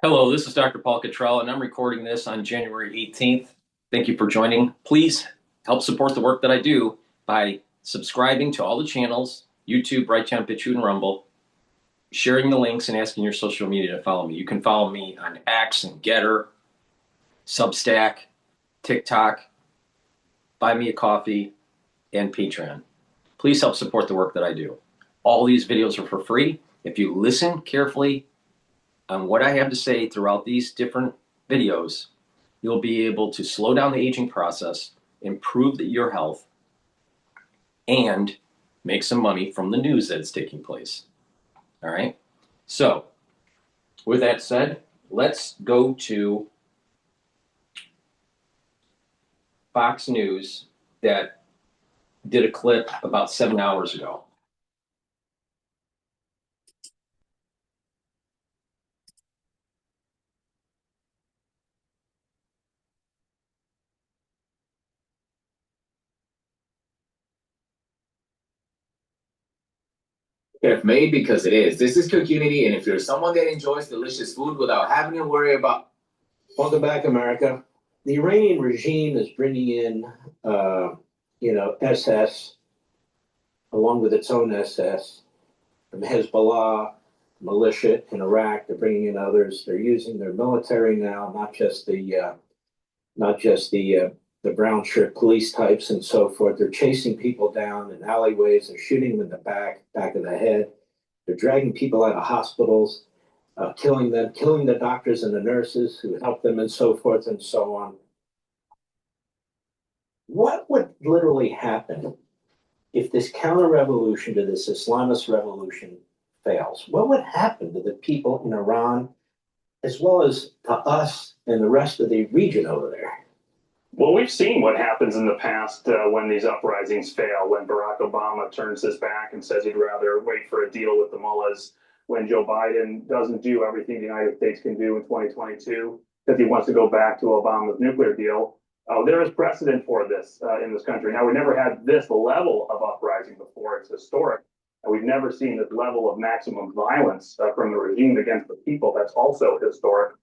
Hello, this is Dr. Paul Cottrell, and I'm recording this on January 18th. Thank you for joining. Please help support the work that I do by subscribing to all the channels, YouTube, Brighteon, Bitchute, and Rumble, sharing the links, and asking your social media to follow me. You can follow me on X and GETTR, Substack, TikTok, Buy Me a Coffee, and Patreon. Please help support the work that I do. All these videos are for free. If you listen carefully on what I have to say throughout these different videos, you'll be able to slow down the aging process, improve your health, and make some money from the news that's taking place. All right? So, with that said, let's go to Fox News that did a clip about 7 hours ago. If made because it is. This is community, and if you're someone that enjoys delicious food without having to worry about. Welcome back, America. The Iranian regime is bringing in, SS, along with its own SS, from Hezbollah, militia in Iraq. They're bringing in others. They're using their military now, not just the brown shirt police types and so forth. They're chasing people down in alleyways. They're shooting them in the back of the head. They're dragging people out of hospitals, killing the doctors and the nurses who help them and so forth and so on. What would literally happen if this counter-revolution to this Islamist revolution fails? What would happen to the people in Iran, as well as to us and the rest of the region over there? Well, we've seen what happens in the past when these uprisings fail, when Barack Obama turns his back and says he'd rather wait for a deal with the mullahs, when Joe Biden doesn't do everything the United States can do in 2022 because he wants to go back to Obama's nuclear deal. There is precedent for this in this country. Now, we never had this level of uprising before. It's historic. And we've never seen this level of maximum violence from the regime against the people. That's also historic.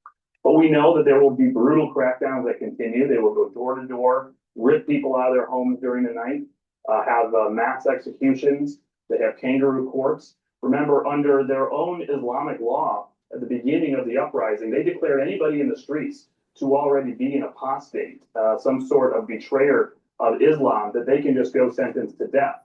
But we know that there will be brutal crackdowns that continue. They will go door to door, rip people out of their homes during the night, have mass executions. They have kangaroo courts. Remember, under their own Islamic law, at the beginning of the uprising, they declared anybody in the streets to already be an apostate, some sort of betrayer of Islam, that they can just go sentenced to death.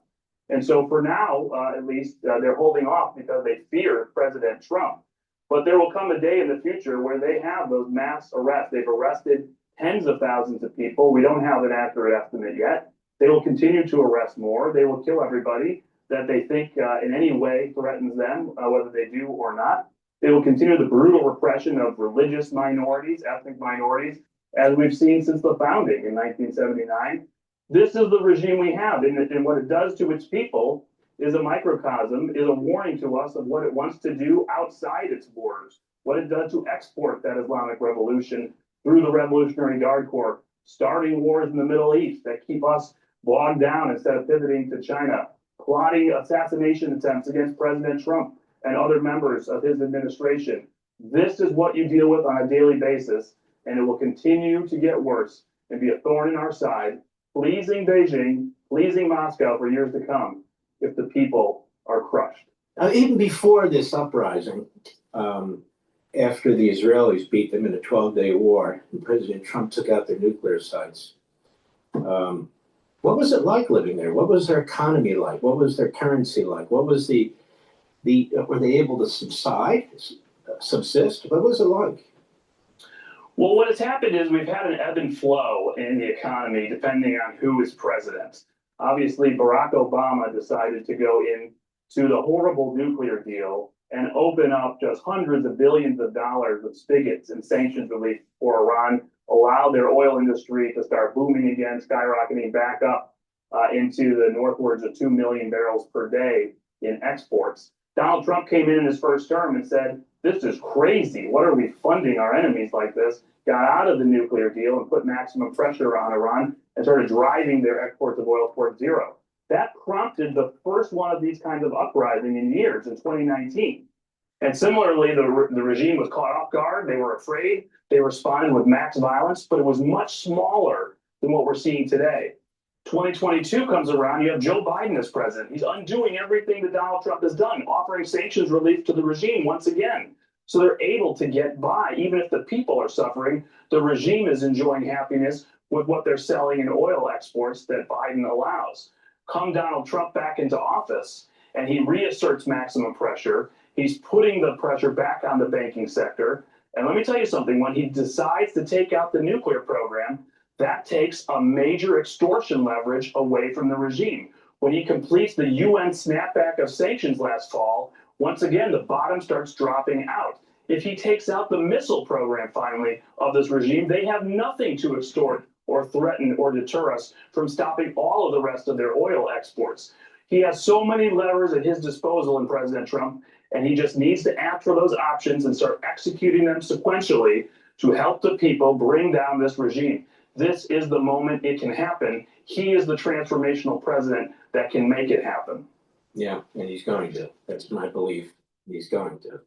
And so for now, at least, they're holding off because they fear President Trump. But there will come a day in the future where they have those mass arrests. They've arrested tens of thousands of people. We don't have an accurate estimate yet. They will continue to arrest more. They will kill everybody that they think in any way threatens them, whether they do or not. They will continue the brutal repression of religious minorities, ethnic minorities, as we've seen since the founding in 1979. This is the regime we have, and what it does to its people is a microcosm, is a warning to us of what it wants to do outside its borders, what it does to export that Islamic revolution through the Revolutionary Guard Corps, starting wars in the Middle East that keep us bogged down instead of pivoting to China, plotting assassination attempts against President Trump and other members of his administration. This is what you deal with on a daily basis, and it will continue to get worse and be a thorn in our side, pleasing Beijing, pleasing Moscow for years to come, if the people are crushed. Even before this uprising, after the Israelis beat them in a 12-day war, and President Trump took out their nuclear sites, what was it like living there? What was their economy like? What was their currency like? What was were they able to subsist? What was it like? Well, what has happened is we've had an ebb and flow in the economy depending on who is president. Obviously, Barack Obama decided to go into the horrible nuclear deal and open up just hundreds of billions of dollars of spigots and sanctions relief for Iran, allow their oil industry to start booming again, skyrocketing back up into the northwards of 2 million barrels per day in exports. Donald Trump came in his first term and said, this is crazy. What are we funding our enemies like this? Got out of the nuclear deal and put maximum pressure on Iran and started driving their exports of oil towards zero. That prompted the first one of these kinds of uprising in years in 2019. And similarly, the regime was caught off guard. They were afraid. They responded with max violence, but it was much smaller than what we're seeing today. 2022 comes around, you have Joe Biden as president. He's undoing everything that Donald Trump has done, offering sanctions relief to the regime once again. So they're able to get by. Even if the people are suffering, the regime is enjoying happiness with what they're selling in oil exports that Biden allows. Come Donald Trump back into office, and he reasserts maximum pressure. He's putting the pressure back on the banking sector. And let me tell you something, when he decides to take out the nuclear program, that takes a major extortion leverage away from the regime. When he completes the UN snapback of sanctions last fall, once again, the bottom starts dropping out. If he takes out the missile program finally of this regime, they have nothing to extort or threaten or deter us from stopping all of the rest of their oil exports. He has so many levers at his disposal in President Trump, and he just needs to act for those options and start executing them sequentially to help the people bring down this regime. This is the moment it can happen. He is the transformational president that can make it happen. Yeah, and he's going to. That's my belief. He's going to.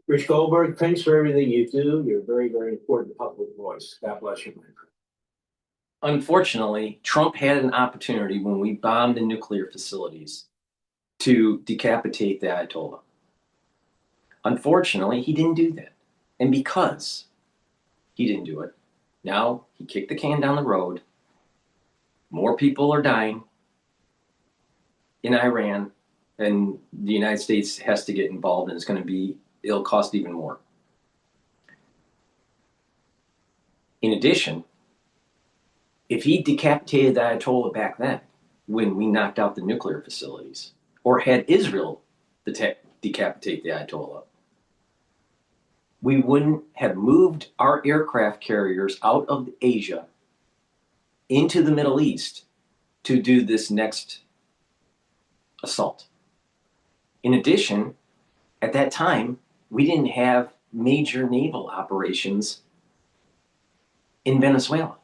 Rich Goldberg, thanks for everything you do. You're a very, very important public voice. God bless you, my friend. Unfortunately, Trump had an opportunity when we bombed the nuclear facilities to decapitate the Ayatollah. Unfortunately, he didn't do that. And because he didn't do it, now he kicked the can down the road. More people are dying in Iran, and the United States has to get involved, and it'll cost even more. In addition, if he decapitated the Ayatollah back then, when we knocked out the nuclear facilities, or had Israel decapitate the Ayatollah, we wouldn't have moved our aircraft carriers out of Asia into the Middle East to do this next assault. In addition, at that time, we didn't have major naval operations in Venezuela.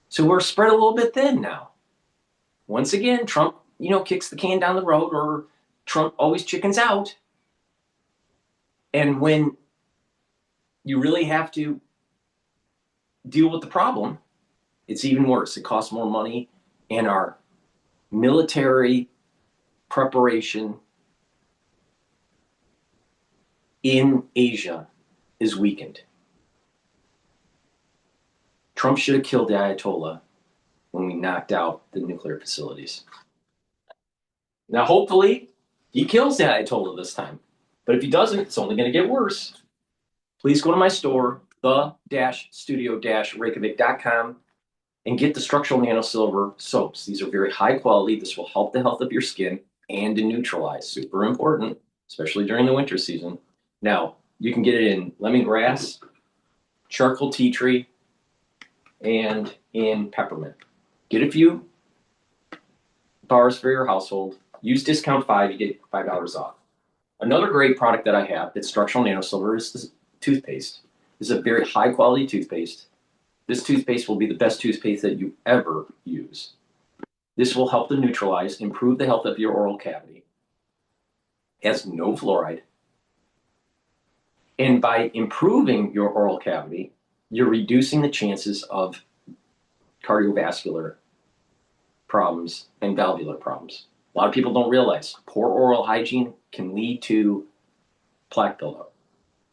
So we're spread a little bit thin now. Once again, Trump, kicks the can down the road, or Trump always chickens out. And when you really have to deal with the problem, it's even worse. It costs more money, and our military preparation in Asia is weakened. Trump should have killed the Ayatollah when we knocked out the nuclear facilities. Now, hopefully, he kills the Ayatollah this time. But if he doesn't, it's only going to get worse. Please go to my store, the-studio-reykjavik.com, and get the structural nanosilver soaps. These are very high quality. This will help the health of your skin and to neutralize. Super important, especially during the winter season. Now, you can get it in lemongrass, charcoal tea tree, and in peppermint. Get a few bars for your household. Use discount 5, you get $5 off. Another great product that I have that's structural nanosilver is this toothpaste. This is a very high quality toothpaste. This toothpaste will be the best toothpaste that you ever use. This will help to neutralize, improve the health of your oral cavity. It has no fluoride. And by improving your oral cavity, you're reducing the chances of cardiovascular problems and valvular problems. A lot of people don't realize poor oral hygiene can lead to plaque buildup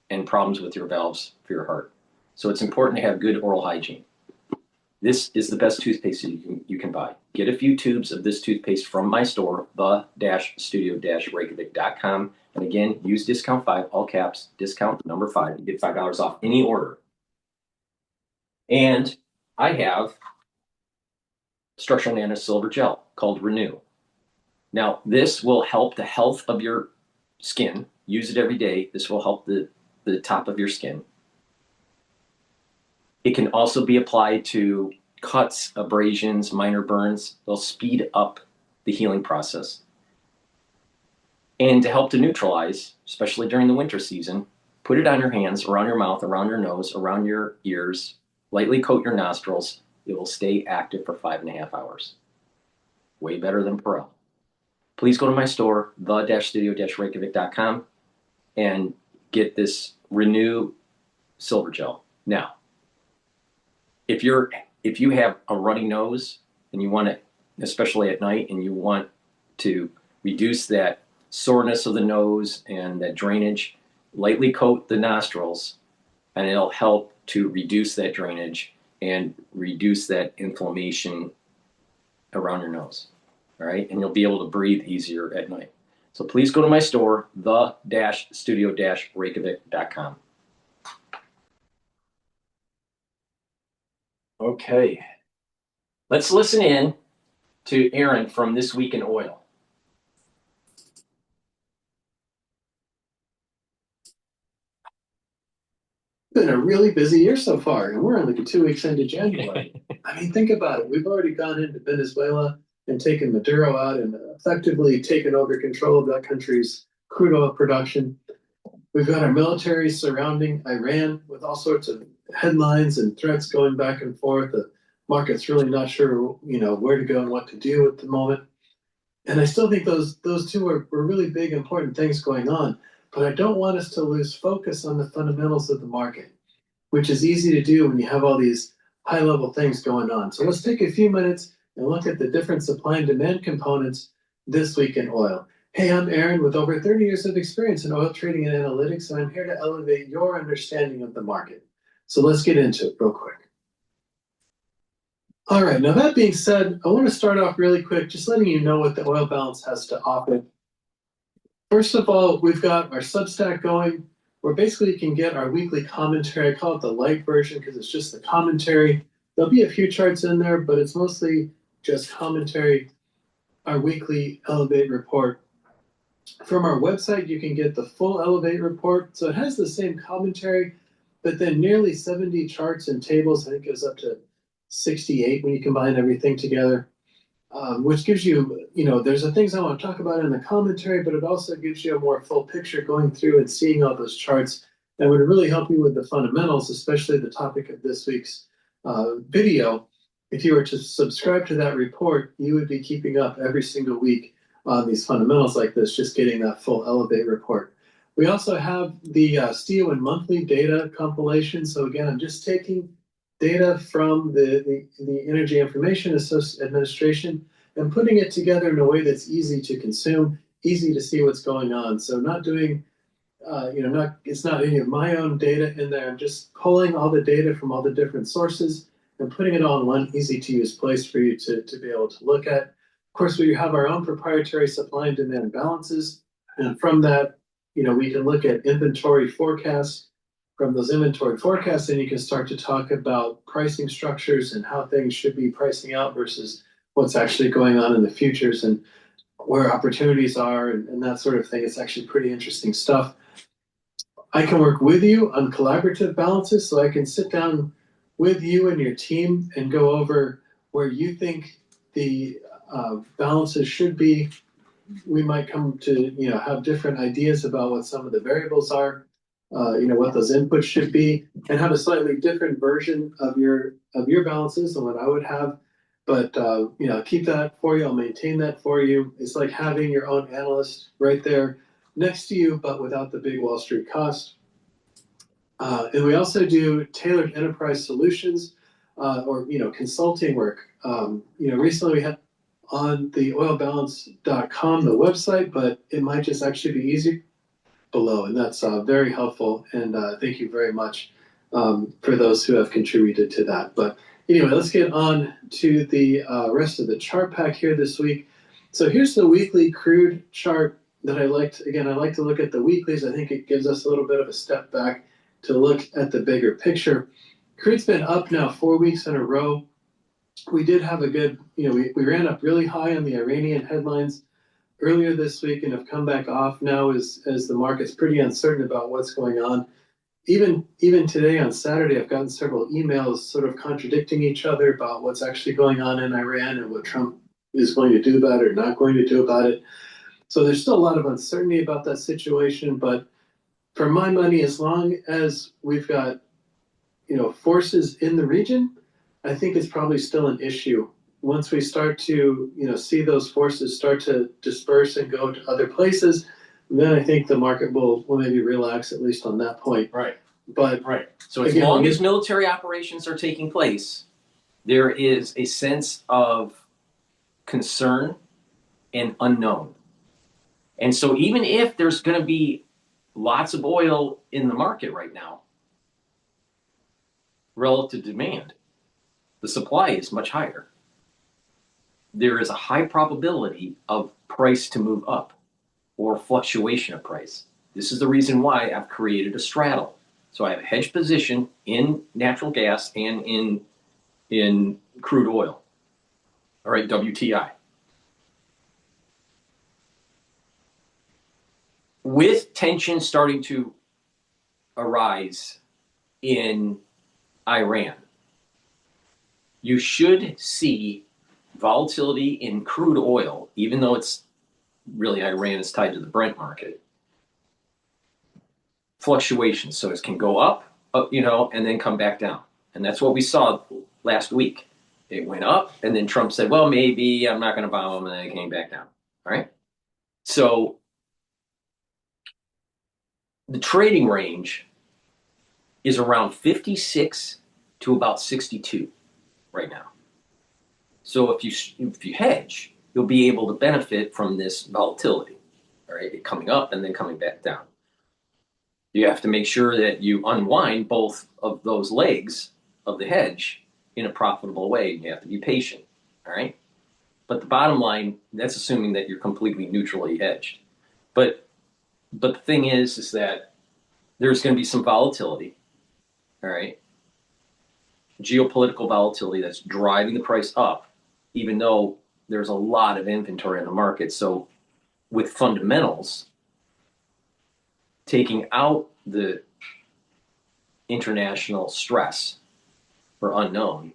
and problems with your valves for your heart. So it's important to have good oral hygiene. This is the best toothpaste you can buy. Get a few tubes of this toothpaste from my store, the-studio-reykjavik.com. And again, use discount 5, all caps, discount number 5. You get $5 off any order. And I have structural nanosilver gel called Renew. Now, this will help the health of your skin. Use it every day. This will help the top of your skin. It can also be applied to cuts, abrasions, minor burns. They'll speed up the healing process. And to help to neutralize, especially during the winter season, put it on your hands, around your mouth, around your nose, around your ears. Lightly coat your nostrils. It will stay active for 5.5 hours. Way better than Perel. Please go to my store, the-studio-reykjavik.com. and get this Renew silver gel. Now, if you have a runny nose and you want to, especially at night, and you want to reduce that soreness of the nose and that drainage, lightly coat the nostrils, and it'll help to reduce that drainage and reduce that inflammation around your nose. All right, and you'll be able to breathe easier at night. So please go to my store, the-studio-reykjavik.com. Okay, let's listen in to Aaron from This Week in Oil. Been a really busy year so far, and we're only 2 weeks into January. I mean, think about it. We've already gone into Venezuela and taken Maduro out and effectively taken over control of that country's crude oil production. We've got our military surrounding Iran with all sorts of headlines and threats going back and forth. The market's really not sure, where to go and what to do at the moment. And I still think those two were really big, important things going on. But I don't want us to lose focus on the fundamentals of the market, which is easy to do when you have all these high-level things going on. So let's take a few minutes and look at the different supply and demand components this week in oil. Hey, I'm Aaron with over 30 years of experience in oil trading and analytics, and I'm here to elevate your understanding of the market. So let's get into it real quick. All right, now that being said, I want to start off really quick, just letting you know what the oil balance has to offer. First of all, we've got our Substack going, where basically you can get our weekly commentary. I call it the light version because it's just the commentary. There'll be a few charts in there, but it's mostly just commentary, our weekly Elevate report. From our website, you can get the full Elevate report. So it has the same commentary, but then nearly 70 charts and tables. I think it goes up to 68 when you combine everything together, which gives you, there's the things I want to talk about in the commentary, but it also gives you a more full picture going through and seeing all those charts that would really help you with the fundamentals, especially the topic of this week's video. If you were to subscribe to that report, you would be keeping up every single week on these fundamentals like this, just getting that full Elevate report. We also have the STIO and monthly data compilation. So again, I'm just taking data from the Energy Information Administration and putting it together in a way that's easy to consume, easy to see what's going on. So not doing, it's not any of my own data in there. I'm just pulling all the data from all the different sources and putting it all in one easy to use place for you to be able to look at. Of course, we have our own proprietary supply and demand balances. And from that, we can look at inventory forecasts. From those inventory forecasts, then you can start to talk about pricing structures and how things should be pricing out versus what's actually going on in the futures and where opportunities are and that sort of thing. It's actually pretty interesting stuff. I can work with you on collaborative balances, so I can sit down with you and your team and go over where you think the balances should be. We might come to have different ideas about what some of the variables are. What those inputs should be, and have a slightly different version of your balances than what I would have. But keep that for you. I'll maintain that for you. It's like having your own analyst right there next to you, but without the big Wall Street cost. And we also do tailored enterprise solutions or consulting work. Recently we had on the oilbalance.com, the website, but it might just actually be easier below, and that's very helpful, and thank you very much for those who have contributed to that. But anyway, let's get on to the rest of the chart pack here this week. So here's the weekly crude chart that I liked. Again, I like to look at the weeklies. I think it gives us a little bit of a step back to look at the bigger picture. Crude's been up now 4 weeks in a row. We did have a good, we ran up really high on the Iranian headlines earlier this week and have come back off now as the market's pretty uncertain about what's going on. Even today on Saturday, I've gotten several emails sort of contradicting each other about what's actually going on in Iran and what Trump is going to do about it or not going to do about it. So there's still a lot of uncertainty about that situation. But for my money, as long as we've got, forces in the region, I think it's probably still an issue. Once we start to, see those forces start to disperse and go to other places, then I think the market will maybe relax at least on that point. Right. But Right. So as again, long as military operations are taking place, there is a sense of concern and unknown. And so even if there's going to be lots of oil in the market right now, relative to demand, the supply is much higher. There is a high probability of price to move up or fluctuation of price. This is the reason why I've created a straddle. So I have a hedge position in natural gas and in crude oil. All right, WTI. With tension starting to arise in Iran, you should see volatility in crude oil, even though it's really Iran is tied to the Brent market. Fluctuations, so it can go up, and then come back down. And that's what we saw last week. It went up, and then Trump said, well, maybe I'm not going to bomb them, and then it came back down. All right? So the trading range is around 56 to about 62 right now. So if you hedge, you'll be able to benefit from this volatility, all right, it coming up and then coming back down. You have to make sure that you unwind both of those legs of the hedge in a profitable way. You have to be patient, all right? But the bottom line, that's assuming that you're completely neutrally hedged. But the thing is that there's going to be some volatility, all right? Geopolitical volatility that's driving the price up, even though there's a lot of inventory in the market. So with fundamentals, taking out the international stress or unknown,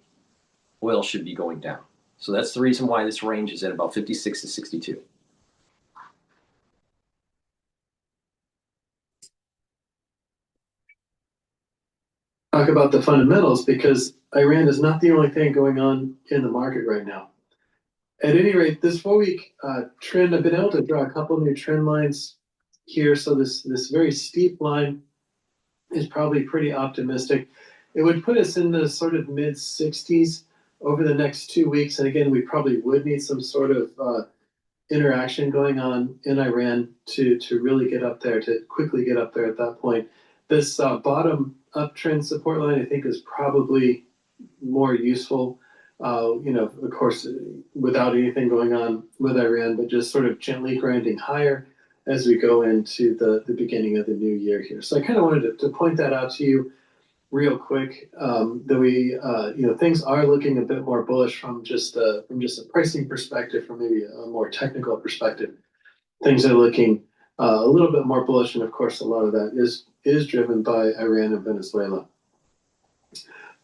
oil should be going down. So that's the reason why this range is at about 56 to 62. talk about the fundamentals, because Iran is not the only thing going on in the market right now. At any rate, this 4-week trend, I've been able to draw a couple new trend lines here. So this very steep line is probably pretty optimistic. It would put us in the sort of mid 60s over the next 2 weeks. And again, we probably would need some sort of interaction going on in Iran to really get up there, to quickly get up there at that point. This bottom uptrend support line, I think, is probably more useful. Of course, without anything going on with Iran, but just sort of gently grinding higher as we go into the beginning of the new year here. So I kind of wanted to point that out to you real quick, that we, things are looking a bit more bullish from just a pricing perspective, from maybe a more technical perspective. Things are looking a little bit more bullish, and of course, a lot of that is driven by Iran and Venezuela.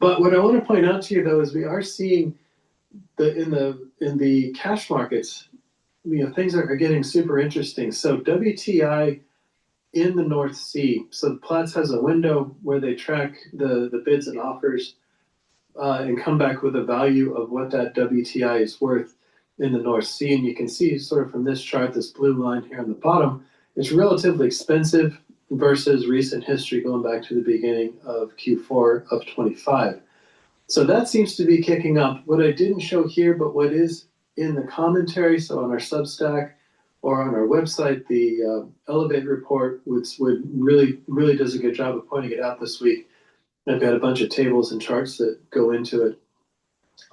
But what I want to point out to you, though, is we are seeing in the cash markets, things are getting super interesting. So WTI in the North Sea. So Platts has a window where they track the bids and offers and come back with a value of what that WTI is worth in the North Sea. And you can see sort of from this chart, this blue line here on the bottom, it's relatively expensive versus recent history going back to the beginning of Q4 of 25. So that seems to be kicking up. What I didn't show here, but what is in the commentary, so on our Substack or on our website, the Elevate report would really does a good job of pointing it out this week. I've got a bunch of tables and charts that go into it.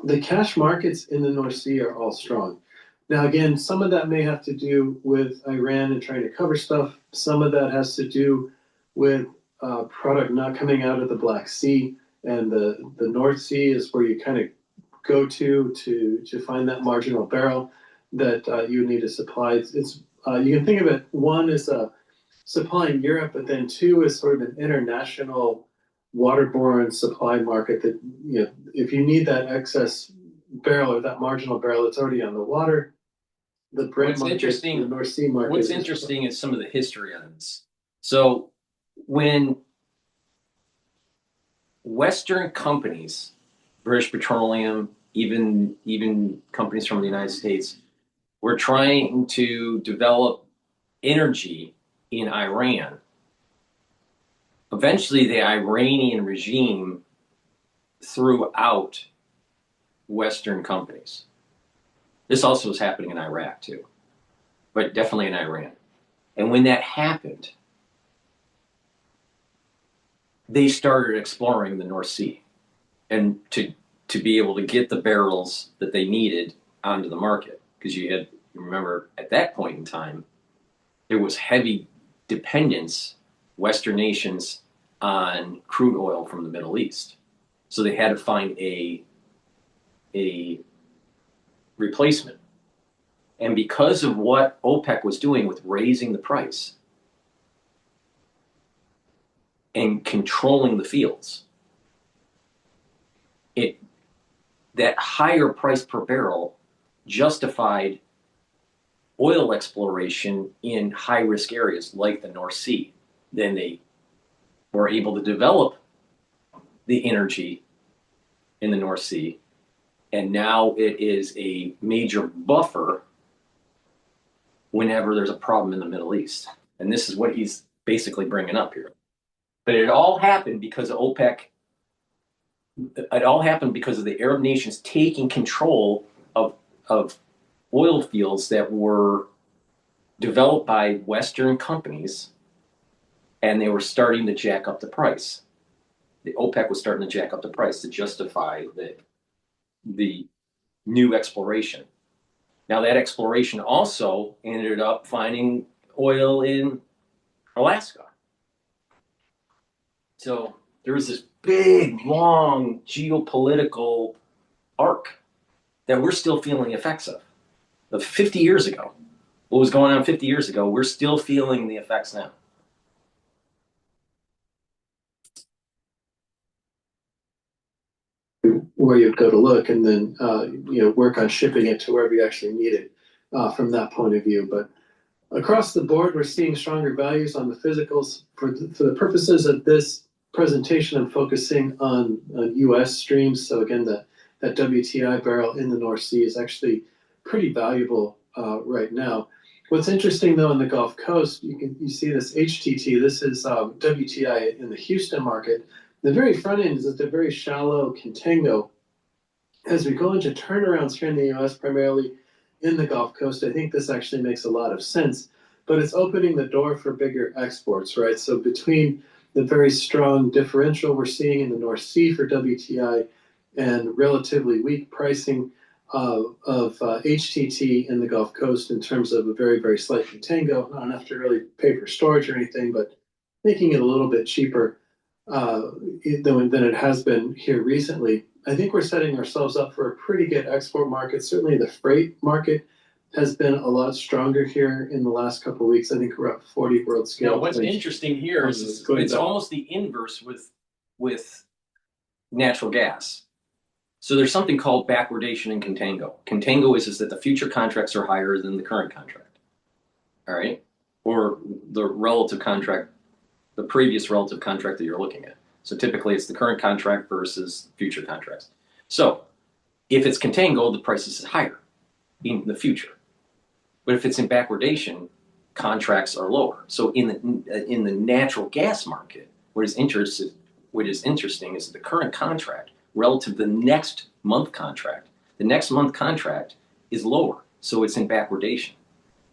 The cash markets in the North Sea are all strong. Now, again, some of that may have to do with Iran and trying to cover stuff. Some of that has to do with product not coming out of the Black Sea, and the North Sea is where you kind of go to find that marginal barrel that you need to supply. It's you can think of it, one is supplying Europe, but then two is sort of an international waterborne supply market that, if you need that excess barrel or that marginal barrel that's already on the water, the Brent market, the North Sea market. What's interesting is some of the history on this. So when Western companies, British Petroleum, even companies from the United States, were trying to develop energy in Iran, eventually the Iranian regime threw out Western companies. This also was happening in Iraq too, but definitely in Iran. And when that happened, they started exploring the North Sea, and to be able to get the barrels that they needed onto the market, because you remember at that point in time there was heavy dependence, Western nations, on crude oil from the Middle East, so they had to find a replacement. And because of what OPEC was doing with raising the price and controlling the fields, that higher price per barrel justified oil exploration in high-risk areas like the North Sea. Then they were able to develop the energy in the North Sea, and now it is a major buffer whenever there's a problem in the Middle East. And this is what he's basically bringing up here. But it all happened because of OPEC. It all happened because of the Arab nations taking control of oil fields that were developed by Western companies, and they were starting to jack up the price. The OPEC was starting to jack up the price to justify the new exploration. Now that exploration also ended up finding oil in Alaska. So there was this big, long geopolitical arc that we're still feeling the effects of 50 years ago. What was going on 50 years ago, we're still feeling the effects now. Where you'd go to look, and then work on shipping it to wherever you actually need it from that point of view. But across the board, we're seeing stronger values on the physicals. For the purposes of this presentation, I'm focusing on U.S. streams. So again, that WTI barrel in the North Sea is actually pretty valuable right now. What's interesting though, on the Gulf Coast, you see this HTT. This is WTI in the Houston market. The very front end is at the very shallow contango. As we go into turnarounds here in the U.S., primarily in the Gulf Coast, I think this actually makes a lot of sense, but it's opening the door for bigger exports, right? So between the very strong differential we're seeing in the North Sea for WTI and relatively weak pricing of HTT in the Gulf Coast in terms of a very, very slight contango, not enough to really pay for storage or anything, but making it a little bit cheaper than it has been here recently. I think we're setting ourselves up for a pretty good export market. Certainly the freight market has been a lot stronger here in the last couple of weeks. I think we're up 40 world scale. Now, what's interesting here is it's almost the inverse with natural gas. So there's something called backwardation in contango. Contango is that the future contracts are higher than the current contract, all right? Or the relative contract, the previous relative contract that you're looking at. So typically it's the current contract versus future contracts. So if it's contango, the price is higher in the future. But if it's in backwardation, contracts are lower. So in the natural gas market, what is interesting is the current contract relative to the next month contract. The next month contract is lower, so it's in backwardation.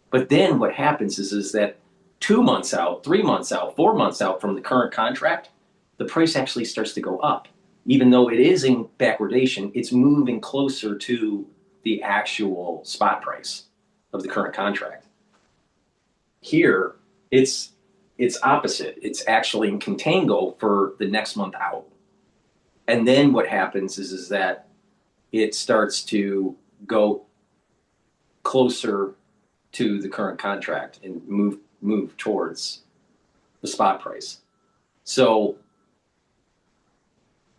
But then what happens is that 2 months out, 3 months out, 4 months out from the current contract, the price actually starts to go up. Even though it is in backwardation, it's moving closer to the actual spot price of the current contract. Here, it's opposite. It's actually in contango for the next month out. And then what happens is that it starts to go closer to the current contract and move towards the spot price. So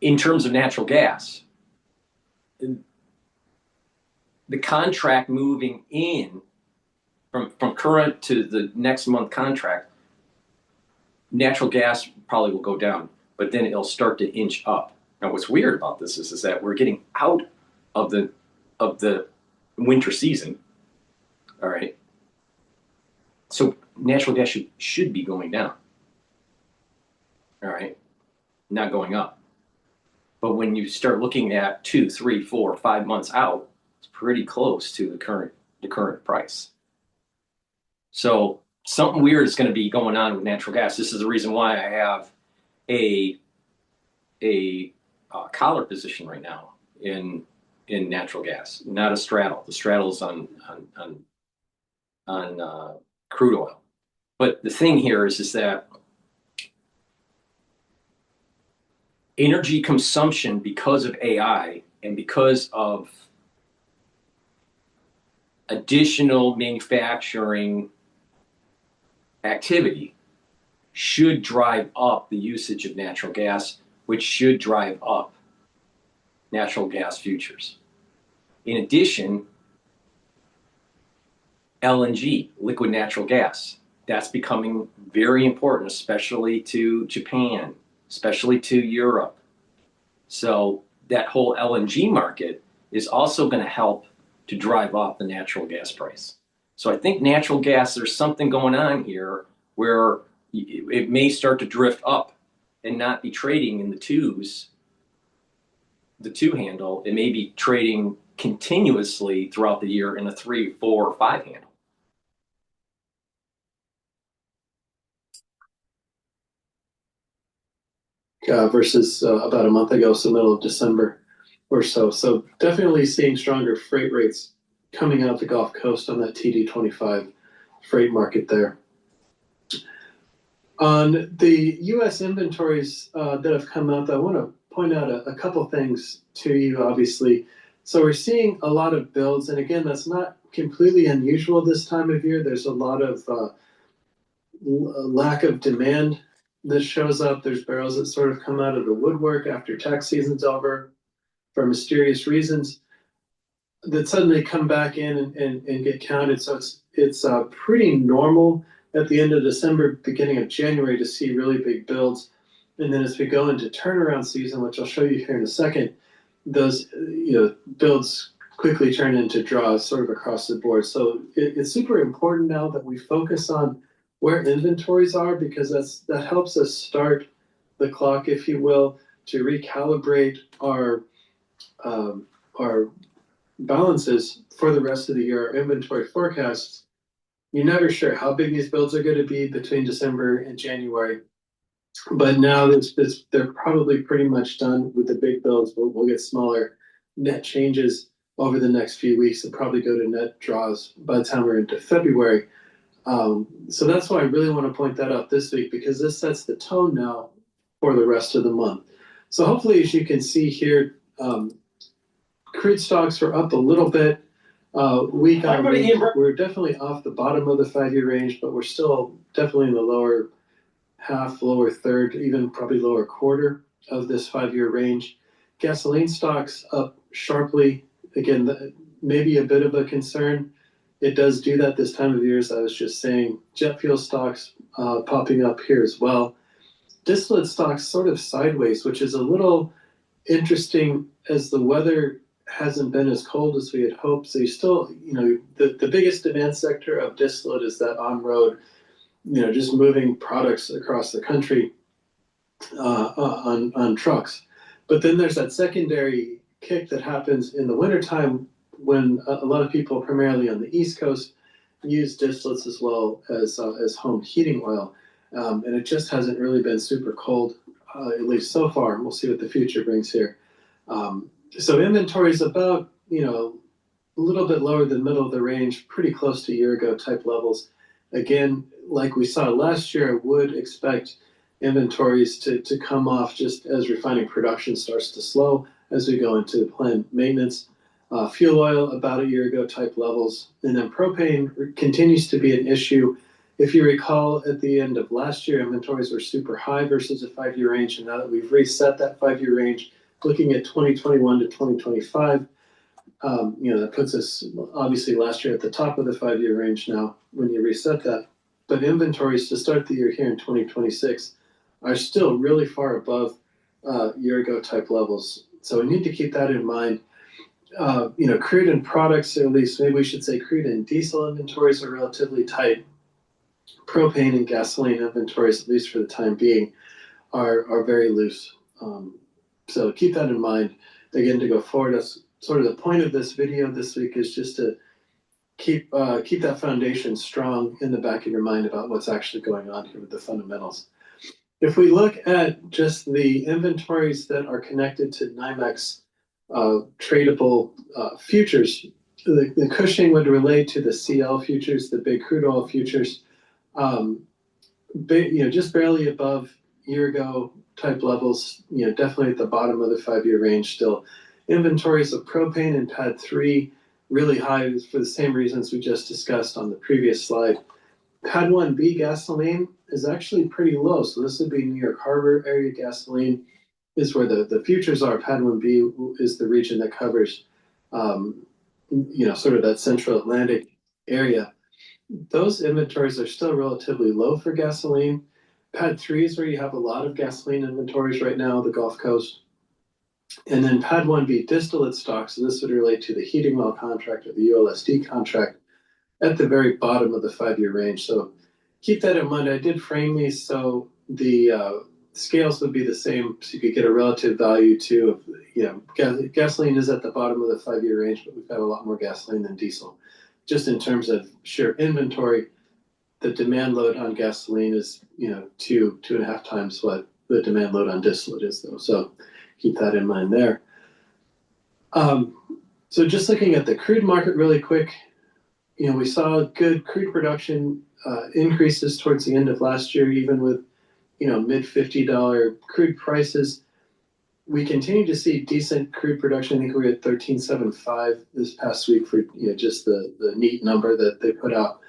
in terms of natural gas, the contract moving in from current to the next month contract, natural gas probably will go down, but then it'll start to inch up. Now, what's weird about this is that we're getting out of the winter season. All right. So natural gas should be going down. All right, not going up. But when you start looking at 2, 3, 4, 5 months out, it's pretty close to the current price. So something weird is going to be going on with natural gas. This is the reason why I have a collar position right now in natural gas, not a straddle. The straddle's on crude oil. But the thing here is that energy consumption, because of AI and because of additional manufacturing activity, should drive up the usage of natural gas, which should drive up natural gas futures. In addition, LNG, liquid natural gas, that's becoming very important, especially to Japan, especially to Europe. So that whole LNG market is also going to help to drive up the natural gas price. So I think natural gas, there's something going on here where it may start to drift up and not be trading in the twos, the two handle. It may be trading continuously throughout the year in a 3, 4, or 5 handle. Versus about a month ago, so middle of December or so. So definitely seeing stronger freight rates coming out the Gulf Coast on that TD25 freight market there. On the U.S. inventories that have come out, I want to point out a couple things to you, obviously. So we're seeing a lot of builds, and again, that's not completely unusual this time of year. There's a lot of lack of demand that shows up. There's barrels that sort of come out of the woodwork after tax season's over for mysterious reasons that suddenly come back in and get counted. So it's pretty normal at the end of December, beginning of January, to see really big builds. And then as we go into turnaround season, which I'll show you here in a second, those builds quickly turn into draws sort of across the board. So it's super important now that we focus on where inventories are, because that helps us start the clock, if you will, to recalibrate our balances for the rest of the year, our inventory forecasts. You're never sure how big these builds are going to be between December and January, but now they're probably pretty much done with the big builds. We'll get smaller net changes over the next few weeks and probably go to net draws by the time we're into February. So that's why I really want to point that out this week, because this sets the tone now for the rest of the month. So hopefully, as you can see here, crude stocks are up a little bit week on week. We're definitely off the bottom of the 5-year range, but we're still definitely in the lower half, lower third, even probably lower quarter of this 5-year range. Gasoline stocks up sharply. Again, maybe a bit of a concern. It does do that this time of year, as I was just saying. Jet fuel stocks popping up here as well. Distillate stocks sort of sideways, which is a little interesting as the weather hasn't been as cold as we had hoped. So you still, the biggest demand sector of distillate is that on-road, just moving products across the country on trucks. But then there's that secondary kick that happens in the wintertime when a lot of people, primarily on the East Coast, use distillates as well as home heating oil. And it just hasn't really been super cold, at least so far. We'll see what the future brings here. So inventory is about, a little bit lower than middle of the range, pretty close to a year ago type levels. Again, like we saw last year, I would expect inventories to come off just as refining production starts to slow as we go into planned maintenance. Fuel oil about a year ago type levels. And then propane continues to be an issue. If you recall, at the end of last year, inventories were super high versus a 5-year range. And now that we've reset that 5-year range, looking at 2021 to 2025, that puts us obviously last year at the top of the 5-year range now when you reset that. But inventories to start the year here in 2026 are still really far above year ago type levels. So we need to keep that in mind. Crude and products, or at least maybe we should say crude and diesel inventories are relatively tight. propane and gasoline inventories, at least for the time being, are very loose. So keep that in mind. Again, to go forward, that's sort of the point of this video this week, is just to keep that foundation strong in the back of your mind about what's actually going on here with the fundamentals. If we look at just the inventories that are connected to NYMEX tradable futures, the Cushing would relate to the CL futures, the big crude oil futures, just barely above year ago type levels, definitely at the bottom of the 5-year range still. Inventories of propane in PADD 3 really high for the same reasons we just discussed on the previous slide. PADD 1B gasoline is actually pretty low, so this would be New York Harbor area gasoline is where the futures are. PADD 1B is the region that covers, sort of that central Atlantic area. Those inventories are still relatively low for gasoline. PADD 3 is where you have a lot of gasoline inventories right now, the Gulf Coast. And then PADD 1B distillate stocks, so this would relate to the heating oil contract or the ULSD contract at the very bottom of the 5-year range. So keep that in mind. I did frame these so the scales would be the same, so you could get a relative value too. Gasoline is at the bottom of the 5-year range, but we've got a lot more gasoline than diesel. Just in terms of sheer inventory, the demand load on gasoline is, 2.5 times what the demand load on distillate is, though. So keep that in mind there. So just looking at the crude market really quick, we saw good crude production increases towards the end of last year, even with, mid $50 crude prices. We continue to see decent crude production. I think we were at 13.75 this past week for just the neat number that they put out.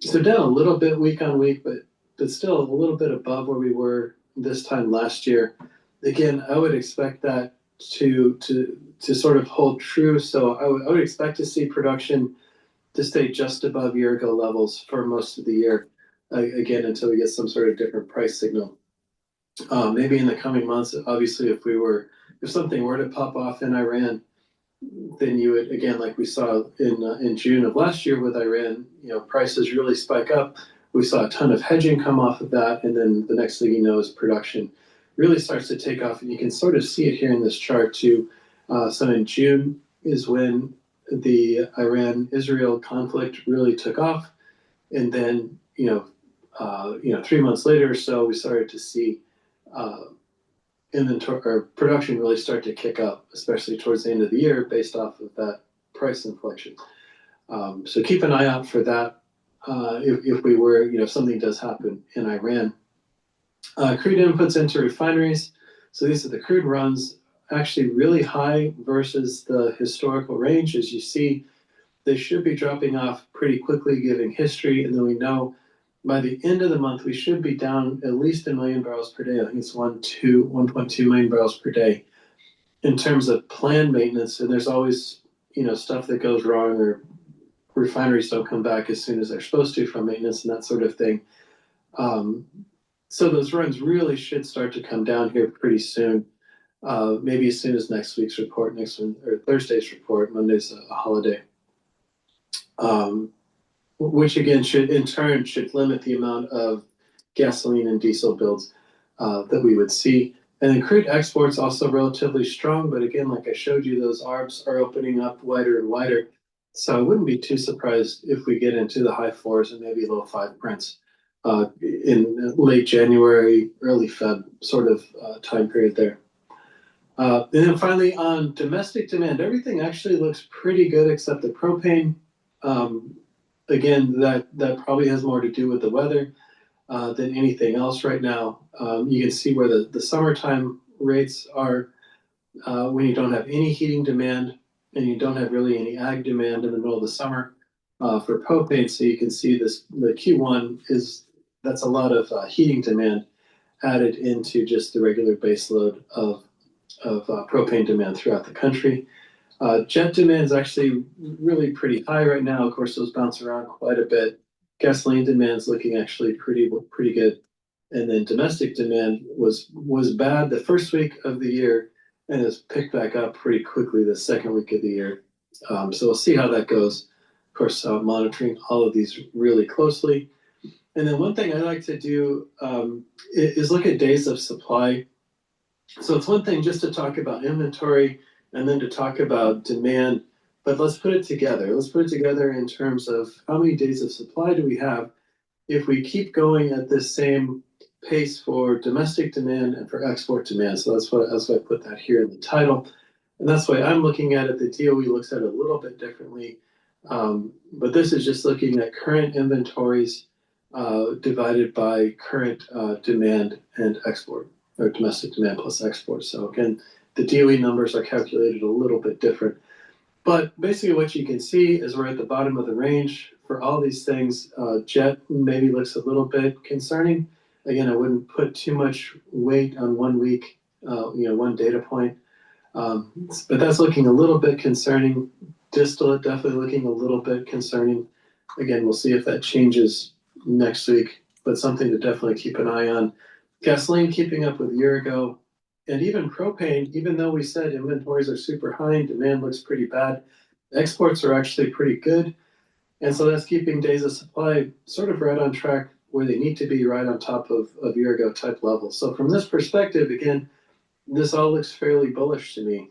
So down a little bit week on week, but still a little bit above where we were this time last year. Again, I would expect that to sort of hold true. So I would expect to see production to stay just above year ago levels for most of the year, again, until we get some sort of different price signal. Maybe in the coming months, obviously, if something were to pop off in Iran, then you would, again, like we saw in June of last year with Iran, prices really spike up. We saw a ton of hedging come off of that, and then the next thing you know is production really starts to take off, and you can sort of see it here in this chart too. So in June is when the Iran-Israel conflict really took off, and then 3 months later or so, we started to see inventory or production really start to kick up, especially towards the end of the year, based off of that price inflection. So keep an eye out for that if we were, if something does happen in Iran. Crude inputs into refineries. So these are the crude runs, actually really high versus the historical range. As you see, they should be dropping off pretty quickly, given history, and then we know by the end of the month, we should be down at least 1 million barrels per day. I think it's 1.2 million barrels per day in terms of planned maintenance. And there's always, stuff that goes wrong, or refineries don't come back as soon as they're supposed to from maintenance and that sort of thing. So those runs really should start to come down here pretty soon. Maybe as soon as next week's report, or Thursday's report. Monday's a holiday. Which again should limit the amount of gasoline and diesel builds that we would see. And then crude exports also relatively strong, but again, like I showed you, those ARBs are opening up wider and wider. So I wouldn't be too surprised if we get into the high 4s and maybe low 5 prints in late January, early Feb sort of time period there. And then finally on domestic demand, everything actually looks pretty good except the propane. Again, that probably has more to do with the weather than anything else right now. You can see where the summertime rates are when you don't have any heating demand and you don't have really any ag demand in the middle of the summer for propane. So you can see the Q1 that's a lot of heating demand added into just the regular base load of propane demand throughout the country. Jet demand is actually really pretty high right now. Of course, those bounce around quite a bit. Gasoline demand is looking actually pretty good. And then domestic demand was bad the first week of the year and has picked back up pretty quickly the second week of the year. So we'll see how that goes. course, monitoring all of these really closely. And then one thing I like to do is look at days of supply. So it's one thing just to talk about inventory and then to talk about demand, but let's put it together. Let's put it together in terms of how many days of supply do we have if we keep going at this same pace for domestic demand and for export demand. So that's why I put that here in the title. And that's why I'm looking at it. The DOE looks at it a little bit differently. But this is just looking at current inventories divided by current demand and export, or domestic demand plus export. So again, the DOE numbers are calculated a little bit different. But basically what you can see is we're at the bottom of the range for all these things. Jet maybe looks a little bit concerning. Again, I wouldn't put too much weight on 1 week, one data point. But that's looking a little bit concerning. Distillate definitely looking a little bit concerning. Again, we'll see if that changes next week, but something to definitely keep an eye on. Gasoline keeping up with a year ago. And even propane, even though we said inventories are super high and demand looks pretty bad, exports are actually pretty good. And so that's keeping days of supply sort of right on track where they need to be, right on top of year ago type levels. So from this perspective, again, this all looks fairly bullish to me,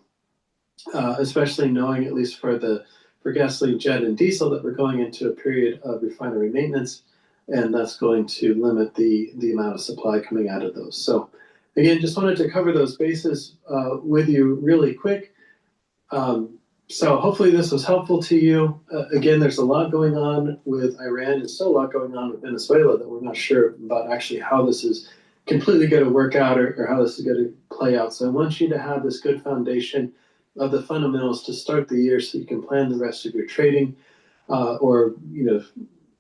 especially knowing, at least for gasoline, jet, and diesel, that we're going into a period of refinery maintenance, and that's going to limit the amount of supply coming out of those. So again, just wanted to cover those bases with you really quick. So hopefully this was helpful to you. Again, there's a lot going on with Iran and still a lot going on with Venezuela that we're not sure about actually how this is completely going to work out or how this is going to play out. So I want you to have this good foundation of the fundamentals to start the year so you can plan the rest of your trading or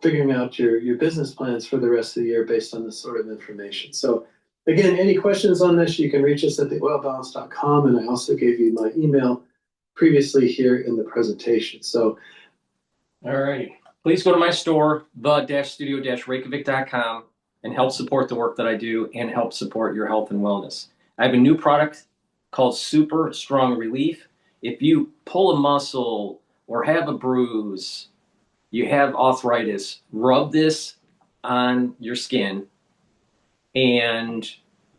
figuring out your business plans for the rest of the year based on this sort of information. So again, any questions on this, you can reach us at theoilbalance.com, and I also gave you my email previously here in the presentation. So, all right. Please go to my store, the-studio-reykjavik.com, and help support the work that I do and help support your health and wellness. I have a new product called Super Strong Relief. If you pull a muscle or have a bruise, you have arthritis, rub this on your skin and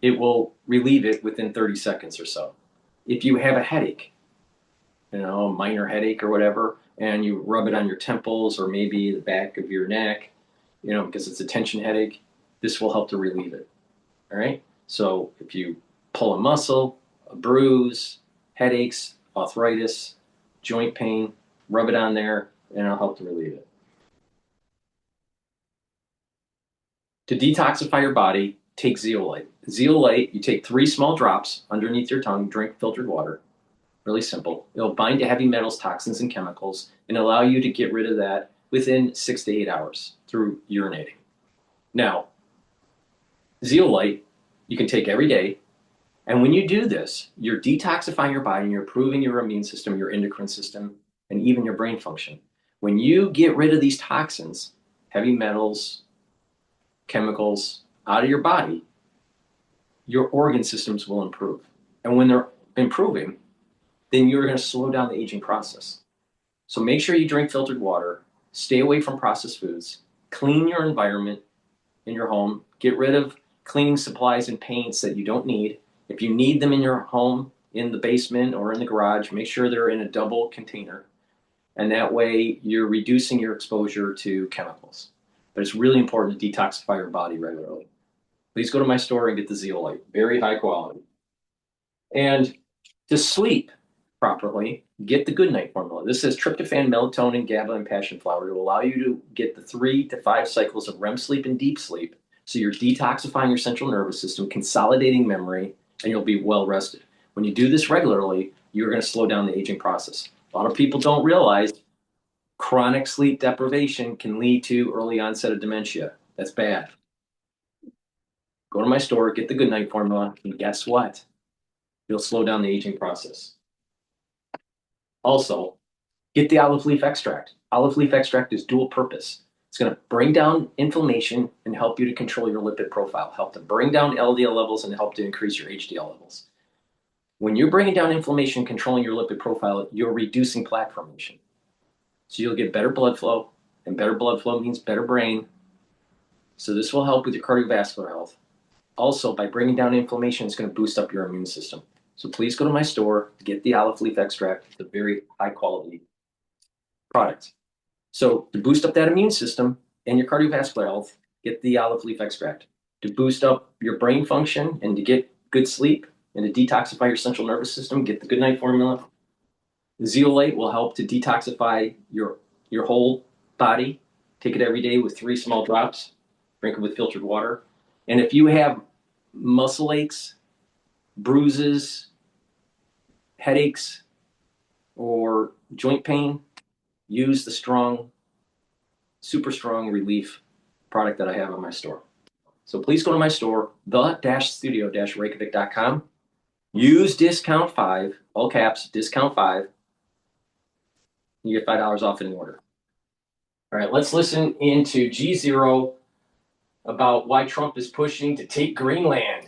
it will relieve it within 30 seconds or so. If you have a headache, a minor headache or whatever, and you rub it on your temples or maybe the back of your neck, because it's a tension headache, this will help to relieve it. All right. So if you pull a muscle, a bruise, headaches, arthritis, joint pain, rub it on there and it'll help to relieve it. To detoxify your body, take zeolite. Zeolite, you take 3 small drops underneath your tongue, drink filtered water. Really simple. It'll bind to heavy metals, toxins, and chemicals and allow you to get rid of that within 6 to 8 hours through urinating. Now, zeolite you can take every day. And when you do this, you're detoxifying your body and you're improving your immune system, your endocrine system, and even your brain function. When you get rid of these toxins, heavy metals, chemicals out of your body, your organ systems will improve. And when they're improving, then you're going to slow down the aging process. So make sure you drink filtered water, stay away from processed foods, clean your environment in your home, get rid of cleaning supplies and paints that you don't need. If you need them in your home, in the basement or in the garage, make sure they're in a double container. And that way you're reducing your exposure to chemicals. But it's really important to detoxify your body regularly. Please go to my store and get the zeolite, very high quality. And to sleep properly, get the good night formula. This says tryptophan, melatonin, GABA, and passion flower to allow you to get the 3 to 5 cycles of REM sleep and deep sleep. So you're detoxifying your central nervous system, consolidating memory, and you'll be well rested. When you do this regularly, you're going to slow down the aging process. A lot of people don't realize chronic sleep deprivation can lead to early onset of dementia. That's bad. Go to my store, get the good night formula, and guess what? You'll slow down the aging process. Also, get the olive leaf extract. Olive leaf extract is dual purpose. It's going to bring down inflammation and help you to control your lipid profile, help to bring down LDL levels and help to increase your HDL levels. When you're bringing down inflammation, controlling your lipid profile, you're reducing plaque formation. So you'll get better blood flow, and better blood flow means better brain. So this will help with your cardiovascular health. Also, by bringing down inflammation, it's going to boost up your immune system. So please go to my store, get the olive leaf extract. It's a very high quality product. So to boost up that immune system and your cardiovascular health, get the olive leaf extract. To boost up your brain function and to get good sleep and to detoxify your central nervous system, get the Good Night Formula. The zeolite will help to detoxify your whole body. Take it every day with 3 small drops. Drink it with filtered water. And if you have muscle aches, bruises, headaches, or joint pain, use the strong, super strong relief product that I have in my store. So please go to my store, the-studio-reykjavik.com. Use discount 5, all caps, discount 5. You get $5 off any order. All right, let's listen into G0 about why Trump is pushing to take Greenland.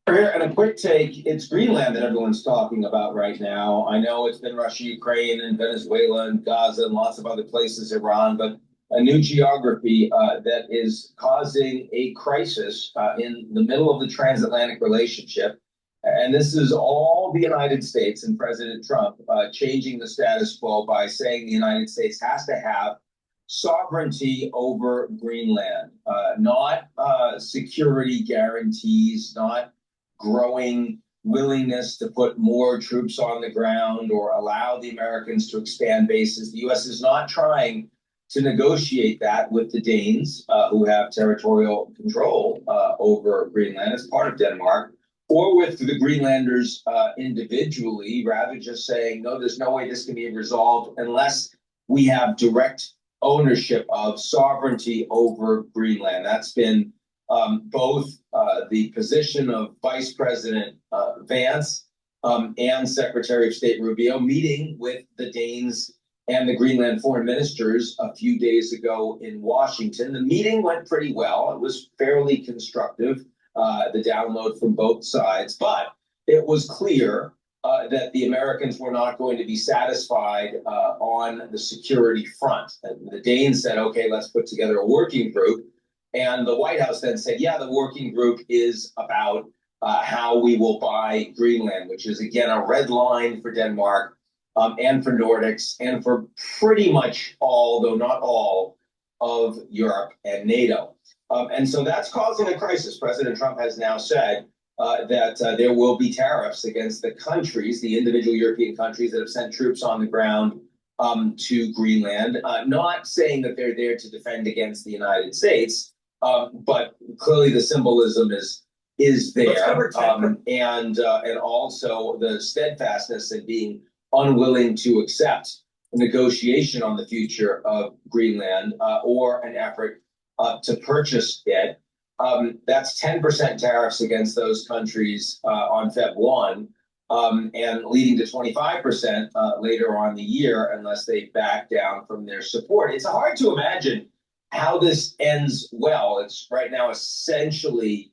Here, and a quick take, it's Greenland that everyone's talking about right now. I know it's been Russia, Ukraine, and Venezuela, and Gaza, and lots of other places, Iran, but a new geography that is causing a crisis in the middle of the transatlantic relationship. And this is all the United States and President Trump changing the status quo by saying the United States has to have sovereignty over Greenland, not security guarantees, not growing willingness to put more troops on the ground or allow the Americans to expand bases. The U.S. is not trying to negotiate that with the Danes, who have territorial control over Greenland as part of Denmark, or with the Greenlanders individually, rather just saying, no, there's no way this can be resolved unless we have direct ownership of sovereignty over Greenland. That's been both the position of Vice President Vance and Secretary of State Rubio meeting with the Danes and the Greenland foreign ministers a few days ago in Washington. The meeting went pretty well. It was fairly constructive, the download from both sides, but it was clear that the Americans were not going to be satisfied on the security front. And the Danes said, okay, let's put together a working group. And the White House then said, yeah, the working group is about how we will buy Greenland, which is, again, a red line for Denmark and for Nordics and for pretty much all, though not all, of Europe and NATO. And so that's causing a crisis. President Trump has now said that there will be tariffs against the countries, the individual European countries that have sent troops on the ground to Greenland, not saying that they're there to defend against the United States, but clearly the symbolism is there, and also the steadfastness in being unwilling to accept a negotiation on the future of Greenland or an effort to purchase it. That's 10% tariffs against those countries on Feb 1, and leading to 25% later on the year unless they back down from their support. It's hard to imagine how this ends well. It's right now essentially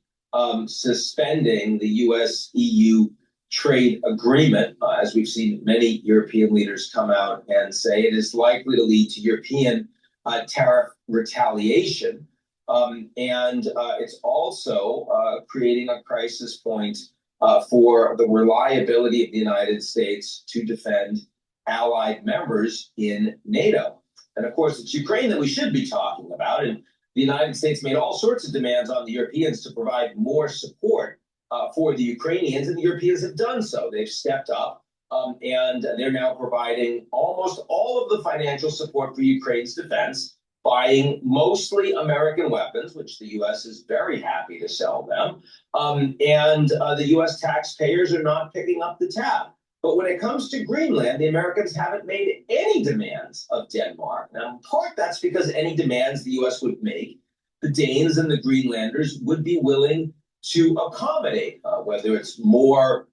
suspending the U.S.-EU trade agreement, as we've seen many European leaders come out and say. It is likely to lead to European tariff retaliation. And it's also creating a crisis point for the reliability of the United States to defend allied members in NATO. And of course, it's Ukraine that we should be talking about. And the United States made all sorts of demands on the Europeans to provide more support for the Ukrainians, and the Europeans have done so. They've stepped up, and they're now providing almost all of the financial support for Ukraine's defense, buying mostly American weapons, which the U.S. is very happy to sell them. And the U.S. taxpayers are not picking up the tab. But when it comes to Greenland, the Americans haven't made any demands of Denmark. Now, in part, that's because any demands the U.S. would make, the Danes and the Greenlanders would be willing to accommodate, whether it's more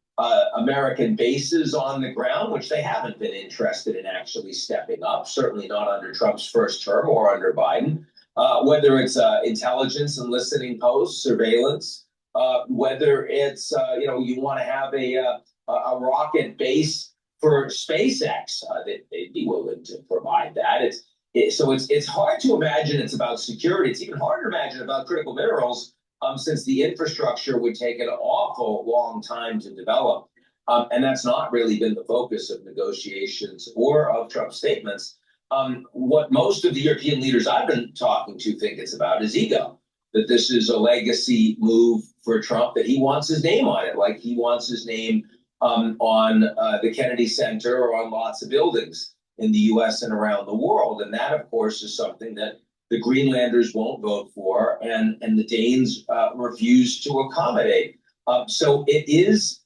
American bases on the ground, which they haven't been interested in actually stepping up, certainly not under Trump's first term or under Biden, whether it's intelligence and listening posts, surveillance, whether it's, you want to have a rocket base for SpaceX, they'd be willing to provide that. So it's hard to imagine it's about security. It's even harder to imagine about critical minerals, since the infrastructure would take an awful long time to develop. And that's not really been the focus of negotiations or of Trump's statements. What most of the European leaders I've been talking to think it's about is ego, that this is a legacy move for Trump, that he wants his name on it, like he wants his name on the Kennedy Center or on lots of buildings in the U.S. and around the world. And that, of course, is something that the Greenlanders won't vote for, and the Danes refuse to accommodate. So it is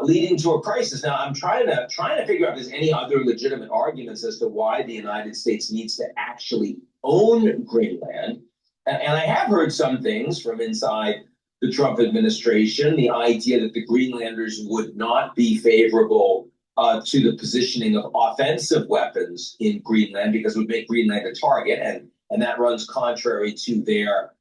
leading to a crisis. Now, I'm trying to figure out if there's any other legitimate arguments as to why the United States needs to actually own Greenland. And I have heard some things from inside the Trump administration, the idea that the Greenlanders would not be favorable to the positioning of offensive weapons in Greenland because it would make Greenland a target, and that runs contrary to their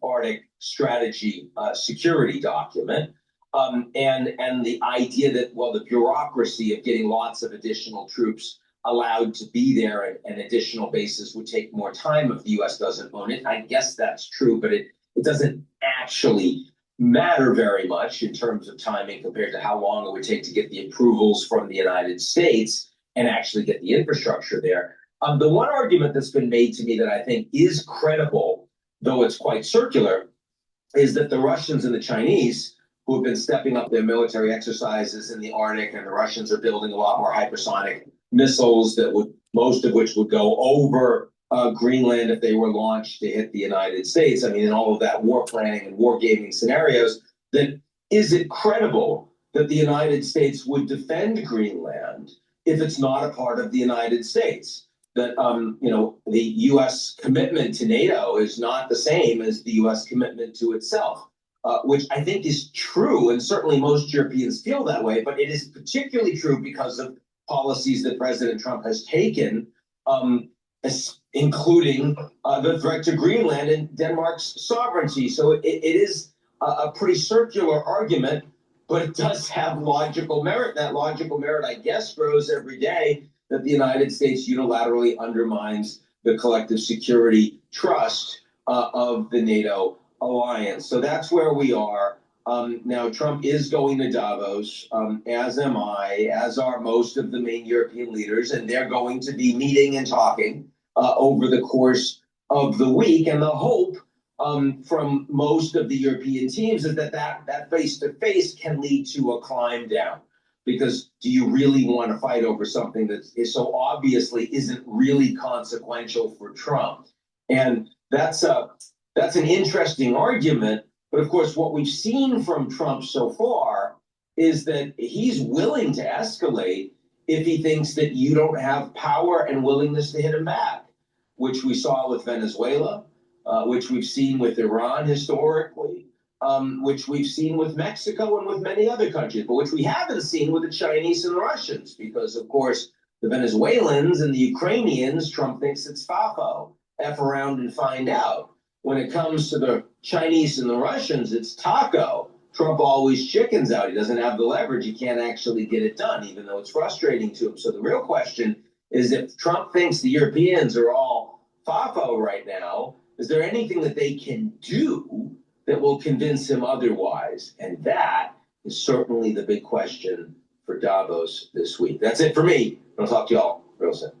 Arctic strategy security document. And the idea that, well, the bureaucracy of getting lots of additional troops allowed to be there and additional bases would take more time if the U.S. doesn't own it. I guess that's true, but it doesn't actually matter very much in terms of timing compared to how long it would take to get the approvals from the United States and actually get the infrastructure there. The one argument that's been made to me that I think is credible, though it's quite circular, is that the Russians and the Chinese, who have been stepping up their military exercises in the Arctic, and the Russians are building a lot more hypersonic missiles that would, most of which would go over Greenland if they were launched to hit the United States. I mean, in all of that war planning and war gaming scenarios, that is it credible that the United States would defend Greenland if it's not a part of the United States? That the U.S. commitment to NATO is not the same as the U.S. commitment to itself, which I think is true, and certainly most Europeans feel that way. But it is particularly true because of policies that President Trump has taken, including the threat to Greenland and Denmark's sovereignty. So it is a pretty circular argument, but it does have logical merit. That logical merit, I guess, grows every day that the United States unilaterally undermines the collective security trust of the NATO alliance. So that's where we are. Now, Trump is going to Davos, as am I, as are most of the main European leaders, and they're going to be meeting and talking over the course of the week. And the hope from most of the European teams is that face-to-face can lead to a climb down. Because do you really want to fight over something that is so obviously isn't really consequential for Trump? And that's an interesting argument. But of course, what we've seen from Trump so far is that he's willing to escalate if he thinks that you don't have power and willingness to hit him back, which we saw with Venezuela, which we've seen with Iran historically, which we've seen with Mexico and with many other countries, but which we haven't seen with the Chinese and the Russians, because, of course, the Venezuelans and the Ukrainians, Trump thinks it's FAFO, F around and find out. When it comes to the Chinese and the Russians, it's taco. Trump always chickens out. He doesn't have the leverage. He can't actually get it done, even though it's frustrating to him. So the real question is, if Trump thinks the Europeans are all FAFO right now, is there anything that they can do that will convince him otherwise? And that is certainly the big question for Davos this week. That's it for me. I'll talk to y'all real soon.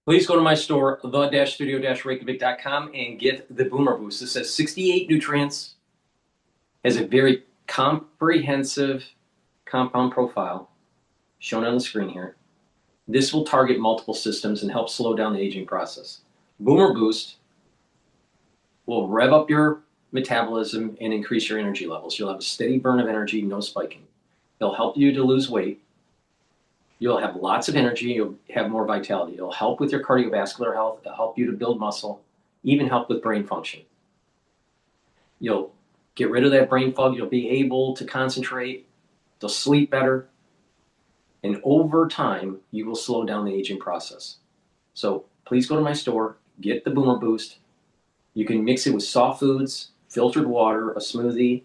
Please go to my store, the-studio-reykjavik.com, and get the Boomer Boost. This has 68 nutrients, has a very comprehensive compound profile shown on the screen here. This will target multiple systems and help slow down the aging process. Boomer Boost will rev up your metabolism and increase your energy levels. You'll have a steady burn of energy, no spiking. It'll help you to lose weight. You'll have lots of energy. You'll have more vitality. It'll help with your cardiovascular health. It'll help you to build muscle, even help with brain function. You'll get rid of that brain fog. You'll be able to concentrate. You'll sleep better. And over time, you will slow down the aging process. So please go to my store, get the Boomer Boost. You can mix it with soft foods, filtered water, a smoothie,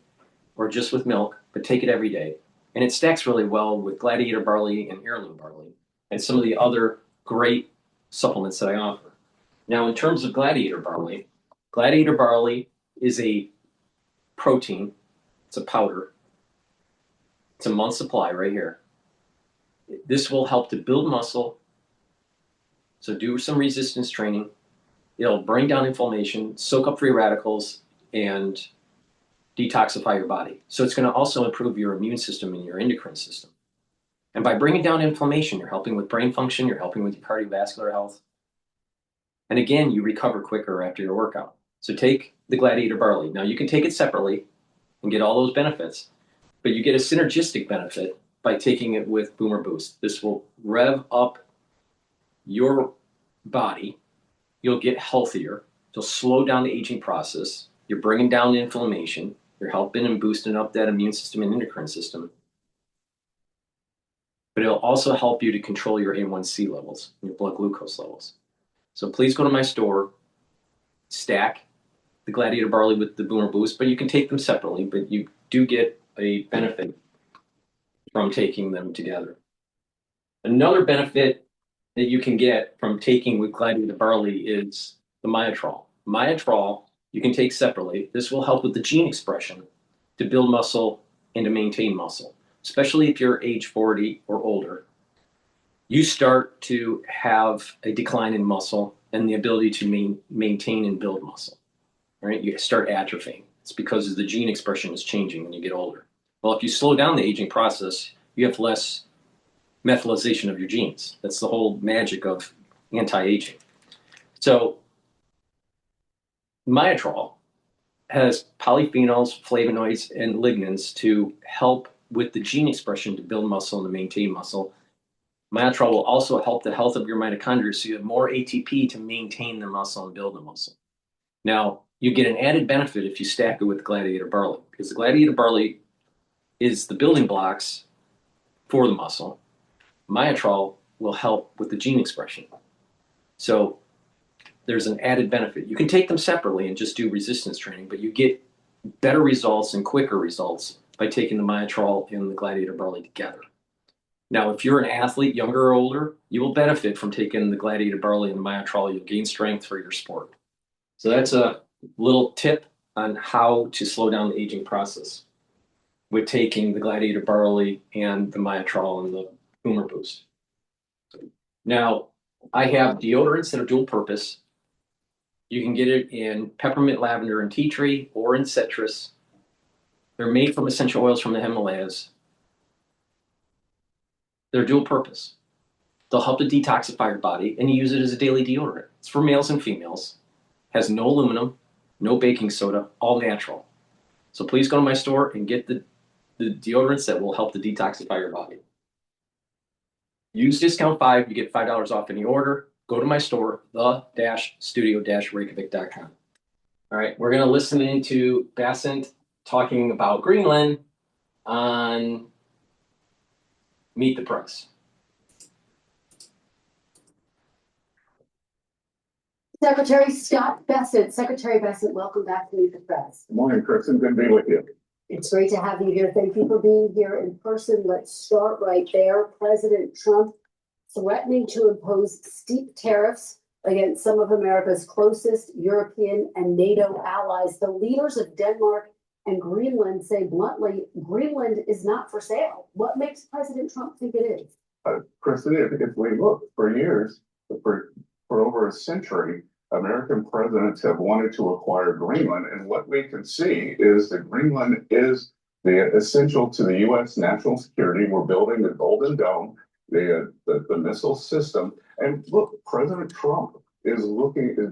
or just with milk, but take it every day. And it stacks really well with Gladiator barley and heirloom barley and some of the other great supplements that I offer. Now, in terms of Gladiator barley is a protein. It's a powder. It's a month's supply right here. This will help to build muscle. So do some resistance training. It'll bring down inflammation, soak up free radicals, and detoxify your body. So it's going to also improve your immune system and your endocrine system. And by bringing down inflammation, you're helping with brain function, you're helping with your cardiovascular health. And again, you recover quicker after your workout. So take the Gladiator barley. Now you can take it separately and get all those benefits, but you get a synergistic benefit by taking it with Boomer Boost. This will rev up your body. You'll get healthier. You'll slow down the aging process. You're bringing down inflammation. You're helping and boosting up that immune system and endocrine system. But it'll also help you to control your A1C levels, your blood glucose levels. So please go to my store, stack the Gladiator barley with the Boomer Boost, but you can take them separately, but you do get a benefit from taking them together. Another benefit that you can get from taking with Gladiator barley is the Myotrol. Myotrol you can take separately. This will help with the gene expression to build muscle and to maintain muscle, especially if you're age 40 or older. You start to have a decline in muscle and the ability to maintain and build muscle, right? You start atrophying. It's because the gene expression is changing when you get older. Well, if you slow down the aging process, you have less methylation of your genes. That's the whole magic of anti-aging. So Myotrol has polyphenols, flavonoids, and lignans to help with the gene expression to build muscle and to maintain muscle. Myotrol will also help the health of your mitochondria, so you have more ATP to maintain the muscle and build the muscle. Now, you get an added benefit if you stack it with Gladiator barley, because the Gladiator barley is the building blocks for the muscle. Myotrol will help with the gene expression. So there's an added benefit. You can take them separately and just do resistance training, but you get better results and quicker results by taking the Myotrol and the Gladiator barley together. Now, if you're an athlete, younger or older, you will benefit from taking the Gladiator barley and the Myotrol. You'll gain strength for your sport. So that's a little tip on how to slow down the aging process with taking the Gladiator barley and the Myotrol and the Boomer Boost. Now, I have deodorants that are dual purpose. You can get it in peppermint, lavender, and tea tree, or in citrus. They're made from essential oils from the Himalayas. They're dual purpose. They'll help to detoxify your body, and you use it as a daily deodorant. It's for males and females. Has no aluminum, no baking soda, all natural. So please go to my store and get the deodorants that will help to detoxify your body. Use discount 5, you get $5 off any order. Go to my store, the-studio-reykjavik.com. All right, we're going to listen into Basant talking about Greenland on Meet the Press. Secretary Scott Bessent. Secretary Bessent, welcome back to Meet the Press. Good morning, Kristen. Good to be with you. It's great to have you here. Thank you for being here in person. Let's start right there. President Trump threatening to impose steep tariffs against some of America's closest European and NATO allies. The leaders of Denmark and Greenland say bluntly, Greenland is not for sale. What makes President Trump think it is? Kristen, if we look for years, for over a century, American presidents have wanted to acquire Greenland. And what we can see is that Greenland is essential to the U.S. national security. We're building the Golden Dome, the missile system. And look, President Trump is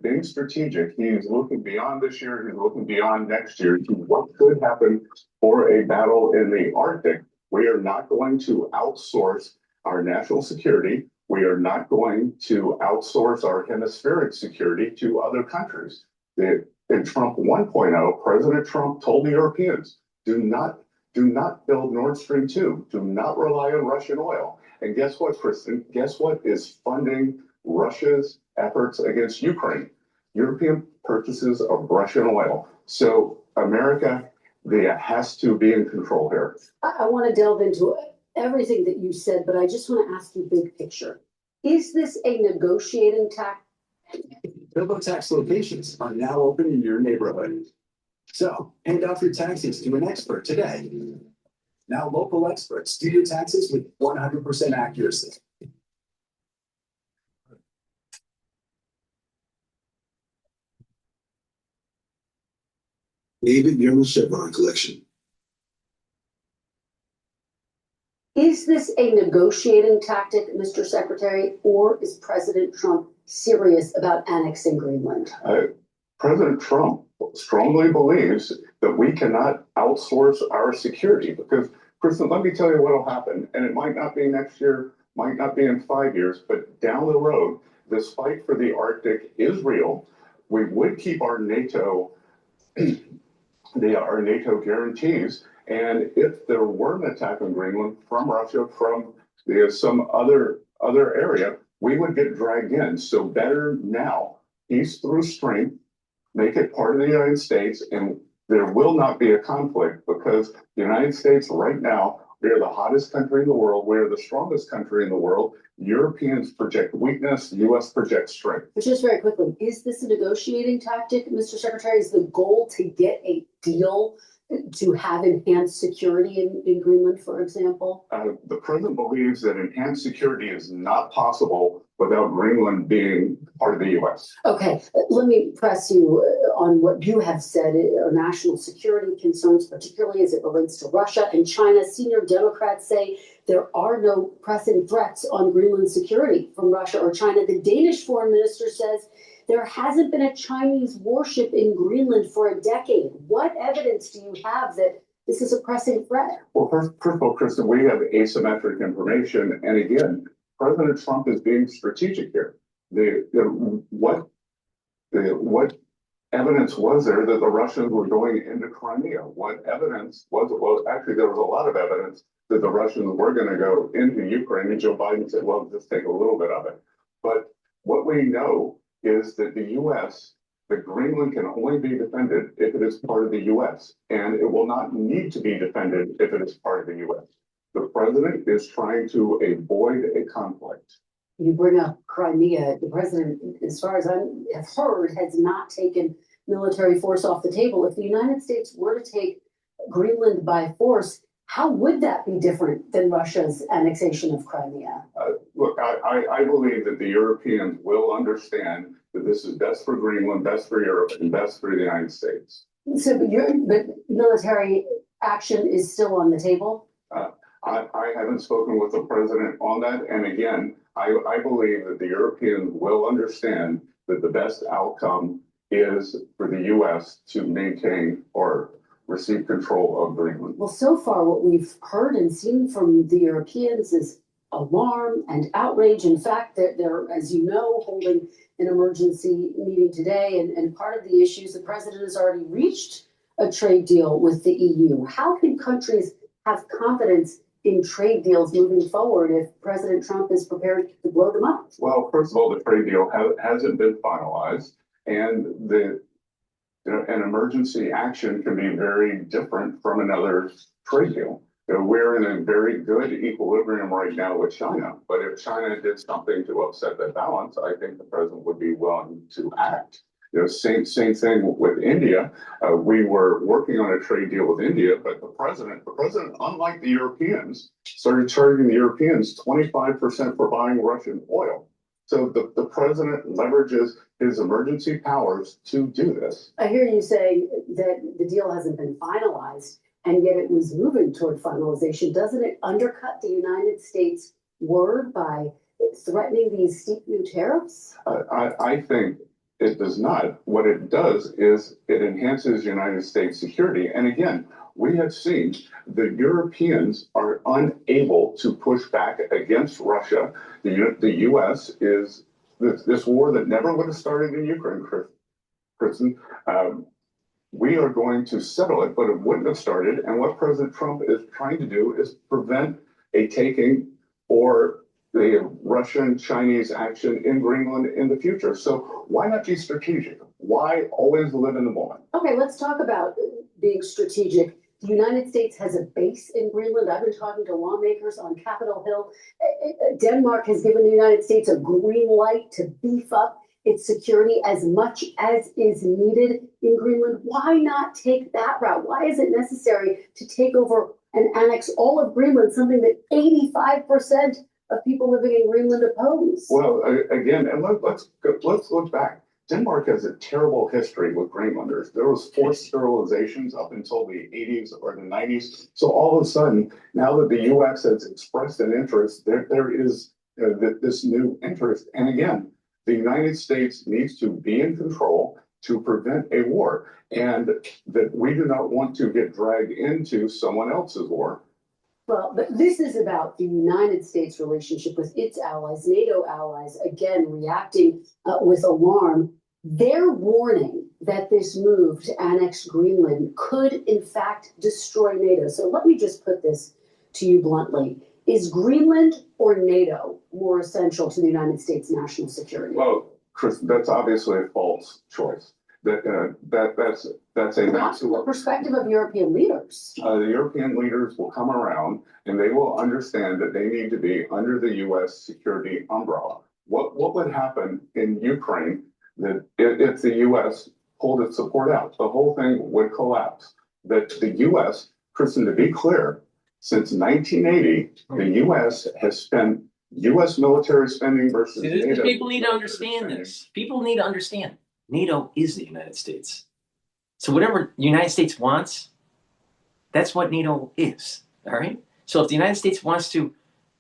being strategic. He's looking beyond this year. He's looking beyond next year to what could happen for a battle in the Arctic. We are not going to outsource our national security. We are not going to outsource our hemispheric security to other countries. In Trump 1.0, President Trump told the Europeans, do not build Nord Stream 2. Do not rely on Russian oil. And guess what, Kristen? Guess what is funding Russia's efforts against Ukraine? European purchases of Russian oil. So America there has to be in control here. I want to delve into everything that you said, but I just want to ask you big picture. Is this a negotiating tactic? TurboTax locations are now open in your neighborhood. So hand off your taxes to an expert today. Now local experts do your taxes with 100% accuracy. David Young Chevron Collection. Is this a negotiating tactic, Mr. Secretary, or is President Trump serious about annexing Greenland? President Trump strongly believes that we cannot outsource our security because, Kristen, let me tell you what will happen, and it might not be next year, might not be in 5 years, but down the road, this fight for the Arctic is real. We would keep our NATO, our NATO guarantees, and if there were an attack on Greenland from Russia, from some other area, we would get dragged in. So better now, peace through strength, make it part of the United States, and there will not be a conflict because the United States right now, we are the hottest country in the world. We are the strongest country in the world. Europeans project weakness, the U.S. projects strength. But just very quickly, is this a negotiating tactic, Mr. Secretary? Is the goal to get a deal to have enhanced security in Greenland, for example? The president believes that enhanced security is not possible without Greenland being part of the U.S. Okay, let me press you on what you have said are national security concerns, particularly as it relates to Russia and China. Senior Democrats say there are no pressing threats on Greenland's security from Russia or China. The Danish foreign minister says there hasn't been a Chinese warship in Greenland for a decade. What evidence do you have that this is a pressing threat? Well, first of all, Kristen, we have asymmetric information. And again, President Trump is being strategic here. What evidence was there that the Russians were going into Crimea? What evidence was it? Well, actually, there was a lot of evidence that the Russians were going to go into Ukraine. And Joe Biden said, well, just take a little bit of it. But what we know is that the U.S., that Greenland can only be defended if it is part of the U.S., and it will not need to be defended if it is part of the U.S. The president is trying to avoid a conflict. You bring up Crimea. The president, as far as I have heard, has not taken military force off the table. If the United States were to take Greenland by force, how would that be different than Russia's annexation of Crimea? Look, I believe that the Europeans will understand that this is best for Greenland, best for Europe, and best for the United States. So, but military action is still on the table? I haven't spoken with the president on that. And again, I believe that the Europeans will understand that the best outcome is for the U.S. to maintain or receive control of Greenland. Well, so far, what we've heard and seen from the Europeans is alarm and outrage. In fact, they're, as you know, holding an emergency meeting today. And part of the issues, the president has already reached a trade deal with the EU. How can countries have confidence in trade deals moving forward if President Trump is prepared to blow them up? Well, first of all, the trade deal hasn't been finalized, and an emergency action can be very different from another trade deal. We're in a very good equilibrium right now with China, but if China did something to upset that balance, I think the president would be willing to act. Same thing with India. We were working on a trade deal with India, but the president, unlike the Europeans, started charging the Europeans 25% for buying Russian oil. So the president leverages his emergency powers to do this. I hear you say that the deal hasn't been finalized, and yet it was moving toward finalization. Doesn't it undercut the United States' word by threatening these steep new tariffs? I think it does not. What it does is it enhances United States security. And again, we have seen the Europeans are unable to push back against Russia. The U.S. is this war that never would have started in Ukraine, Kristen. We are going to settle it, but it wouldn't have started. And what President Trump is trying to do is prevent a taking or the Russian Chinese action in Greenland in the future. So why not be strategic? Why always live in the moment? Okay, let's talk about being strategic. The United States has a base in Greenland. I've been talking to lawmakers on Capitol Hill. Denmark has given the United States a green light to beef up its security as much as is needed in Greenland. Why not take that route? Why is it necessary to take over and annex all of Greenland, something that 85% of people living in Greenland oppose? Well, again, and let's look back. Denmark has a terrible history with Greenlanders. There was forced sterilizations up until the 80s or the 90s. So all of a sudden, now that the U.S. has expressed an interest, there is this new interest. And again, the United States needs to be in control to prevent a war, and that we do not want to get dragged into someone else's war. Well, but this is about the United States' relationship with its allies, NATO allies, again, reacting with alarm. They're warning that this move to annex Greenland could, in fact, destroy NATO. So let me just put this to you bluntly. Is Greenland or NATO more essential to the United States national security? Well, Chris, that's obviously a false choice. That's a Not from the perspective of European leaders. The European leaders will come around and they will understand that they need to be under the U.S. security umbrella. What would happen in Ukraine that if the U.S. pulled its support out? The whole thing would collapse. That the U.S., Kristen, to be clear, since 1980, the U.S. has spent U.S. military spending versus NATO. People need to understand this. People need to understand. NATO is the United States. So whatever the United States wants, that's what NATO is. All right. So if the United States wants to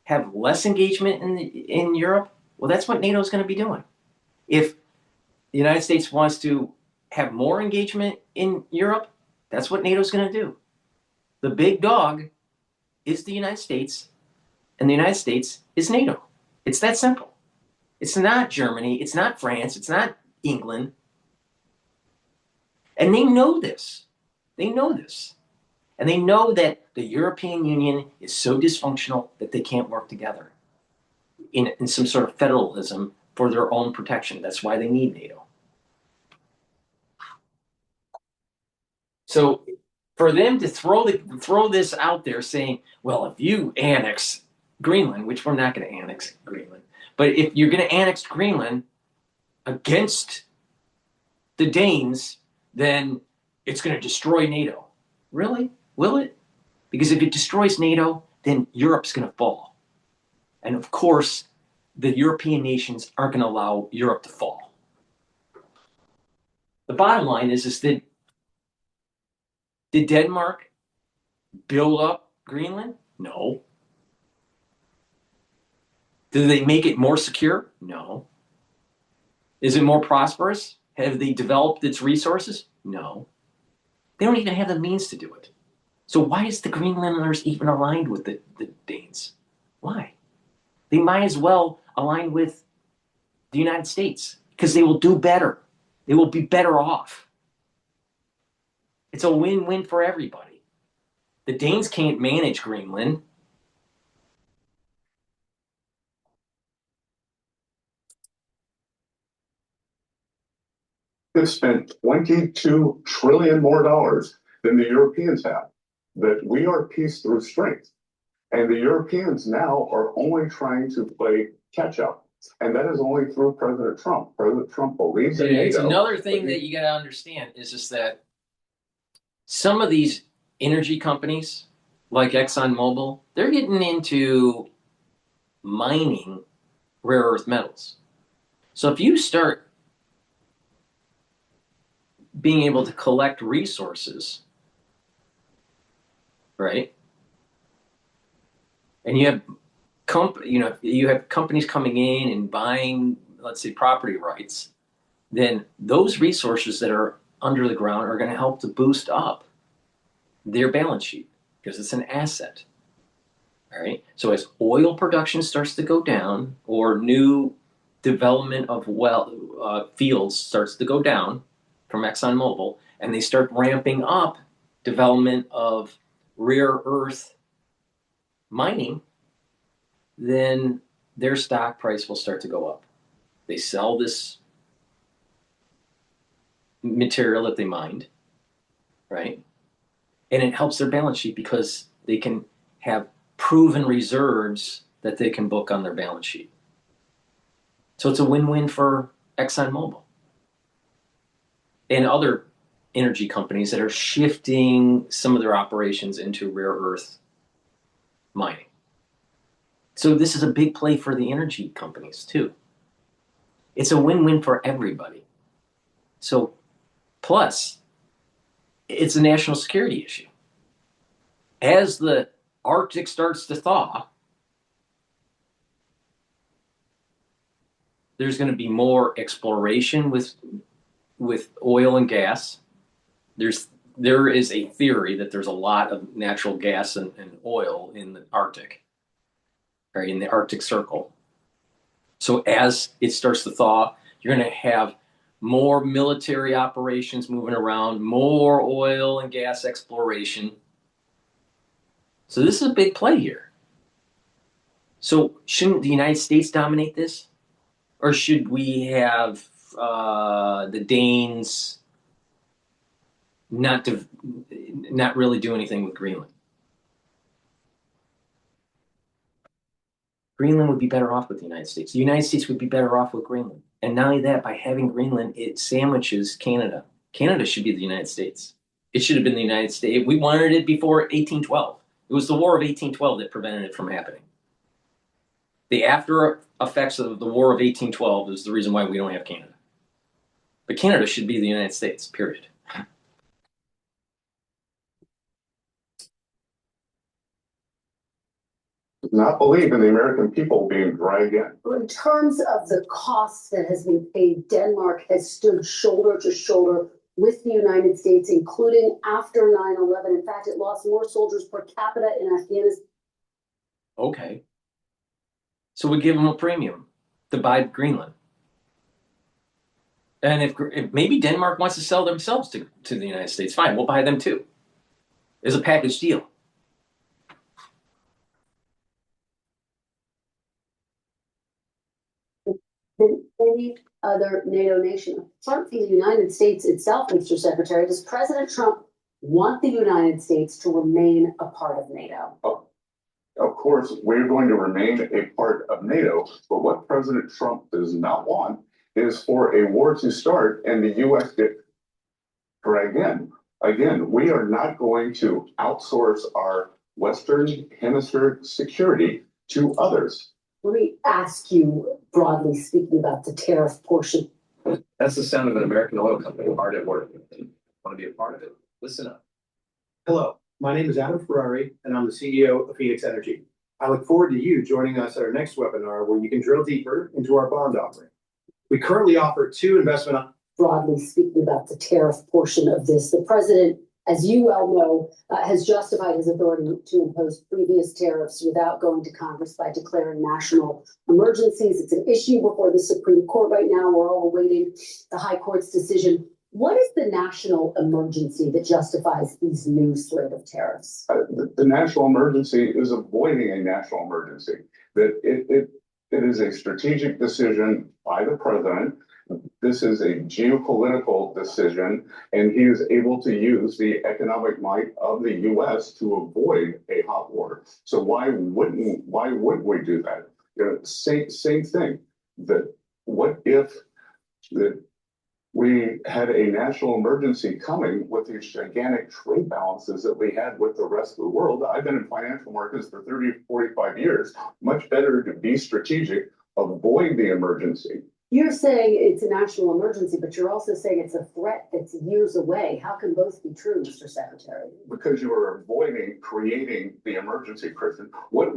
have less engagement in Europe, well, that's what NATO is going to be doing. If the United States wants to have more engagement in Europe, that's what NATO is going to do. The big dog is the United States, and the United States is NATO. It's that simple. It's not Germany. It's not France. It's not England. And they know this. They know this. And they know that the European Union is so dysfunctional that they can't work together in some sort of federalism for their own protection. That's why they need NATO. So for them to throw this out there saying, well, if you annex Greenland, which we're not going to annex Greenland, but if you're going to annex Greenland against the Danes, then it's going to destroy NATO. Really? Will it? Because if it destroys NATO, then Europe's going to fall. And of course, the European nations aren't going to allow Europe to fall. The bottom line is that did Denmark build up Greenland? No. Did they make it more secure? No. Is it more prosperous? Have they developed its resources? No. They don't even have the means to do it. So why is the Greenlanders even aligned with the Danes? Why? They might as well align with the United States because they will do better. They will be better off. It's a win-win for everybody. The Danes can't manage Greenland. They've spent $22 trillion more than the Europeans have. That we are peace through strength. And the Europeans now are only trying to play catch up. And that is only through President Trump. President Trump believes in NATO. It's another thing that you got to understand is just that some of these energy companies, like ExxonMobil, they're getting into mining rare earth metals. So if you start being able to collect resources, right? And you have companies coming in and buying, let's say, property rights, then those resources that are under the ground are going to help to boost up their balance sheet because it's an asset. All right. So as oil production starts to go down or new development of fields starts to go down from ExxonMobil, and they start ramping up development of rare earth mining, then their stock price will start to go up. They sell this material that they mined, right? And it helps their balance sheet because they can have proven reserves that they can book on their balance sheet. So it's a win-win for ExxonMobil and other energy companies that are shifting some of their operations into rare earth mining. So this is a big play for the energy companies too. It's a win-win for everybody. So plus, it's a national security issue. As the Arctic starts to thaw, there's going to be more exploration with oil and gas. There is a theory that there's a lot of natural gas and oil in the Arctic, or in the Arctic Circle. So as it starts to thaw, you're going to have more military operations moving around, more oil and gas exploration. So this is a big play here. So shouldn't the United States dominate this? Or should we have the Danes not really do anything with Greenland? Greenland would be better off with the United States. The United States would be better off with Greenland. And not only that, by having Greenland, it sandwiches Canada. Canada should be the United States. It should have been the United States. We wanted it before 1812. It was the War of 1812 that prevented it from happening. The after effects of the War of 1812 is the reason why we don't have Canada. But Canada should be the United States, period. Not believe in the American people being dragged in. In terms of the costs that has been paid, Denmark has stood shoulder to shoulder with the United States, including after 9/11. In fact, it lost more soldiers per capita in Afghanistan. Okay. So we give them a premium to buy Greenland. And if maybe Denmark wants to sell themselves to the United States, fine, we'll buy them too. It's a package deal. Than any other NATO nation. Apart from the United States itself, Mr. Secretary, does President Trump want the United States to remain a part of NATO? Of course, we're going to remain a part of NATO, but what President Trump does not want is for a war to start and the U.S. get dragged in. Again, we are not going to outsource our Western Hemisphere security to others. Let me ask you, broadly speaking, about the tariff portion. That's the sound of an American oil company hard at work. Want to be a part of it? Listen up. Hello, my name is Adam Ferrari, and I'm the CEO of Phoenix Energy. I look forward to you joining us at our next webinar where you can drill deeper into our bond offering. We currently offer 2 investment. Broadly speaking about the tariff portion of this, the president, as you well know, has justified his authority to impose previous tariffs without going to Congress by declaring national emergencies. It's an issue before the Supreme Court right now. We're all awaiting the High Court's decision. What is the national emergency that justifies these new slate of tariffs? The national emergency is avoiding a national emergency. That it is a strategic decision by the president. This is a geopolitical decision, and he is able to use the economic might of the U.S. to avoid a hot war. So why wouldn't we do that? You know, same thing. That what if we had a national emergency coming with these gigantic trade balances that we had with the rest of the world? I've been in financial markets for 30, 45 years. Much better to be strategic, avoid the emergency. You're saying it's a national emergency, but you're also saying it's a threat that's years away. How can both be true, Mr. Secretary? Because you are avoiding creating the emergency, Kristen. What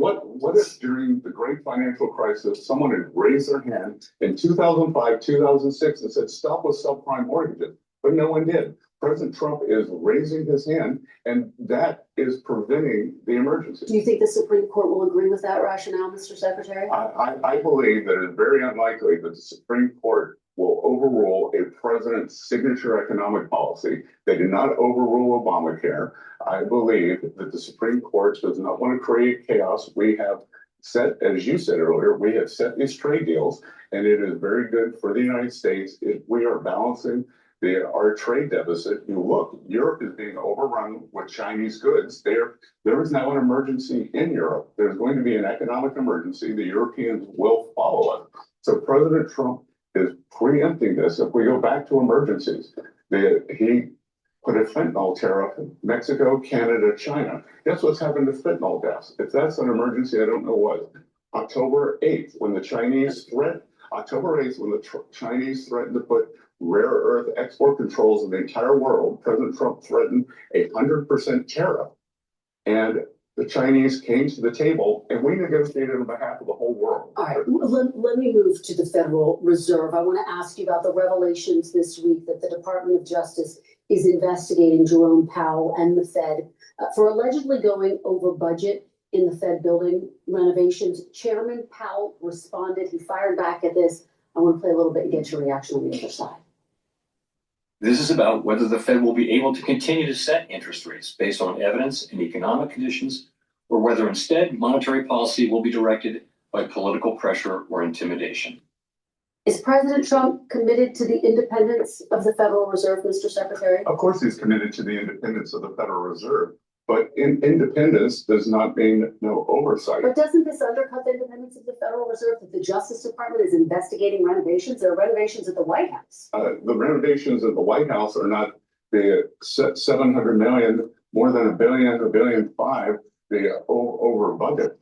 if during the great financial crisis, someone had raised their hand in 2005, 2006 and said, stop with subprime mortgages, but no one did. President Trump is raising his hand, and that is preventing the emergency. Do you think the Supreme Court will agree with that rationale, Mr. Secretary? I believe that it is very unlikely that the Supreme Court will overrule a president's signature economic policy. They did not overrule Obamacare. I believe that the Supreme Court does not want to create chaos. We have set, as you said earlier, we have set these trade deals, and it is very good for the United States if we are balancing our trade deficit. You look, Europe is being overrun with Chinese goods. There is now an emergency in Europe. There's going to be an economic emergency. The Europeans will follow it. So President Trump is preempting this. If we go back to emergencies, he put a fentanyl tariff in Mexico, Canada, China. Guess what's happened to fentanyl deaths? If that's an emergency, I don't know what. October 8th, when the Chinese threatened to put rare earth export controls in the entire world, President Trump threatened 100% tariff. And the Chinese came to the table and we negotiated on behalf of the whole world. All right, let me move to the Federal Reserve. I want to ask you about the revelations this week that the Department of Justice is investigating Jerome Powell and the Fed for allegedly going over budget in the Fed building renovations. Chairman Powell responded. He fired back at this. I want to play a little bit and get your reaction on the other side. This is about whether the Fed will be able to continue to set interest rates based on evidence and economic conditions, or whether instead monetary policy will be directed by political pressure or intimidation. Is President Trump committed to the independence of the Federal Reserve, Mr. Secretary? Of course, he's committed to the independence of the Federal Reserve, but independence does not mean no oversight. But doesn't this undercut the independence of the Federal Reserve that the Justice Department is investigating renovations? There are renovations at the White House. The renovations at the White House are not the 700 million, more than $1 billion, $1.5 billion, the over budget.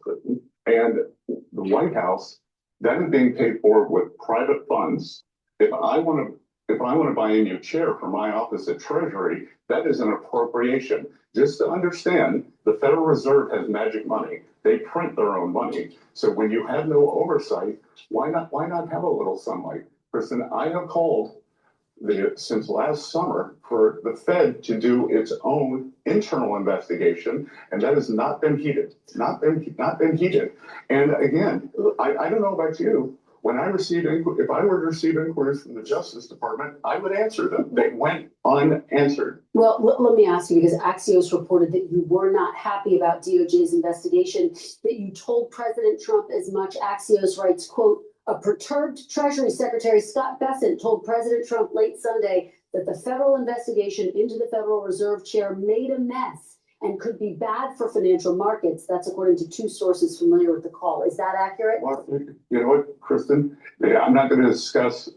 And the White House, that is being paid for with private funds. If I want to buy a new chair for my office at Treasury, that is an appropriation. Just to understand, the Federal Reserve has magic money. They print their own money. So when you have no oversight, why not have a little sunlight? Kristen, I have called since last summer for the Fed to do its own internal investigation, and that has not been heeded. Not been heeded. And again, I don't know about you. When I receive if I were to receive inquiries from the Justice Department, I would answer them. They went unanswered. Well, let me ask you, because Axios reported that you were not happy about DOJ's investigation, that you told President Trump as much. Axios writes, quote, a perturbed Treasury Secretary Scott Bessent told President Trump late Sunday that the federal investigation into the Federal Reserve Chair made a mess and could be bad for financial markets. That's according to two sources familiar with the call. Is that accurate? Well, you know what, Kristen? I'm not going to discuss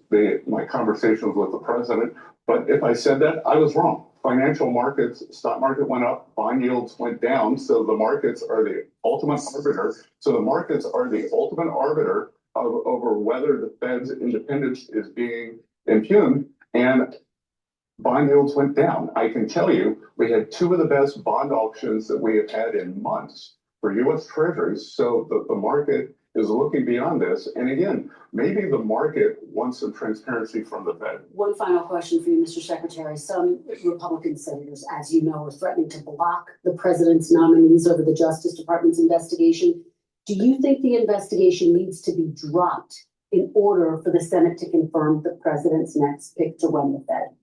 my conversations with the president, but if I said that, I was wrong. Financial markets, stock market went up, bond yields went down, so the markets are the ultimate arbiter. So the markets are the ultimate arbiter over whether the Fed's independence is being impugned, and bond yields went down. I can tell you, we had two of the best bond auctions that we have had in months for U.S. Treasuries. So the market is looking beyond this. And again, maybe the market wants some transparency from the Fed. One final question for you, Mr. Secretary. Some Republican senators, as you know, are threatening to block the president's nominees over the Justice Department's investigation. Do you think the investigation needs to be dropped in order for the Senate to confirm the president's next pick to run the Fed?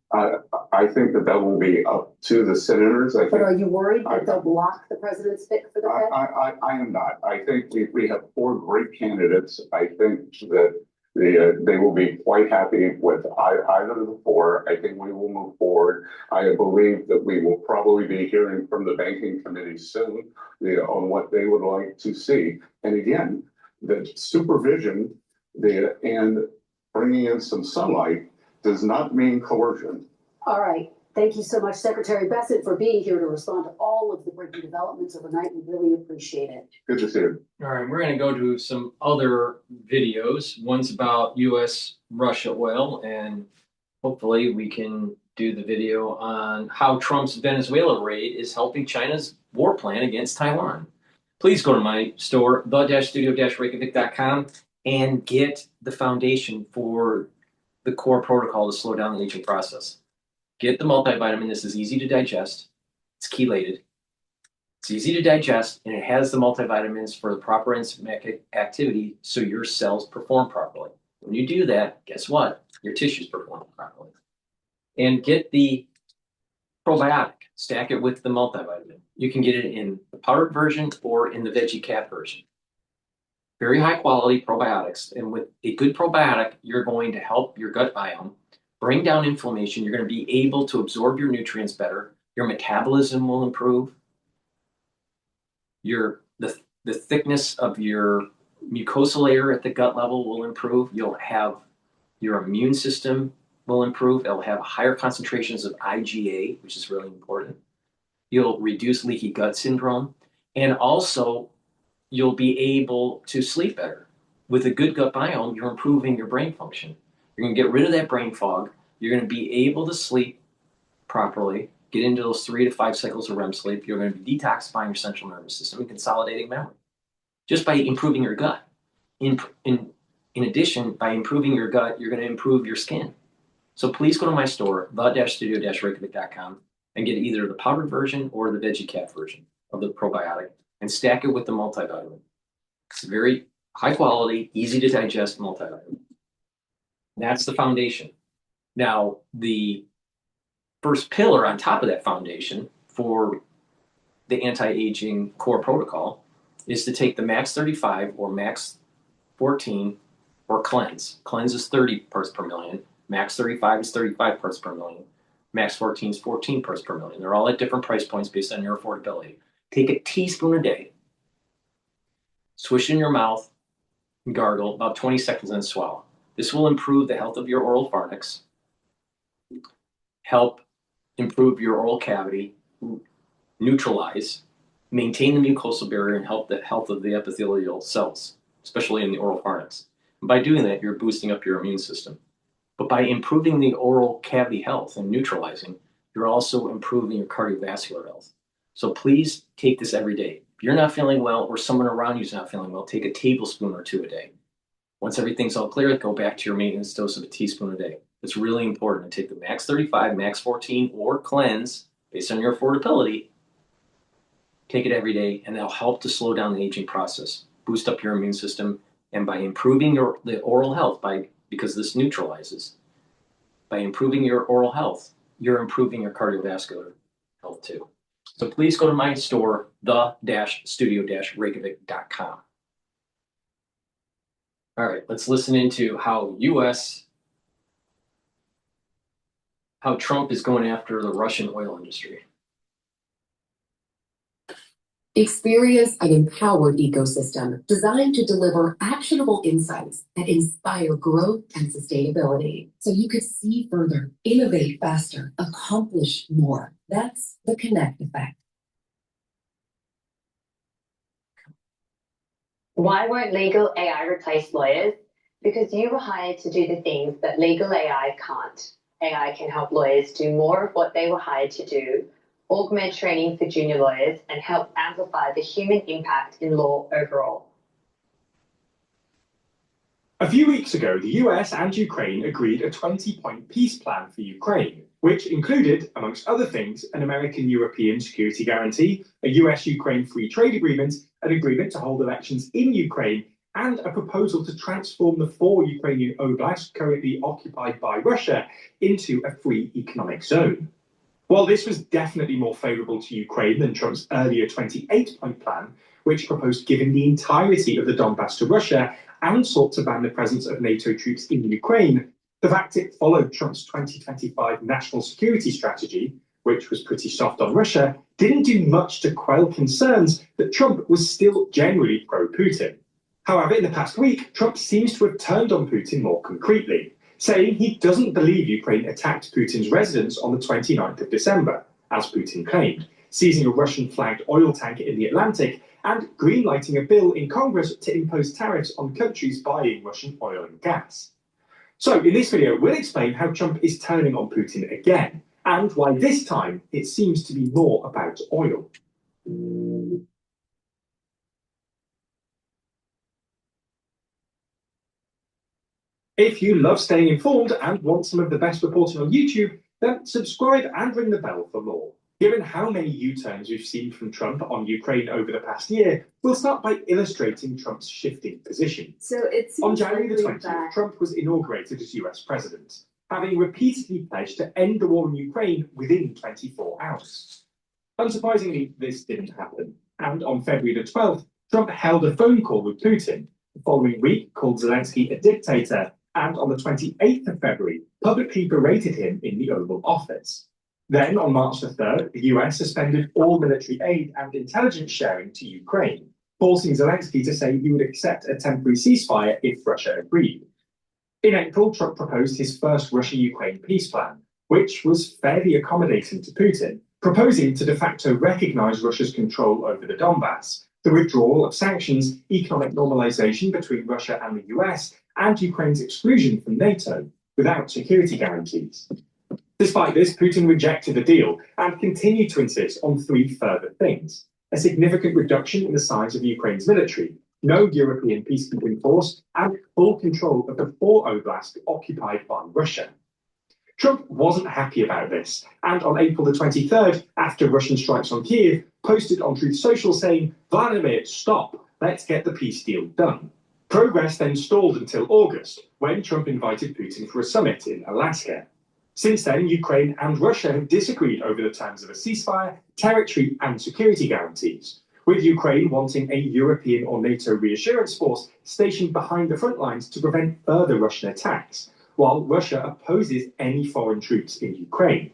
I think that will be up to the senators. But are you worried that they'll block the president's pick for the Fed? I am not. I think we have four great candidates. I think that they will be quite happy with either of the four. I think we will move forward. I believe that we will probably be hearing from the banking committee soon on what they would like to see. And again, the supervision and bringing in some sunlight does not mean coercion. All right. Thank you so much, Secretary Bessent, for being here to respond to all of the breaking developments overnight. We really appreciate it. Good to see you. All right, we're going to go to some other videos. One's about U.S.-Russia oil, and hopefully we can do the video on how Trump's Venezuela raid is helping China's war plan against Taiwan. Please go to my store, the-studio-reykjavik.com, and get the foundation for the core protocol to slow down the aging process. Get the multivitamin. This is easy to digest. It's chelated. It's easy to digest, and it has the multivitamins for the proper enzymatic activity so your cells perform properly. When you do that, guess what? Your tissues perform properly. And get the probiotic. Stack it with the multivitamin. You can get it in the powdered version or in the veggie cap version. Very high quality probiotics. And with a good probiotic, you're going to help your gut biome bring down inflammation. You're going to be able to absorb your nutrients better. Your metabolism will improve. The thickness of your mucosal layer at the gut level will improve. You'll have your immune system will improve. It'll have higher concentrations of IgA, which is really important. You'll reduce leaky gut syndrome. And also, you'll be able to sleep better. With a good gut biome, you're improving your brain function. You're going to get rid of that brain fog. You're going to be able to sleep properly, get into those 3 to 5 cycles of REM sleep. You're going to be detoxifying your central nervous system and consolidating memory just by improving your gut. In addition, by improving your gut, you're going to improve your skin. So please go to my store, the-studio-reykjavik.com, and get either the powdered version or the VeggieCat version of the probiotic and stack it with the multivitamin. It's a very high quality, easy to digest multivitamin. That's the foundation. Now, the first pillar on top of that foundation for the anti-aging core protocol is to take the max 35 or max 14 or cleanse. Cleanse is 30 parts per million. Max 35 is 35 parts per million. Max 14 is 14 parts per million. They're all at different price points based on your affordability. Take a teaspoon a day, swish in your mouth, and gargle about 20 seconds and swallow. This will improve the health of your oral pharynx, help improve your oral cavity, neutralize, maintain the mucosal barrier, and help the health of the epithelial cells, especially in the oral pharynx. And by doing that, you're boosting up your immune system. But by improving the oral cavity health and neutralizing, you're also improving your cardiovascular health. So please take this every day. If you're not feeling well or someone around you is not feeling well, take a tablespoon or 2 a day. Once everything's all clear, go back to your maintenance dose of a teaspoon a day. It's really important to take the max 35, max 14, or cleanse based on your affordability. Take it every day, and that'll help to slow down the aging process, boost up your immune system, and by improving the oral health, because this neutralizes, by improving your oral health, you're improving your cardiovascular health too. So please go to my store, the-studio-reykjavik.com. All right, let's listen into how Trump is going after the Russian oil industry. Experience an empowered ecosystem designed to deliver actionable insights that inspire growth and sustainability so you could see further, innovate faster, accomplish more. That's the Connect effect. Why won't legal AI replace lawyers? Because you were hired to do the things that legal AI can't. AI can help lawyers do more of what they were hired to do, augment training for junior lawyers, and help amplify the human impact in law overall. A few weeks ago, the US and Ukraine agreed a 20-point peace plan for Ukraine, which included, amongst other things, an American-European security guarantee, a US-Ukraine free trade agreement, an agreement to hold elections in Ukraine, and a proposal to transform the 4 Ukrainian oblasts currently occupied by Russia into a free economic zone. While this was definitely more favourable to Ukraine than Trump's earlier 28-point plan, which proposed giving the entirety of the Donbass to Russia and sought to ban the presence of NATO troops in Ukraine, the fact it followed Trump's 2025 national security strategy, which was pretty soft on Russia, didn't do much to quell concerns that Trump was still generally pro-Putin. However, in the past week, Trump seems to have turned on Putin more concretely, saying he doesn't believe Ukraine attacked Putin's residence on the 29th of December, as Putin claimed, seizing a Russian-flagged oil tanker in the Atlantic and greenlighting a bill in Congress to impose tariffs on countries buying Russian oil and gas. So in this video, we'll explain how Trump is turning on Putin again, and why this time it seems to be more about oil. If you love staying informed and want some of the best reporting on YouTube, then subscribe and ring the bell for more. Given how many U-turns we've seen from Trump on Ukraine over the past year, we'll start by illustrating Trump's shifting position. On January the 20th, Trump was inaugurated as US president, having repeatedly pledged to end the war in Ukraine within 24 hours. Unsurprisingly, this didn't happen, and on February the 12th, Trump held a phone call with Putin. The following week, called Zelensky a dictator, and on the 28th of February, publicly berated him in the Oval Office. Then, on March the 3rd, the US suspended all military aid and intelligence sharing to Ukraine, forcing Zelensky to say he would accept a temporary ceasefire if Russia agreed. In April, Trump proposed his first Russia-Ukraine peace plan, which was fairly accommodating to Putin, proposing to de facto recognize Russia's control over the Donbass, the withdrawal of sanctions, economic normalization between Russia and the US, and Ukraine's exclusion from NATO, without security guarantees. Despite this, Putin rejected the deal and continued to insist on three further things: a significant reduction in the size of Ukraine's military, no European peacekeeping force, and full control of the 4 oblasts occupied by Russia. Trump wasn't happy about this, and on April the 23rd, after Russian strikes on Kyiv, posted on Truth Social saying, "Vladimir, stop, let's get the peace deal done." Progress then stalled until August, when Trump invited Putin for a summit in Alaska. Since then, Ukraine and Russia have disagreed over the terms of a ceasefire, territory, and security guarantees, with Ukraine wanting a European or NATO reassurance force stationed behind the front lines to prevent further Russian attacks, while Russia opposes any foreign troops in Ukraine.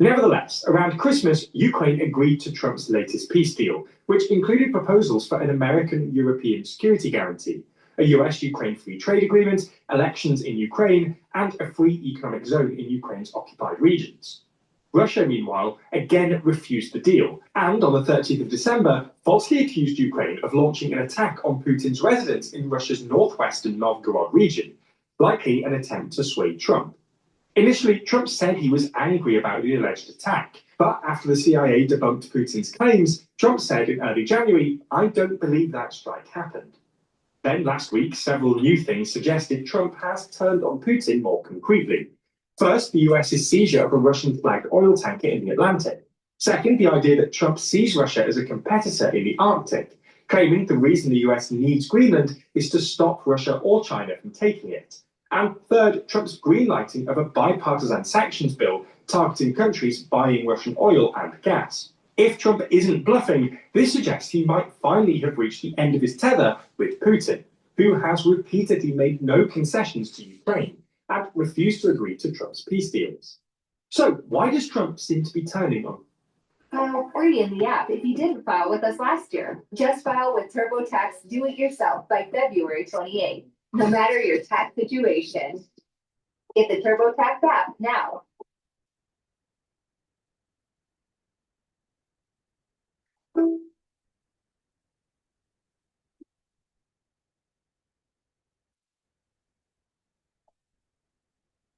Nevertheless, around Christmas, Ukraine agreed to Trump's latest peace deal, which included proposals for an American-European security guarantee, a US-Ukraine free trade agreement, elections in Ukraine, and a free economic zone in Ukraine's occupied regions. Russia, meanwhile, again refused the deal, and on the 30th of December, falsely accused Ukraine of launching an attack on Putin's residence in Russia's northwestern Novgorod region, likely an attempt to sway Trump. Initially, Trump said he was angry about the alleged attack, but after the CIA debunked Putin's claims, Trump said in early January, "I don't believe that strike happened." Then last week, several new things suggested Trump has turned on Putin more concretely. First, the US's seizure of a Russian-flagged oil tanker in the Atlantic. Second, the idea that Trump sees Russia as a competitor in the Arctic, claiming the reason the US needs Greenland is to stop Russia or China from taking it. And third, Trump's greenlighting of a bipartisan sanctions bill targeting countries buying Russian oil and gas. If Trump isn't bluffing, this suggests he might finally have reached the end of his tether with Putin, who has repeatedly made no concessions to Ukraine and refused to agree to Trump's peace deals. So why does Trump seem to be turning on? File free in the app if you didn't file with us last year. Just file with TurboTax Do-It-Yourself by February 28th, no matter your tax situation. Get the TurboTax app now.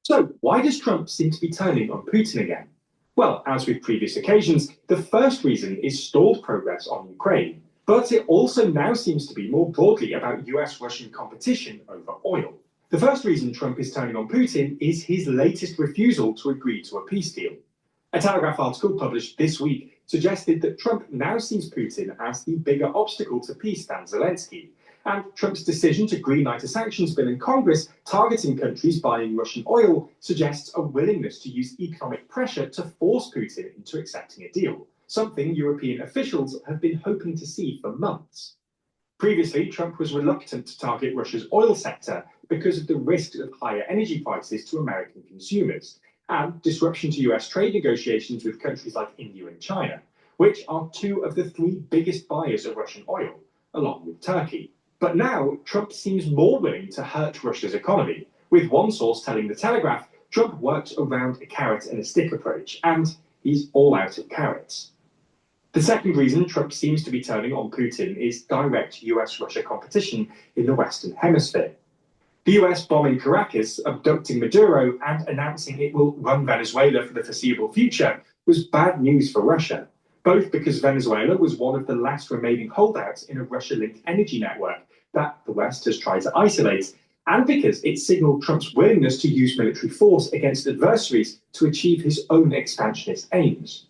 So why does Trump seem to be turning on Putin again? Well, as with previous occasions, the first reason is stalled progress on Ukraine, but it also now seems to be more broadly about US-Russian competition over oil. The first reason Trump is turning on Putin is his latest refusal to agree to a peace deal. A Telegraph article published this week suggested that Trump now sees Putin as the bigger obstacle to peace than Zelensky, and Trump's decision to greenlight a sanctions bill in Congress targeting countries buying Russian oil suggests a willingness to use economic pressure to force Putin into accepting a deal, something European officials have been hoping to see for months. Previously, Trump was reluctant to target Russia's oil sector because of the risks of higher energy prices to American consumers and disruption to US trade negotiations with countries like India and China, which are two of the three biggest buyers of Russian oil, along with Turkey. But now, Trump seems more willing to hurt Russia's economy, with one source telling The Telegraph Trump works around a carrot and a stick approach, and he's all out of carrots. The second reason Trump seems to be turning on Putin is direct US-Russia competition in the Western Hemisphere. The US bombing Caracas, abducting Maduro, and announcing it will run Venezuela for the foreseeable future was bad news for Russia, both because Venezuela was one of the last remaining holdouts in a Russia-linked energy network that the West has tried to isolate, and because it signaled Trump's willingness to use military force against adversaries to achieve his own expansionist aims.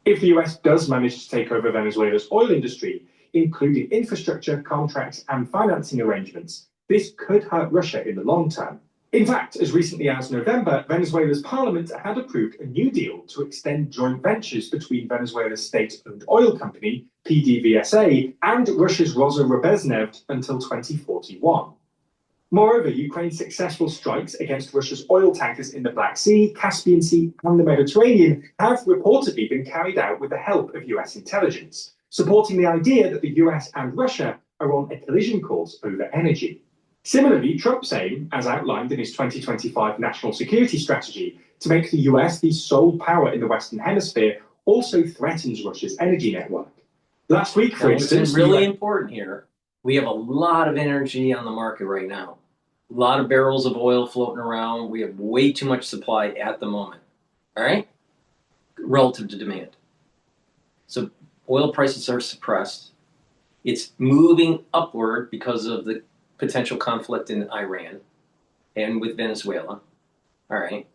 If the US does manage to take over Venezuela's oil industry, including infrastructure, contracts, and financing arrangements, this could hurt Russia in the long term. In fact, as recently as November, Venezuela's parliament had approved a new deal to extend joint ventures between Venezuela's state-owned oil company, PDVSA, and Russia's Rosneft until 2041. Moreover, Ukraine's successful strikes against Russia's oil tankers in the Black Sea, Caspian Sea, and the Mediterranean have reportedly been carried out with the help of US intelligence, supporting the idea that the US and Russia are on a collision course over energy. Similarly, Trump's aim, as outlined in his 2025 national security strategy, to make the US the sole power in the Western Hemisphere also threatens Russia's energy network. Last week, for instance, what's really important here, we have a lot of energy on the market right now. A lot of barrels of oil floating around. We have way too much supply at the moment, all right, relative to demand. So oil prices are suppressed. It's moving upward because of the potential conflict in Iran and with Venezuela, all right.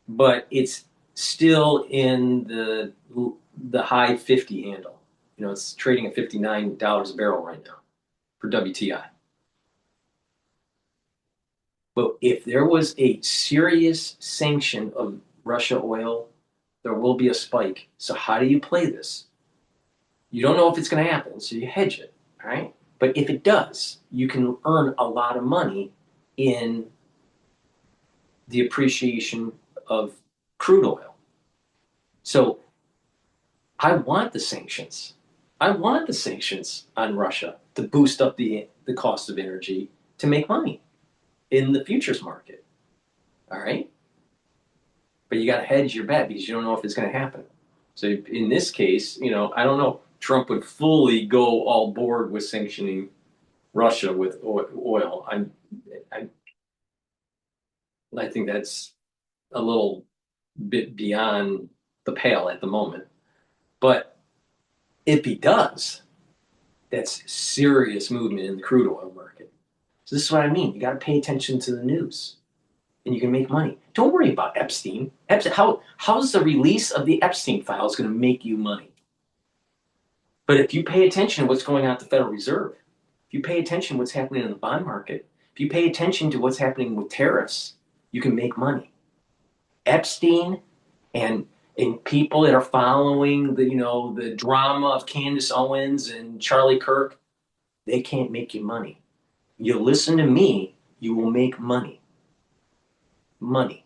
But it's still in the high 50 handle. You know, it's trading at $59 a barrel right now for WTI. But if there was a serious sanction of Russia oil, there will be a spike. So how do you play this? You don't know if it's going to happen, so you hedge it, all right? But if it does, you can earn a lot of money in the appreciation of crude oil. So I want the sanctions. I want the sanctions on Russia to boost up the cost of energy to make money in the futures market. All right? But you got to hedge your bet because you don't know if it's going to happen. So in this case, you know, I don't know. Trump would fully go all board with sanctioning Russia with oil. I think that's a little bit beyond the pale at the moment. But if he does, that's serious movement in the crude oil market. So this is what I mean. You got to pay attention to the news, and you can make money. Don't worry about Epstein. How's the release of the Epstein files going to make you money? But if you pay attention to what's going on at the Federal Reserve, if you pay attention to what's happening in the bond market, if you pay attention to what's happening with tariffs, you can make money. Epstein and people that are following the drama of Candace Owens and Charlie Kirk, they can't make you money. You listen to me, you will make money. Money.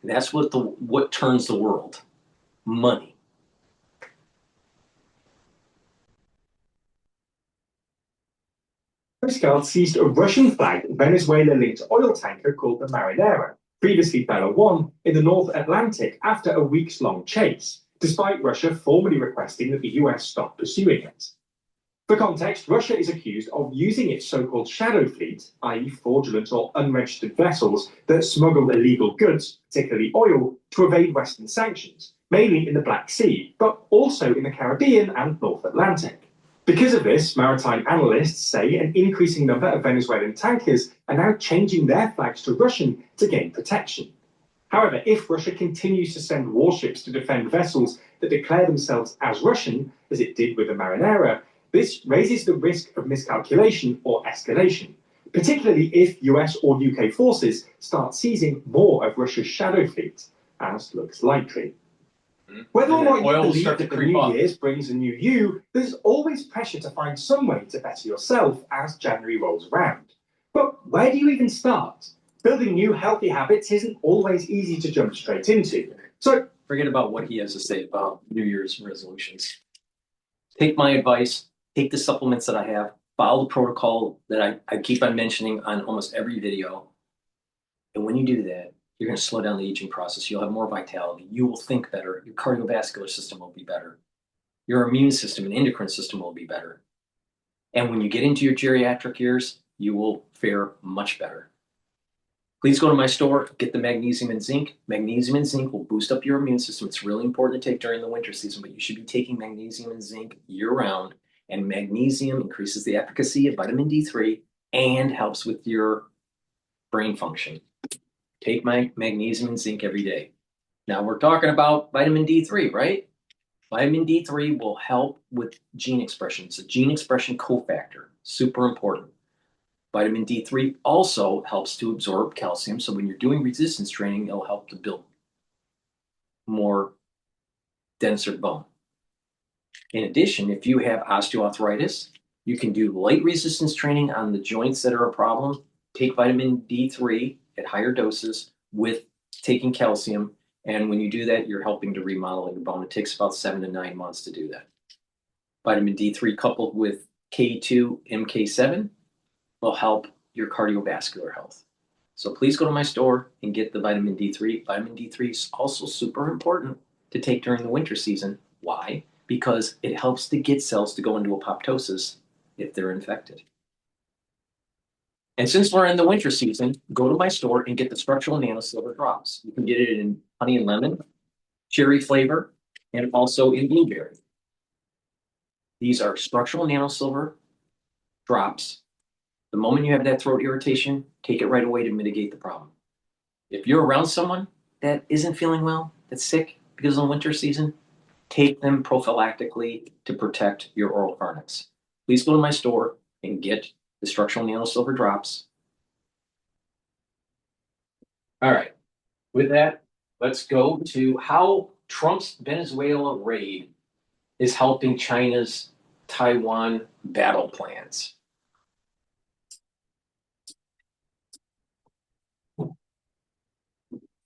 That's what turns the world. Money. Coast Guard seized a Russian-flagged Venezuela-linked oil tanker called the Marinera, previously Bella 1, in the North Atlantic after a weeks-long chase, despite Russia formally requesting that the US stop pursuing it. For context, Russia is accused of using its so-called shadow fleet, i.e. fraudulent or unregistered vessels that smuggle illegal goods, particularly oil, to evade Western sanctions, mainly in the Black Sea, but also in the Caribbean and North Atlantic. Because of this, maritime analysts say an increasing number of Venezuelan tankers are now changing their flags to Russian to gain protection. However, if Russia continues to send warships to defend vessels that declare themselves as Russian, as it did with the Marinera, this raises the risk of miscalculation or escalation, particularly if US or UK forces start seizing more of Russia's shadow fleet, as looks likely. Whether or not you believe that the new year brings a new you, there's always pressure to find some way to better yourself as January rolls around. But where do you even start? Building new healthy habits isn't always easy to jump straight into. So forget about what he has to say about New Year's resolutions. Take my advice, take the supplements that I have, follow the protocol that I keep on mentioning on almost every video. And when you do that, you're going to slow down the aging process. You'll have more vitality. You will think better. Your cardiovascular system will be better. Your immune system and endocrine system will be better. And when you get into your geriatric years, you will fare much better. Please go to my store, get the magnesium and zinc. Magnesium and zinc will boost up your immune system. It's really important to take during the winter season, but you should be taking magnesium and zinc year-round. And magnesium increases the efficacy of vitamin D3 and helps with your brain function. Take my magnesium and zinc every day. Now we're talking about vitamin D3, right? Vitamin D3 will help with gene expression. It's a gene expression cofactor, super important. Vitamin D3 also helps to absorb calcium. So when you're doing resistance training, it'll help to build more denser bone. In addition, if you have osteoarthritis, You can do light resistance training on the joints that are a problem. Take vitamin D3 at higher doses with taking calcium. And when you do that, you're helping to remodel your bone. It takes about 7 to 9 months to do that. Vitamin D3 coupled with K2, MK7 will help your cardiovascular health. So please go to my store and get the vitamin D3. Vitamin D3 is also super important to take during the winter season. Why? Because it helps to get cells to go into apoptosis if they're infected. And since we're in the winter season, go to my store and get the structural nanosilver drops. You can get it in honey and lemon, cherry flavor, and also in blueberry. These are structural nanosilver drops. The moment you have that throat irritation, take it right away to mitigate the problem. If you're around someone that isn't feeling well, that's sick because of the winter season, take them prophylactically to protect your oral pharynx. Please go to my store and get the structural nanosilver drops. All right, with that, let's go to how Trump's Venezuela raid is helping China's Taiwan battle plans.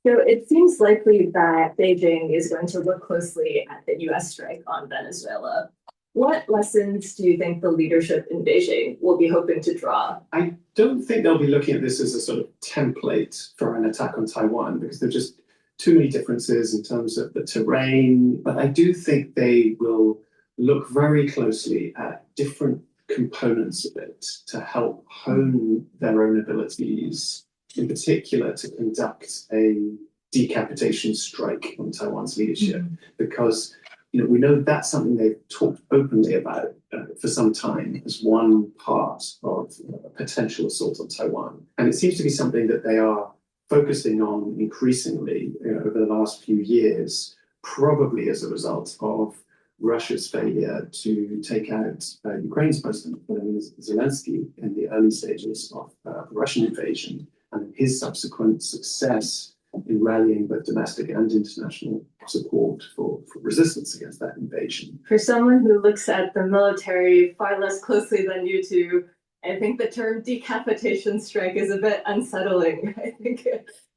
So it seems likely that Beijing is going to look closely at the US strike on Venezuela. What lessons do you think the leadership in Beijing will be hoping to draw? I don't think they'll be looking at this as a sort of template for an attack on Taiwan, because there are just too many differences in terms of the terrain. But I do think they will look very closely at different components of it to help hone their own abilities, in particular to conduct a decapitation strike on Taiwan's leadership, because we know that's something they've talked openly about for some time as one part of a potential assault on Taiwan. And it seems to be something that they are focusing on increasingly over the last few years, probably as a result of Russia's failure to take out Ukraine's President Vladimir Zelensky in the early stages of the Russian invasion, and his subsequent success in rallying both domestic and international support for resistance against that invasion. For someone who looks at the military far less closely than you two, I think the term decapitation strike is a bit unsettling, I think,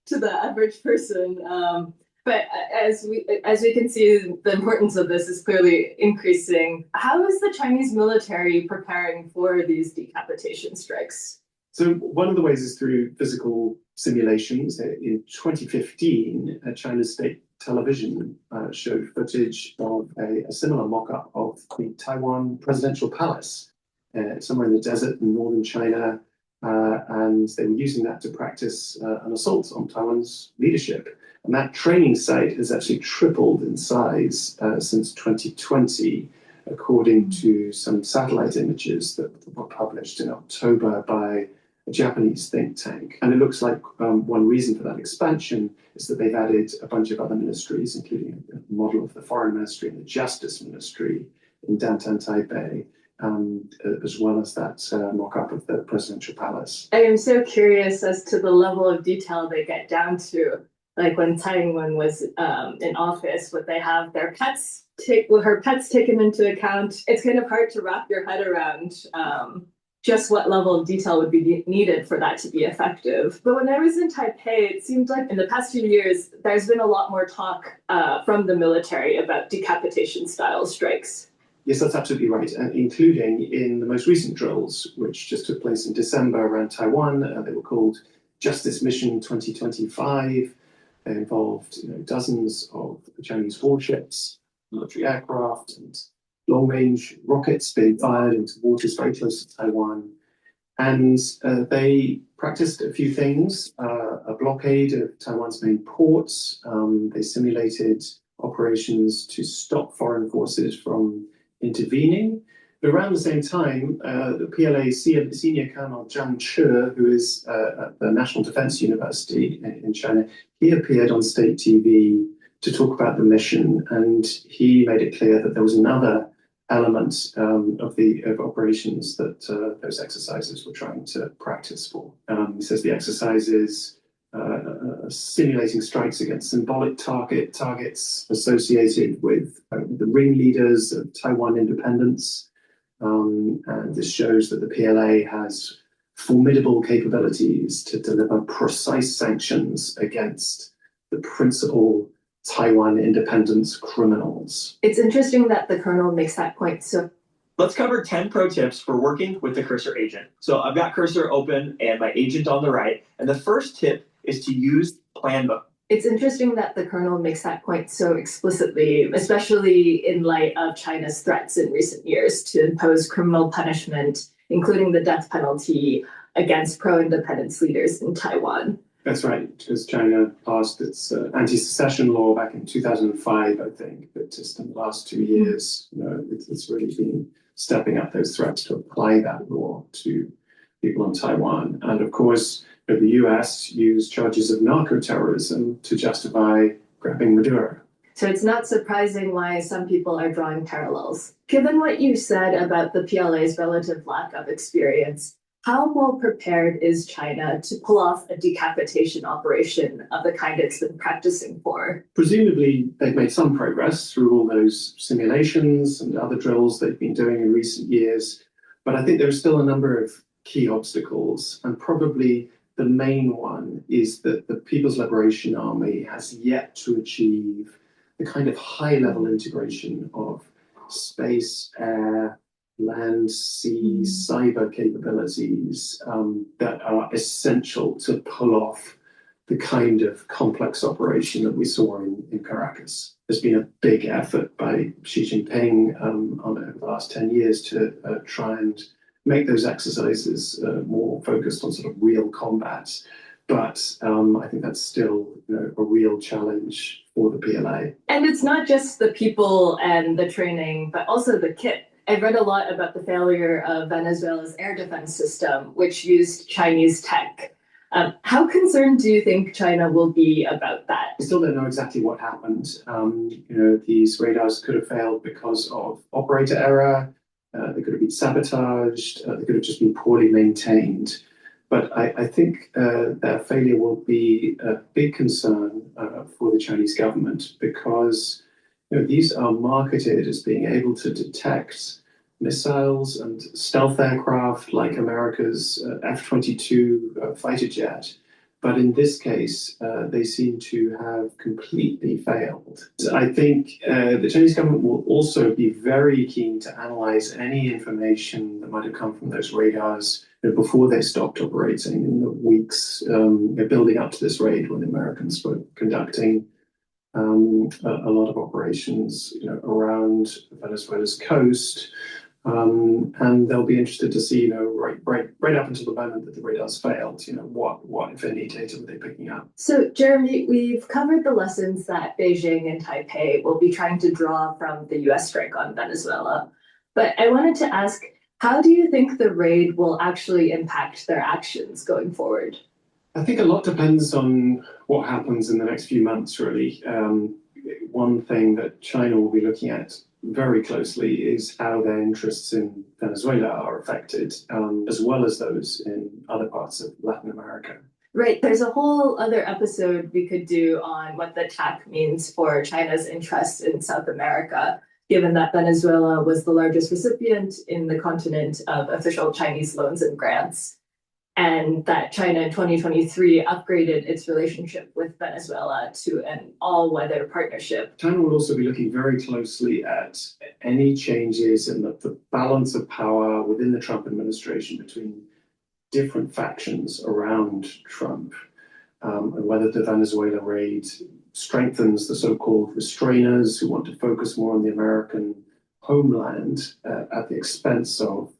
to the average person. But as we can see, the importance of this is clearly increasing. How is the Chinese military preparing for these decapitation strikes? So one of the ways is through physical simulations. In 2015, China's state television showed footage of a similar mock-up of the Taiwan presidential palace, somewhere in the desert in northern China, and they were using that to practice an assault on Taiwan's leadership. And that training site has actually tripled in size since 2020, according to some satellite images that were published in October by a Japanese think tank. And it looks like one reason for that expansion is that they've added a bunch of other ministries, including a model of the Foreign Ministry and the Justice Ministry in downtown Taipei, as well as that mock-up of the presidential palace. I am so curious as to the level of detail they get down to. Like when Tsai Ing-wen was in office, would they have their pets with her pets taken into account? It's kind of hard to wrap your head around just what level of detail would be needed for that to be effective. But when I was in Taipei, it seemed like in the past few years, there's been a lot more talk from the military about decapitation style strikes. Yes, that's absolutely right, and including in the most recent drills, which just took place in December around Taiwan. They were called Justice Mission 2025. They involved dozens of Chinese warships, military aircraft, and long-range rockets being fired into waters very close to Taiwan. And they practiced a few things, a blockade of Taiwan's main ports. They simulated operations to stop foreign forces from intervening. But around the same time, the PLA senior colonel Zhang Che, who is at the National Defense University in China, he appeared on state TV to talk about the mission, and he made it clear that there was another element of operations that those exercises were trying to practice for. He says the exercises simulating strikes against symbolic targets associated with the ringleaders of Taiwan independence, And this shows that the PLA has formidable capabilities to deliver precise sanctions against the principal Taiwan independence criminals. It's interesting that the Colonel makes that point. So let's cover 10 pro tips for working with the Cursor agent. So I've got Cursor open and my agent on the right. And the first tip is to use Planbook. It's interesting that the Colonel makes that point so explicitly, especially in light of China's threats in recent years to impose criminal punishment, including the death penalty, against pro-independence leaders in Taiwan. That's right, because China passed its anti-secession law back in 2005, I think, but just in the last 2 years, it's really been stepping up those threats to apply that law to people in Taiwan. And of course, the US used charges of narco-terrorism to justify grabbing Maduro. So it's not surprising why some people are drawing parallels. Given what you said about the PLA's relative lack of experience, how well prepared is China to pull off a decapitation operation of the kind it's been practicing for? Presumably, they've made some progress through all those simulations and other drills they've been doing in recent years. But I think there are still a number of key obstacles, and probably the main one is that the People's Liberation Army has yet to achieve the kind of high-level integration of space, air, land, sea, cyber capabilities that are essential to pull off the kind of complex operation that we saw in Caracas. There's been a big effort by Xi Jinping over the last 10 years to try and make those exercises more focused on sort of real combat. But I think that's still a real challenge for the PLA. And it's not just the people and the training, but also the kit. I've read a lot about the failure of Venezuela's air defense system, which used Chinese tech. How concerned do you think China will be about that? We still don't know exactly what happened. These radars could have failed because of operator error. They could have been sabotaged. They could have just been poorly maintained. But I think their failure will be a big concern for the Chinese government because these are marketed as being able to detect missiles and stealth aircraft like America's F-22 fighter jet. But in this case, they seem to have completely failed. I think the Chinese government will also be very keen to analyze any information that might have come from those radars before they stopped operating in the weeks building up to this raid when the Americans were conducting a lot of operations around Venezuela's coast. And they'll be interested to see, right up until the moment that the radars failed, what, if any, data were they picking up? So, Jeremy, we've covered the lessons that Beijing and Taipei will be trying to draw from the US strike on Venezuela. But I wanted to ask, how do you think the raid will actually impact their actions going forward? I think a lot depends on what happens in the next few months, really. One thing that China will be looking at very closely is how their interests in Venezuela are affected, as well as those in other parts of Latin America. Right. There's a whole other episode we could do on what the TAC means for China's interests in South America, given that Venezuela was the largest recipient in the continent of official Chinese loans and grants, and that China in 2023 upgraded its relationship with Venezuela to an all-weather partnership. China will also be looking very closely at any changes in the balance of power within the Trump administration between different factions around Trump, and whether the Venezuela raid strengthens the so-called restrainers who want to focus more on the American homeland at the expense of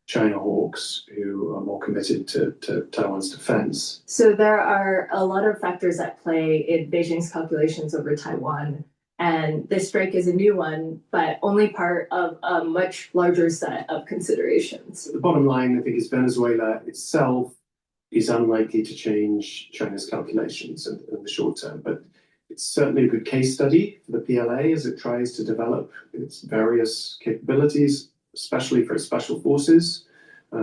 China hawks who are more committed to Taiwan's defense. So there are a lot of factors at play in Beijing's calculations over Taiwan, and this strike is a new one, but only part of a much larger set of considerations. The bottom line, I think, is Venezuela itself is unlikely to change China's calculations in the short term, but it's certainly a good case study for the PLA as it tries to develop its various capabilities, especially for its special forces,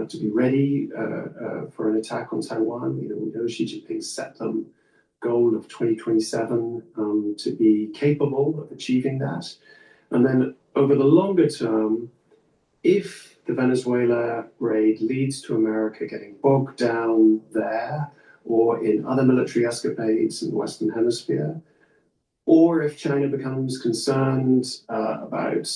to be ready for an attack on Taiwan. We know Xi Jinping set them goal of 2027 to be capable of achieving that. And then over the longer term, if the Venezuela raid leads to America getting bogged down there or in other military escapades in the Western Hemisphere, or if China becomes concerned about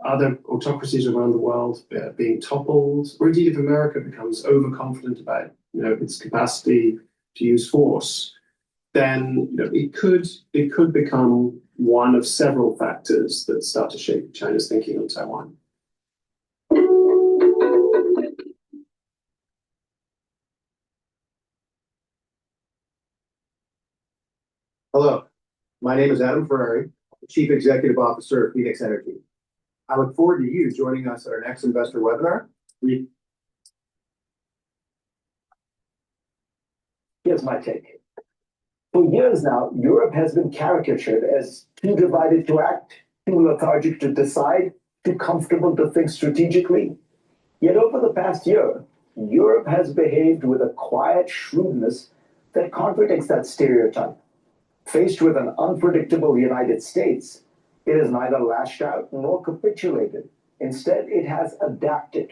other autocracies around the world being toppled, or indeed if America becomes overconfident about its capacity to use force, then it could become one of several factors that start to shape China's thinking on Taiwan. Hello, my name is Adam Ferrari, Chief Executive Officer of Phoenix Energy. I look forward to you joining us at our next investor webinar. Here's my take. For years now, Europe has been caricatured as too divided to act, too lethargic to decide, too comfortable to think strategically. Yet over the past year, Europe has behaved with a quiet shrewdness that contradicts that stereotype. Faced with an unpredictable United States, it has neither lashed out nor capitulated. Instead, it has adapted.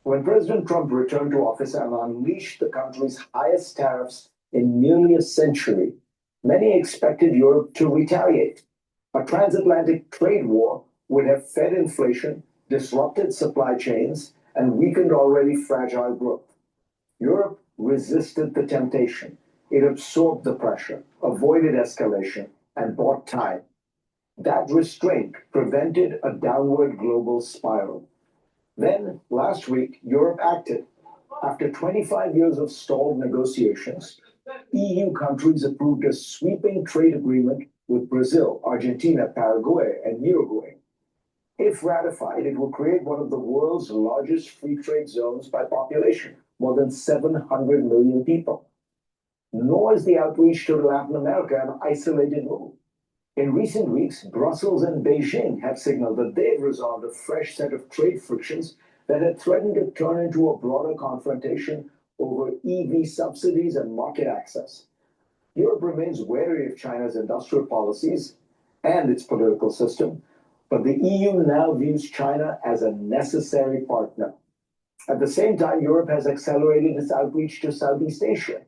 When President Trump returned to office and unleashed the country's highest tariffs in nearly a century, many expected Europe to retaliate. A transatlantic trade war would have fed inflation, disrupted supply chains, and weakened already fragile growth. Europe resisted the temptation. It absorbed the pressure, avoided escalation, and bought time. That restraint prevented a downward global spiral. Then, last week, Europe acted. After 25 years of stalled negotiations, EU countries approved a sweeping trade agreement with Brazil, Argentina, Paraguay, and Uruguay. If ratified, it will create one of the world's largest free trade zones by population, more than 700 million people. Nor is the outreach to Latin America an isolated move. In recent weeks, Brussels and Beijing have signaled that they've resolved a fresh set of trade frictions that had threatened to turn into a broader confrontation over EV subsidies and market access. Europe remains wary of China's industrial policies and its political system, but the EU now views China as a necessary partner. At the same time, Europe has accelerated its outreach to Southeast Asia.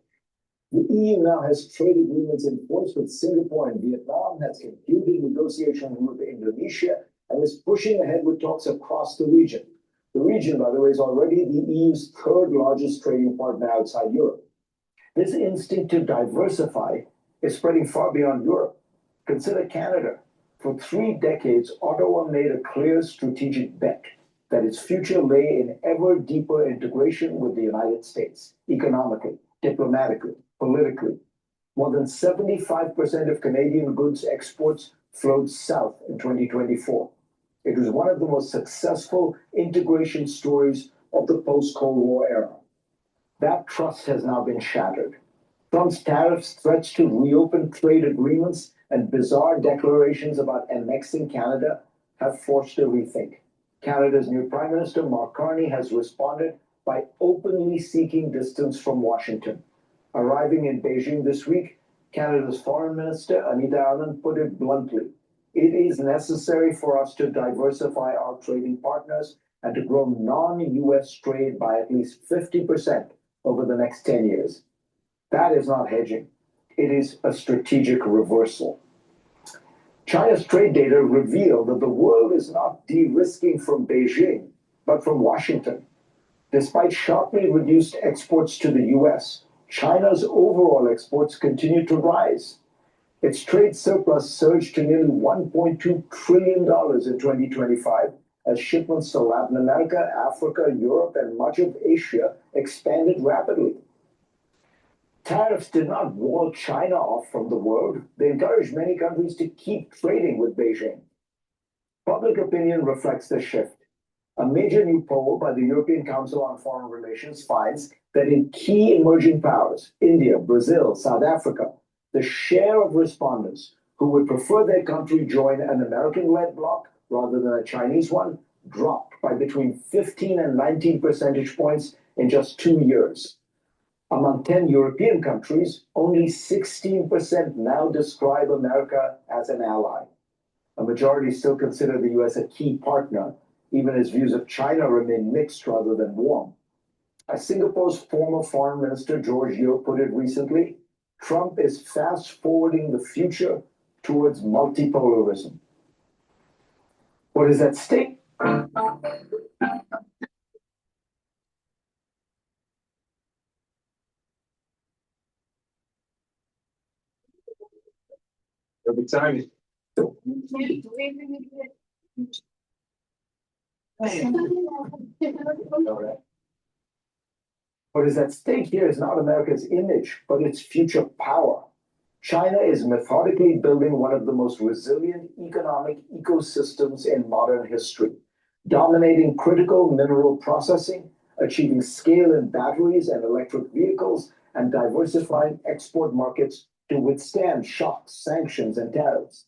The EU now has trade agreements in force with Singapore and Vietnam, has concluded negotiations with Indonesia, and is pushing ahead with talks across the region. The region, by the way, is already the EU's third largest trading partner outside Europe. This instinct to diversify is spreading far beyond Europe. Consider Canada. For 3 decades, Ottawa made a clear strategic bet that its future lay in ever deeper integration with the United States, economically, diplomatically, politically. More than 75% of Canadian goods exports flowed south in 2024. It was one of the most successful integration stories of the post-Cold War era. That trust has now been shattered. Trump's tariffs, threats to reopen trade agreements, and bizarre declarations about annexing Canada have forced a rethink. Canada's new Prime Minister, Mark Carney, has responded by openly seeking distance from Washington. Arriving in Beijing this week, Canada's Foreign Minister, Anita Anand, put it bluntly. It is necessary for us to diversify our trading partners and to grow non-US trade by at least 50% over the next 10 years. That is not hedging. It is a strategic reversal. China's trade data reveal that the world is not de-risking from Beijing, but from Washington. Despite sharply reduced exports to the US, China's overall exports continue to rise. Its trade surplus surged to nearly $1.2 trillion in 2025 as shipments to Latin America, Africa, Europe, and much of Asia expanded rapidly. Tariffs did not wall China off from the world. They encouraged many countries to keep trading with Beijing. Public opinion reflects this shift. A major new poll by the European Council on Foreign Relations finds that in key emerging powers, India, Brazil, South Africa, the share of respondents who would prefer their country join an American-led bloc rather than a Chinese one dropped by between 15 and 19 percentage points in just 2 years. Among 10 European countries, only 16% now describe America as an ally. A majority still consider the US a key partner, even his views of China remain mixed rather than warm. As Singapore's former foreign minister George Yeo put it recently, Trump is fast forwarding the future towards multipolarism. What is at stake? Every time. What is at stake here is not America's image, but its future power. China is methodically building one of the most resilient economic ecosystems in modern history, dominating critical mineral processing, achieving scale in batteries and electric vehicles, and diversifying export markets to withstand shocks, sanctions, and tariffs.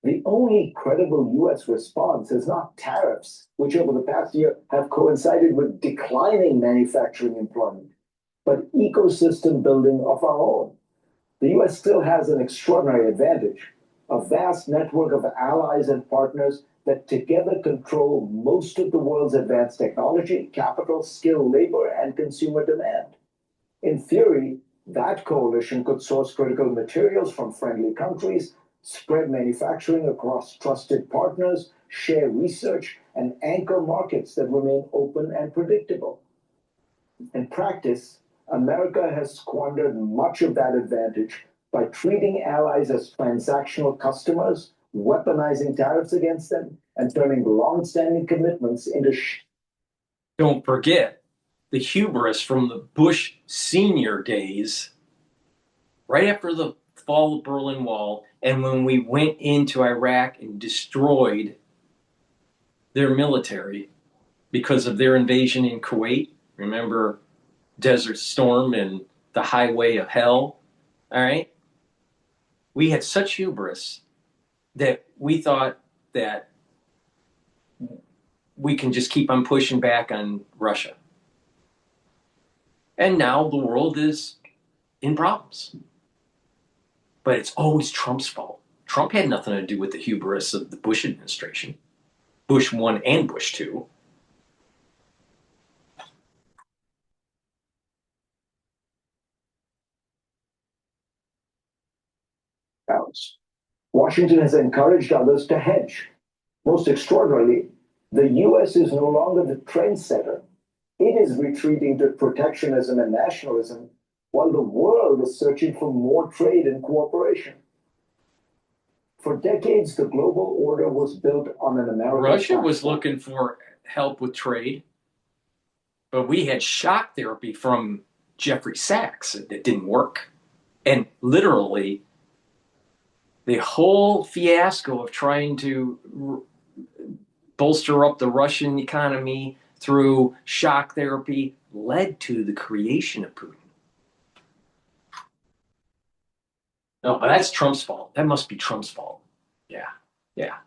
The only credible US response is not tariffs, which over the past year have coincided with declining manufacturing employment, but ecosystem building of our own. The US still has an extraordinary advantage, a vast network of allies and partners that together control most of the world's advanced technology, capital, skilled labor, and consumer demand. In theory, that coalition could source critical materials from friendly countries, spread manufacturing across trusted partners, share research, and anchor markets that remain open and predictable. In practice, America has squandered much of that advantage by treating allies as transactional customers, weaponizing tariffs against them, and turning long-standing commitments into Don't forget the hubris from the Bush senior days, right after the fall of Berlin Wall, and when we went into Iraq and destroyed their military because of their invasion in Kuwait. Remember Desert Storm and the Highway of Hell? All right. We had such hubris that we thought that we can just keep on pushing back on Russia. And now the world is in problems. But it's always Trump's fault. Trump had nothing to do with the hubris of the Bush administration. Bush 1 and Bush 2. Washington has encouraged others to hedge. Most extraordinarily, the US is no longer the trendsetter. It is retreating to protectionism and nationalism, while the world is searching for more trade and cooperation. For decades, the global order was built on an American Russia was looking for help with trade, but we had shock therapy from Jeffrey Sachs that didn't work. And literally, the whole fiasco of trying to bolster up the Russian economy through shock therapy led to the creation of Putin. No, but that's Trump's fault. That must be Trump's fault. Yeah, yeah.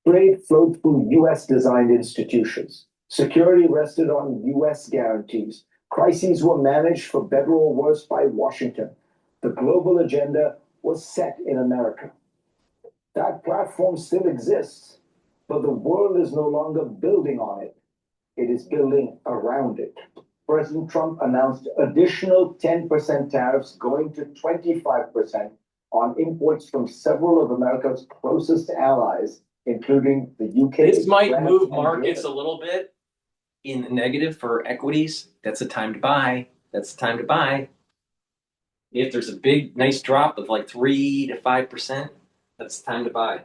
Trade flowed through US-designed institutions. Security rested on US guarantees. Crises were managed, for better or worse, by Washington. The global agenda was set in America. That platform still exists, but the world is no longer building on it. It is building around it. President Trump announced additional 10% tariffs going to 25% on imports from several of America's closest allies, including the UK. This might France, move and markets a Britain. little bit in the negative for equities. That's the time to buy. That's the time to buy. If there's a big, nice drop of like 3 to 5%, that's the time to buy.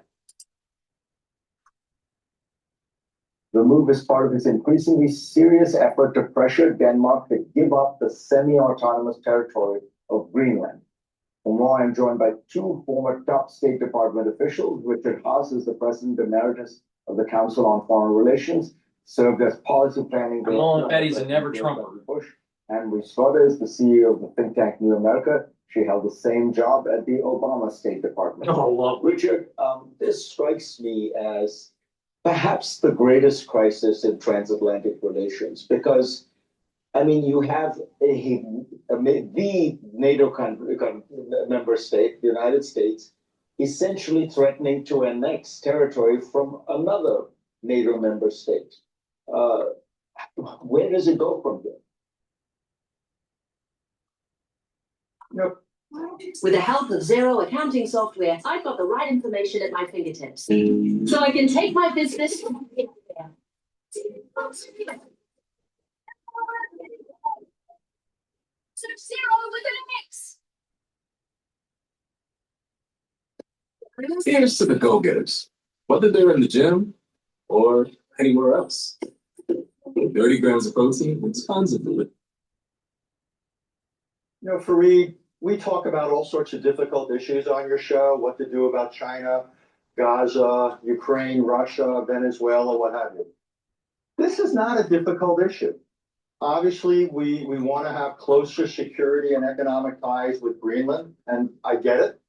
The move is part of his increasingly serious effort to pressure Denmark to give up the semi-autonomous territory of Greenland. For more, I'm joined by two former top State Department officials. Richard Haas is the President Emeritus of the Council on Foreign Relations, served as policy planning I'm willing to director bet he's a under never President Trumper. Bush. And Marie Slaughter is the CEO of the think tank New America. She held the same job at the Obama State Department. Oh, lovely. Richard, this strikes me as perhaps the greatest crisis in transatlantic relations, because I mean, you have the NATO member state, the United States, essentially threatening to annex territory from another NATO member state. Where does it go from there? Nope. With the help of Zero accounting software, I've got the right information at my fingertips. So I can take my business. So Zero with an X. Here's to the go-getters, whether they're in the gym or anywhere else. 30 grams of protein and tons of fluid. You know, Fareed, we talk about all sorts of difficult issues on your show, what to do about China, Gaza, Ukraine, Russia, Venezuela, what have you. This is not a difficult issue. Obviously, we want to have closer security and economic ties with Greenland, and I get it.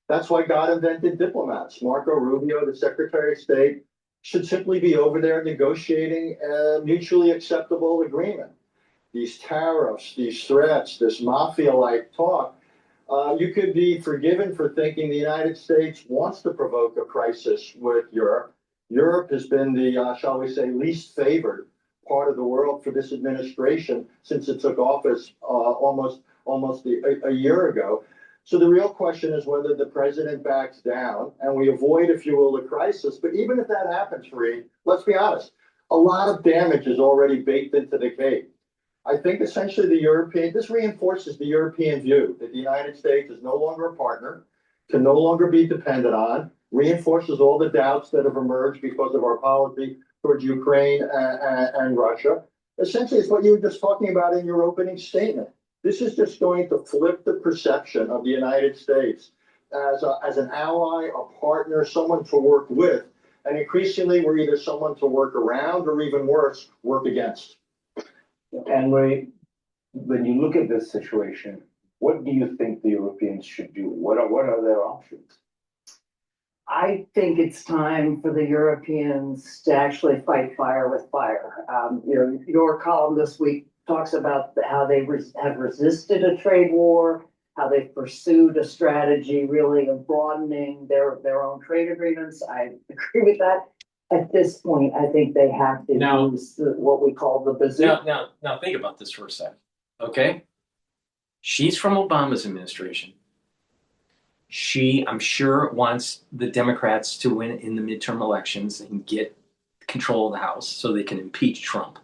That's why God invented diplomats. Marco Rubio, the Secretary of State, should simply be over there negotiating a mutually acceptable agreement. These tariffs, these threats, this mafia-like talk, you could be forgiven for thinking the United States wants to provoke a crisis with Europe. Europe has been the, shall we say, least favored part of the world for this administration since it took office almost a year ago. So the real question is whether the president backs down and we avoid, if you will, a crisis. But even if that happens, Fareed, let's be honest, a lot of damage is already baked into the cake. I think essentially this reinforces the European view that the United States is no longer a partner, can no longer be depended on, reinforces all the doubts that have emerged because of our policy towards Ukraine and Russia. Essentially, it's what you were just talking about in your opening statement. This is just going to flip the perception of the United States as an ally, a partner, someone to work with, and increasingly we're either someone to work around or even worse, work against. And when you look at this situation, what do you think the Europeans should do? What are their options? I think it's time for the Europeans to actually fight fire with fire. Your column this week talks about how they have resisted a trade war, how they've pursued a strategy really of broadening their own trade agreements. I agree with that. At this point, I think they have to use what we call the bazooka. Now think about this for a second, okay? She's from Obama's administration. She, I'm sure, wants the Democrats to win in the midterm elections and get control of the House so they can impeach Trump,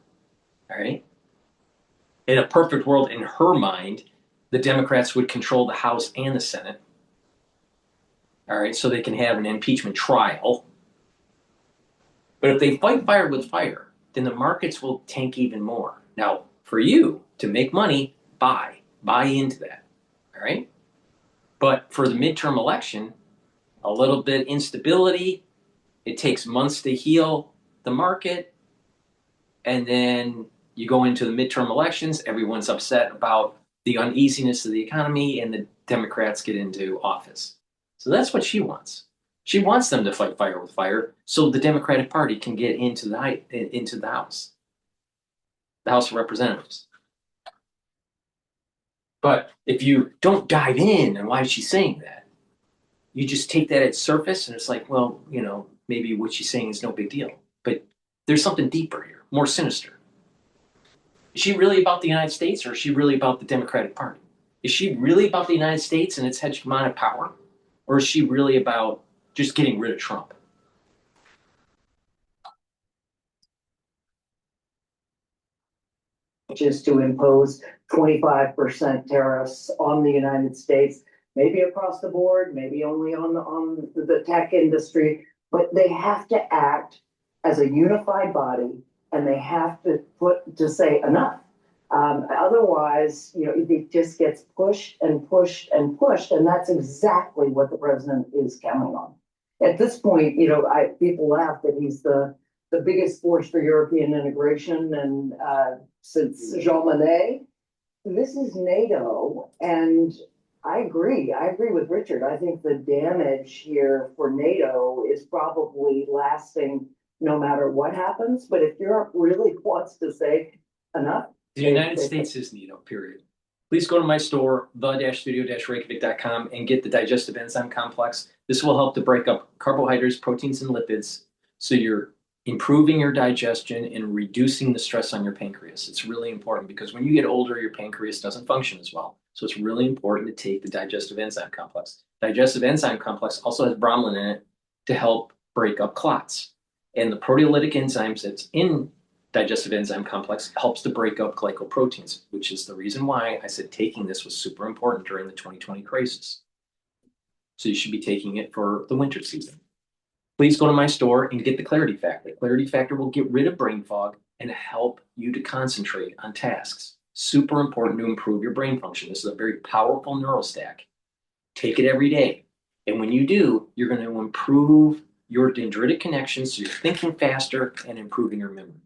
all right? In a perfect world, in her mind, the Democrats would control the House and the Senate, all right, so they can have an impeachment trial. But if they fight fire with fire, then the markets will tank even more. Now, for you to make money, buy into that, all right? But for the midterm election, a little bit instability, it takes months to heal the market, and then you go into the midterm elections, everyone's upset about the uneasiness of the economy, and the Democrats get into office. So that's what she wants. She wants them to fight fire with fire so the Democratic Party can get into the House, the House of Representatives. But if you don't dive in, and why is she saying that? You just take that at surface, and it's like, well, maybe what she's saying is no big deal. But there's something deeper here, more sinister. Is she really about the United States, or is she really about the Democratic Party? Is she really about the United States and its hegemonic power, or is she really about just getting rid of Trump? Which is to impose 25% tariffs on the United States, maybe across the board, maybe only on the tech industry, but they have to act as a unified body, and they have to say enough. Otherwise, it just gets pushed and pushed and pushed, and that's exactly what the president is counting on. At this point, people laugh that he's the biggest force for European integration, and since Jean Monnet, this is NATO, and I agree with Richard. I think the damage here for NATO is probably lasting no matter what happens. But if Europe really wants to say enough, The United States is neato, period. Please go to my store, the-studio-reykjavik.com, and get the digestive enzyme complex. This will help to break up carbohydrates, proteins, and lipids, so you're improving your digestion and reducing the stress on your pancreas. It's really important because when you get older, your pancreas doesn't function as well. So it's really important to take the digestive enzyme complex. Digestive enzyme complex also has bromelain in it to help break up clots. And the proteolytic enzymes that's in digestive enzyme complex helps to break up glycoproteins, which is the reason why I said taking this was super important during the 2020 crisis. So you should be taking it for the winter season. Please go to my store and get the Clarity Factor. Clarity Factor will get rid of brain fog and help you to concentrate on tasks. Super important to improve your brain function. This is a very powerful neural stack. Take it every day. And when you do, you're going to improve your dendritic connections, so you're thinking faster and improving your memory.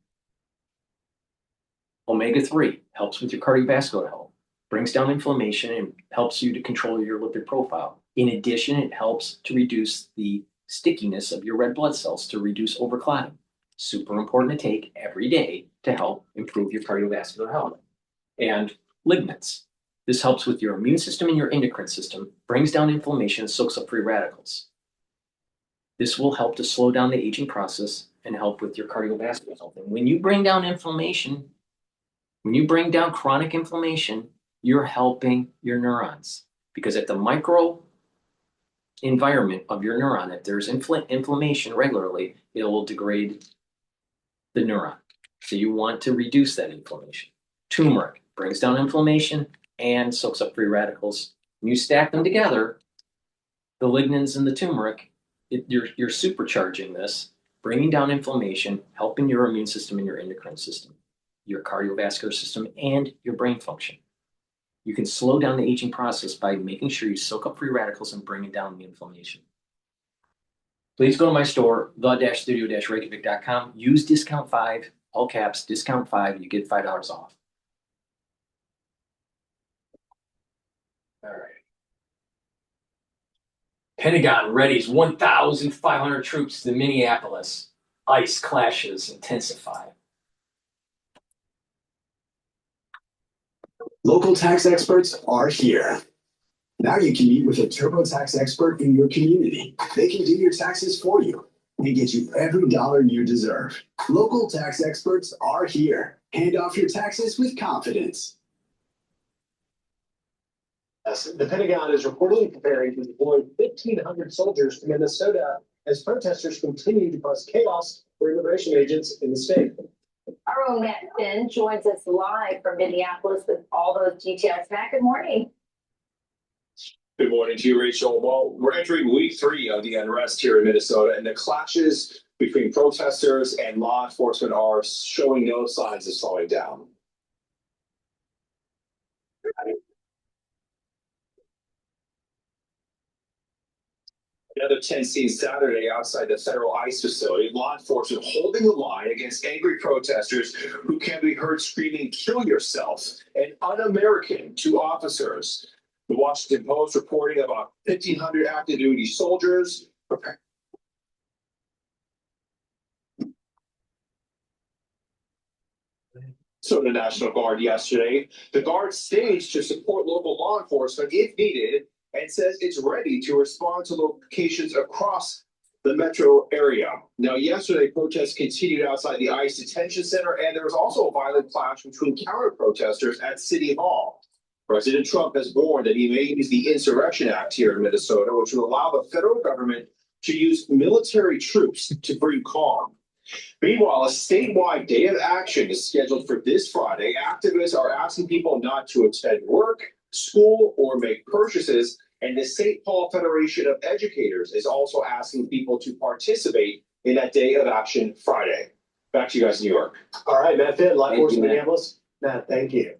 Omega-3 helps with your cardiovascular health, brings down inflammation, and helps you to control your lipid profile. In addition, it helps to reduce the stickiness of your red blood cells to reduce overclotting. Super important to take every day to help improve your cardiovascular health. And lignans. This helps with your immune system and your endocrine system, brings down inflammation, and soaks up free radicals. This will help to slow down the aging process and help with your cardiovascular health. And when you bring down inflammation, when you bring down chronic inflammation, you're helping your neurons. Because at the micro environment of your neuron, if there's inflammation regularly, it will degrade the neuron. So you want to reduce that inflammation. Turmeric brings down inflammation and soaks up free radicals. When you stack them together, the lignans and the turmeric, you're supercharging this, bringing down inflammation, helping your immune system and your endocrine system, your cardiovascular system, and your brain function. You can slow down the aging process by making sure you soak up free radicals and bringing down the inflammation. Please go to my store, the-studio-reykjavik.com. Use discount 5, all caps, discount 5, you get $5 off. All right. Pentagon readies 1,500 troops to Minneapolis. ICE clashes intensify. Local tax experts are here. Now you can meet with a TurboTax expert in your community. They can do your taxes for you and get you every dollar you deserve. Local tax experts are here. Hand off your taxes with confidence. The Pentagon is reportedly preparing to deploy 1,500 soldiers to Minnesota as protesters continue to cause chaos for immigration agents in the state. Our own Matt Finn joins us live from Minneapolis with all those details. Matt, good morning. Good morning to you, Rachel. Well, we're entering week 3 of the unrest here in Minnesota, and the clashes between protesters and law enforcement are showing no signs of slowing down. Another tense scene Saturday outside the federal ICE facility. Law enforcement holding the line against angry protesters who can be heard screaming, "Kill yourself," and "Un-American" to officers. The Washington Post reporting about 1,500 active duty soldiers preparing. So the National Guard yesterday. The Guard staged to support local law enforcement if needed, and says it's ready to respond to locations across the metro area. Now, yesterday, protests continued outside the ICE detention center, and there was also a violent clash between counter-protesters at City Hall. President Trump has warned that he may use the Insurrection Act here in Minnesota, which would allow the federal government to use military troops to bring calm. Meanwhile, a statewide day of action is scheduled for this Friday. Activists are asking people not to attend work, school, or make purchases, and the St. Paul Federation of Educators is also asking people to participate in that day of action Friday. Back to you guys in New York. All right, Matt Finn, live force in Minneapolis. Matt, thank you.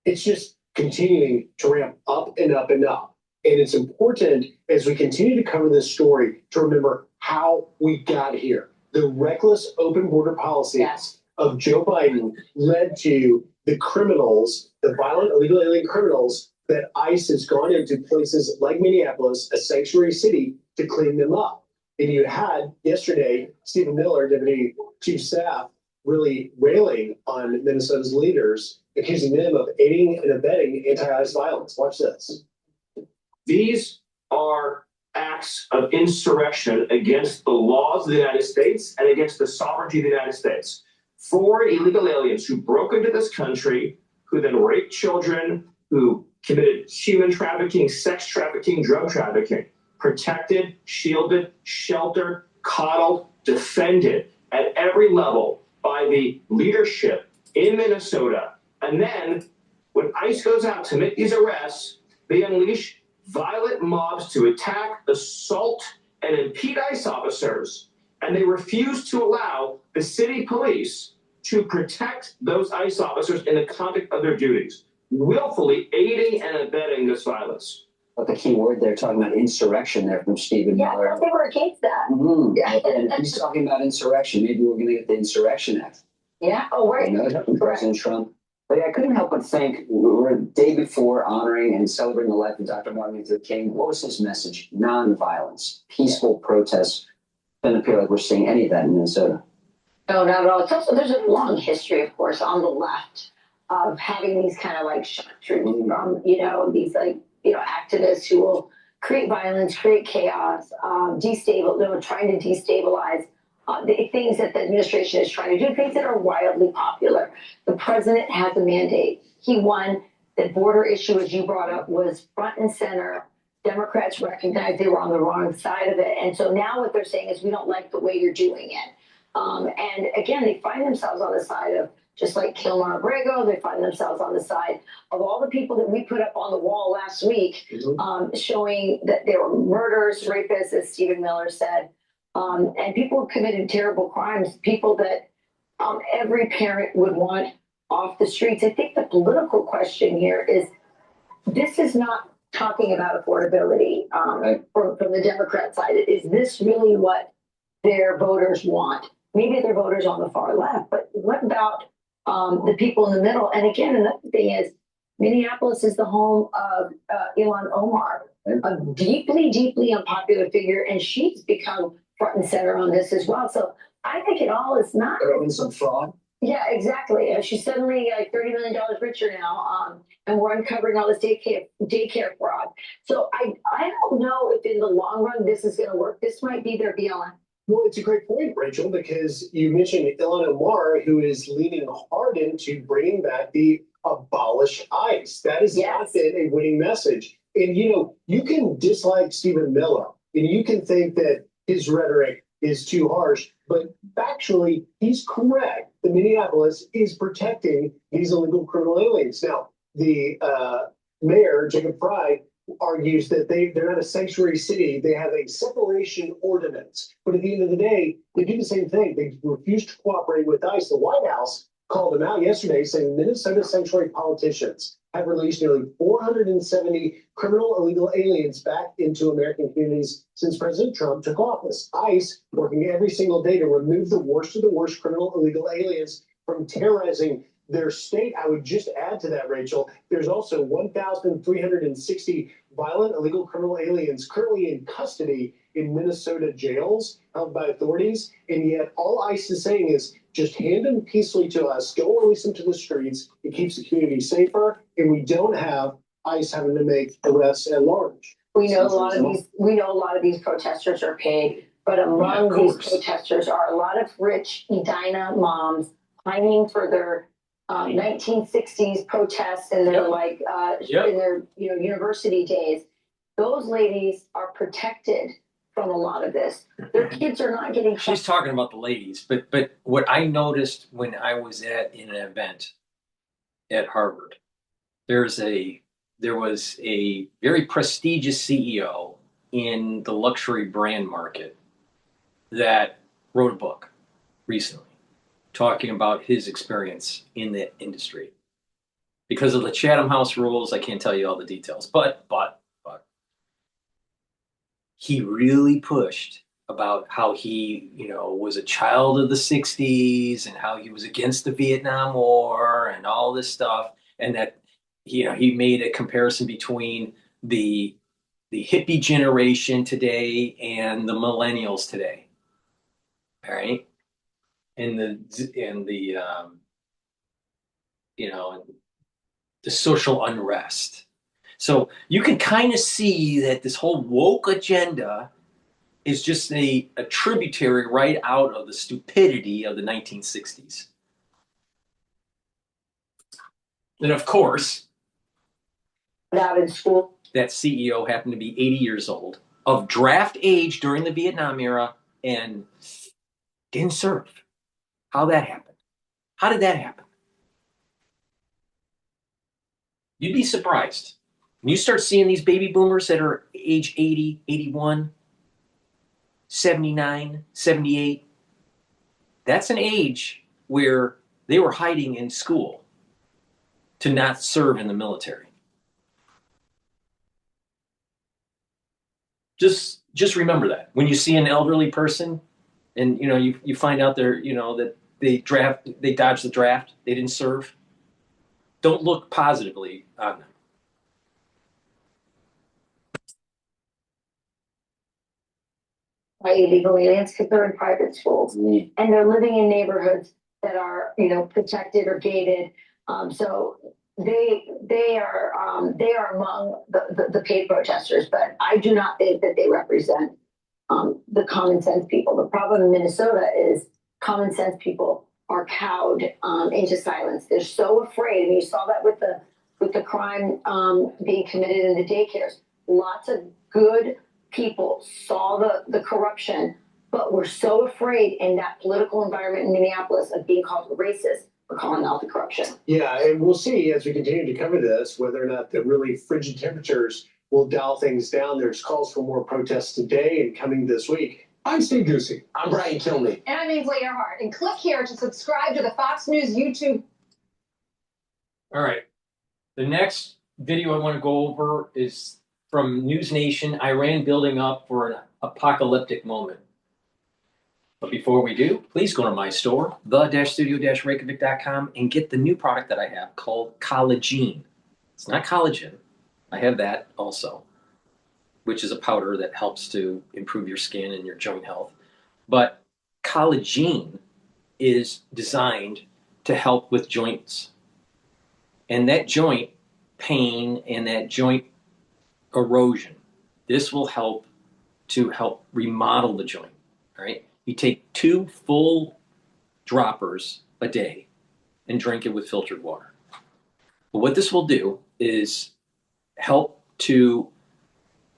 It's just continuing to ramp up and up and up. And it's important as we continue to cover this story to remember how we got here. The reckless open border policies of Joe Biden led to the criminals, the violent illegal alien criminals that ICE has gone into places like Minneapolis, a sanctuary city, to clean them up. And you had yesterday, Stephen Miller, Deputy Chief of Staff, really railing on Minnesota's leaders, accusing them of aiding and abetting anti-ICE violence. Watch this. These are acts of insurrection against the laws of the United States and against the sovereignty of the United States. 4 illegal aliens who broke into this country, who then raped children, who committed human trafficking, sex trafficking, drug trafficking, protected, shielded, sheltered, coddled, defended at every level by the leadership in Minnesota. And then when ICE goes out to make these arrests, they unleash violent mobs to attack, assault, and impede ICE officers. And they refuse to allow the city police to protect those ICE officers in the conduct of their duties, willfully aiding and abetting this violence. But the key word they're talking about insurrection there from Stephen Miller. Yeah, they were against that. And he's talking about insurrection. Maybe we're going to get the Insurrection Act. Yeah. Oh, right. You know, from President Trump. But I couldn't help but think we're a day before honoring and celebrating the life of Dr. Martin Luther King. What was his message? Nonviolence, peaceful protests. Doesn't appear like we're seeing any of that in Minnesota. No, not at all. It's also, there's a long history, of course, on the left of having these kind of like shock troops from, you know, these like, you know, activists who will create violence, create chaos, trying to destabilize the things that the administration is trying to do, things that are wildly popular. The president has a mandate. He won. The border issue, as you brought up, was front and center. Democrats recognized they were on the wrong side of it. And so now what they're saying is, we don't like the way you're doing it. And again, they find themselves on the side of, just like Kilmar Abrego, they find themselves on the side of all the people that we put up on the wall last week, showing that there were murders, rapists, as Stephen Miller said, and people who committed terrible crimes, people that every parent would want off the streets. I think the political question here is, this is not talking about affordability from the Democrat side. Is this really what their voters want? Maybe their voters on the far left, but what about the people in the middle? And again, another thing is, Minneapolis is the home of Ilhan Omar, a deeply, deeply unpopular figure, and she's become front and center on this as well. So I think it all is not. There been some fraud. Yeah, exactly. She's suddenly like $30 million richer now, and we're uncovering all this daycare fraud. So I don't know if in the long run this is going to work. This might be their BLM. Well, it's a great point, Rachel, because you mentioned Ilhan Omar, who is leaning hard into bringing back the abolish ICE. That has not been a winning message. And, you know, you can dislike Stephen Miller, and you can think that his rhetoric is too harsh, but factually, he's correct. The Minneapolis is protecting these illegal criminal aliens. Now, the mayor, Jacob Fry, argues that they're not a sanctuary city. They have a separation ordinance. But at the end of the day, they do the same thing. They refuse to cooperate with ICE. The White House called them out yesterday, saying Minnesota sanctuary politicians have released nearly 470 criminal illegal aliens back into American communities since President Trump took office. ICE working every single day to remove the worst of the worst criminal illegal aliens from terrorizing their state. I would just add to that, Rachel, there's also 1,360 violent illegal criminal aliens currently in custody in Minnesota jails held by authorities. And yet all ICE is saying is, just hand them peacefully to us, don't release them to the streets. It keeps the community safer, and we don't have ICE having to make arrests at large. We know a lot of these protesters are paid, but among these protesters are a lot of rich Edina moms pining for their 1960s protests and their in their university days. Those ladies are protected from a lot of this. Their kids are not getting. She's talking about the ladies, but what I noticed when I was in an event at Harvard, there was a very prestigious CEO in the luxury brand market that wrote a book recently talking about his experience in the industry. Because of the Chatham House rules, I can't tell you all the details, but he really pushed about how he, was a child of the 60s and how he was against the Vietnam War and all this stuff. And that, he made a comparison between the hippie generation today and the millennials today. All right. and the social unrest. So you can kind of see that this whole woke agenda is just a tributary right out of the stupidity of the 1960s. And of course, out in school, that CEO happened to be 80 years old, of draft age during the Vietnam era, and didn't serve. How that happened? How did that happen? You'd be surprised. When you start seeing these baby boomers that are age 80, 81, 79, 78, that's an age where they were hiding in school to not serve in the military. Just remember that. When you see an elderly person and you find out that they dodged the draft, they didn't serve, don't look positively on them. by illegal aliens because they're in private schools and they're living in neighborhoods that are, protected or gated. So they are among the paid protesters, but I do not think that they represent the common sense people. The problem in Minnesota is common sense people are cowed into silence. They're so afraid, and you saw that with the crime being committed in the daycares. Lots of good people saw the corruption, but were so afraid in that political environment in Minneapolis of being called racist for calling out the corruption. Yeah, and we'll see as we continue to cover this whether or not the really frigid temperatures will dial things down. There's calls for more protests today and coming this week. I'm Steve Ducey. I'm Brian Kilmeade. And I'm Ainsley Earhart. And click here to subscribe to the Fox News YouTube. All right. The next video I want to go over is from News Nation, Iran building up for an apocalyptic moment. But before we do, please go to my store, the-studio-reykjavik.com, and get the new product that I have called collagen. It's not collagen. I have that also, which is a powder that helps to improve your skin and your joint health. But collagen is designed to help with joints. And that joint pain and that joint erosion, this will help to help remodel the joint, all right? You take 2 full droppers a day and drink it with filtered water. But what this will do is help to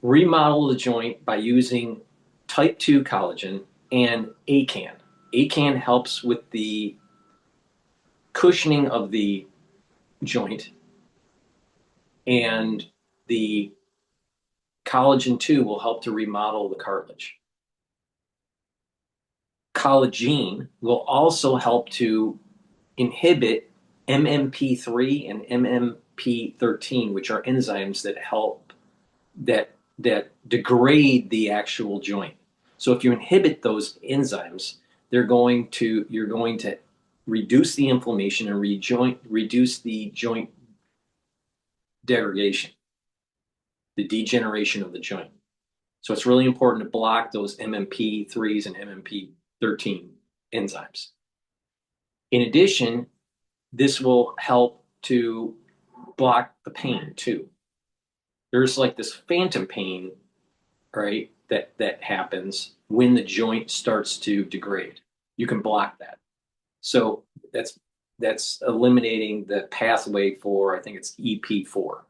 remodel the joint by using type 2 collagen and ACAN. ACAN helps with the cushioning of the joint, and the collagen 2 will help to remodel the cartilage. Collagen will also help to inhibit MMP3 and MMP13, which are enzymes that help that degrade the actual joint. So if you inhibit those enzymes, you're going to reduce the inflammation and reduce the joint degradation, the degeneration of the joint. So it's really important to block those MMP3s and MMP13 enzymes. In addition, this will help to block the pain too. There's like this phantom pain, right, that happens when the joint starts to degrade. You can block that. So that's eliminating the pathway for, I think it's EP4.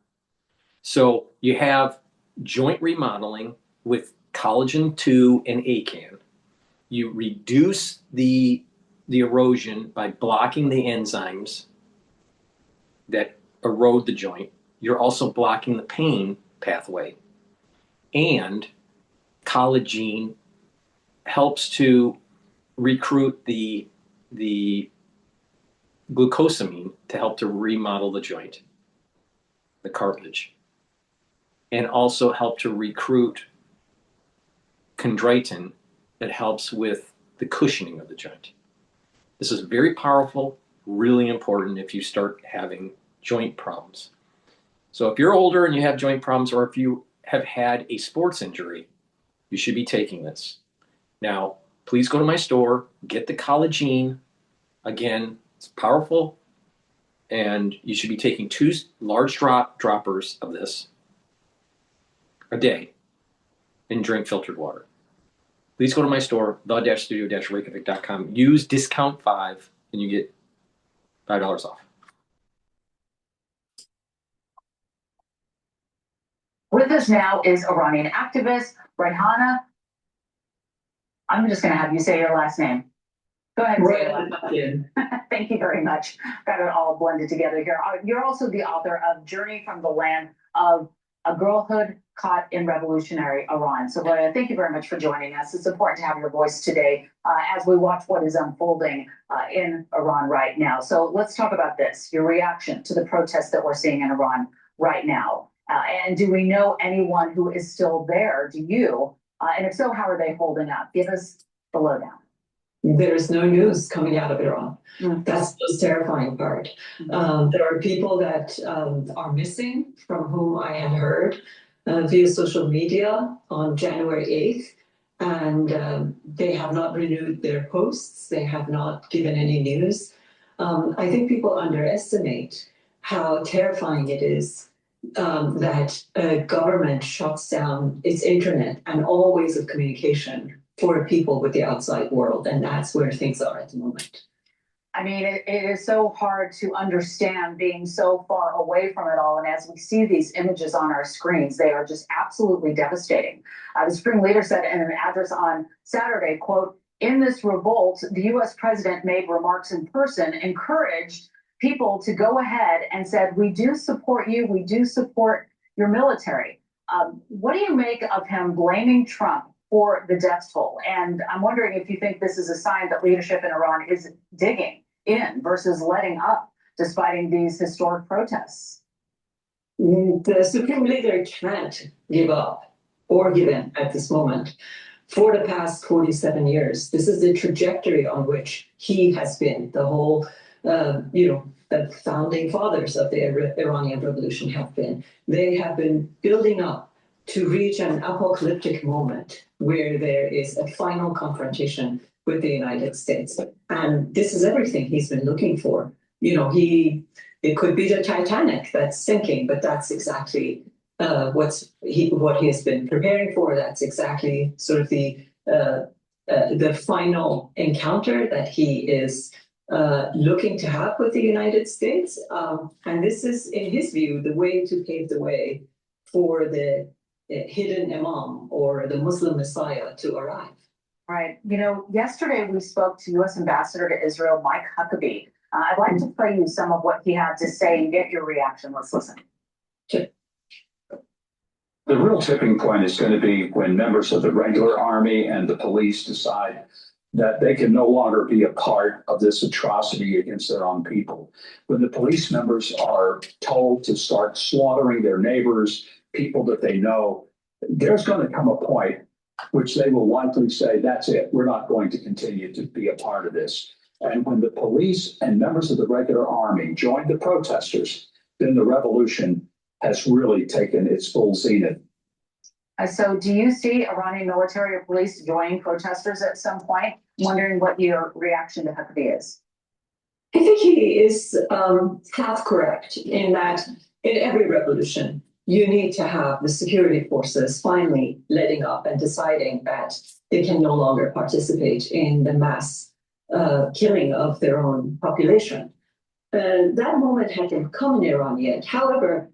So you have joint remodeling with collagen 2 and ACAN. You reduce the erosion by blocking the enzymes that erode the joint. You're also blocking the pain pathway. And collagen helps to recruit the glucosamine to help to remodel the joint, the cartilage, and also help to recruit chondroitin that helps with the cushioning of the joint. This is very powerful, really important if you start having joint problems. So if you're older and you have joint problems, or if you have had a sports injury, you should be taking this. Now, please go to my store, get the collagen. Again, it's powerful, and you should be taking 2 large droppers of this a day and drink filtered water. Please go to my store, the-studio-reykjavik.com. Use discount 5 and you get $5 off. With us now is Iranian activist Brighteon. I'm just going to have you say your last name. Go ahead and say your last name. Thank you very much. Got it all blended together here. You're also the author of Journey from the Land of a Girlhood Caught in Revolutionary Iran. So thank you very much for joining us. It's important to have your voice today as we watch what is unfolding in Iran right now. So let's talk about this, your reaction to the protests that we're seeing in Iran right now. And do we know anyone who is still there? Do you? And if so, how are they holding up? Give us the lowdown. There is no news coming out of Iran. That's the most terrifying part. There are people that are missing from whom I had heard via social media on January 8th, and they have not renewed their posts. They have not given any news. I think people underestimate how terrifying it is that a government shuts down its internet and all ways of communication for people with the outside world. And that's where things are at the moment. I mean, it is so hard to understand being so far away from it all. And as we see these images on our screens, they are just absolutely devastating. The Supreme Leader said in an address on Saturday, quote, "In this revolt, the U.S. president made remarks in person, encouraged people to go ahead and said, we do support you. We do support your military." What do you make of him blaming Trump for the death toll? And I'm wondering if you think this is a sign that leadership in Iran is digging in versus letting up despite these historic protests. The Supreme Leader can't give up or give in at this moment. For the past 47 years, this is the trajectory on which he has been. The whole, the founding fathers of the Iranian Revolution have been. They have been building up to reach an apocalyptic moment where there is a final confrontation with the United States. And this is everything he's been looking for. It could be the Titanic that's sinking, but that's exactly what he has been preparing for. That's exactly sort of the final encounter that he is looking to have with the United States. And this is, in his view, the way to pave the way for the hidden imam or the Muslim Messiah to arrive. Right. Yesterday we spoke to U.S. Ambassador to Israel, Mike Huckabee. I'd like to play you some of what he had to say and get your reaction. Let's listen. The real tipping point is going to be when members of the regular army and the police decide that they can no longer be a part of this atrocity against their own people. When the police members are told to start slaughtering their neighbors, people that they know, there's going to come a point which they will likely say, that's it, we're not going to continue to be a part of this. And when the police and members of the regular army join the protesters, then the revolution has really taken its full zenith. So do you see Iranian military or police joining protesters at some point? I'm wondering what your reaction to Huckabee is. I think he is half correct in that in every revolution, you need to have the security forces finally letting up and deciding that they can no longer participate in the mass killing of their own population. That moment hasn't come in Iran yet. However,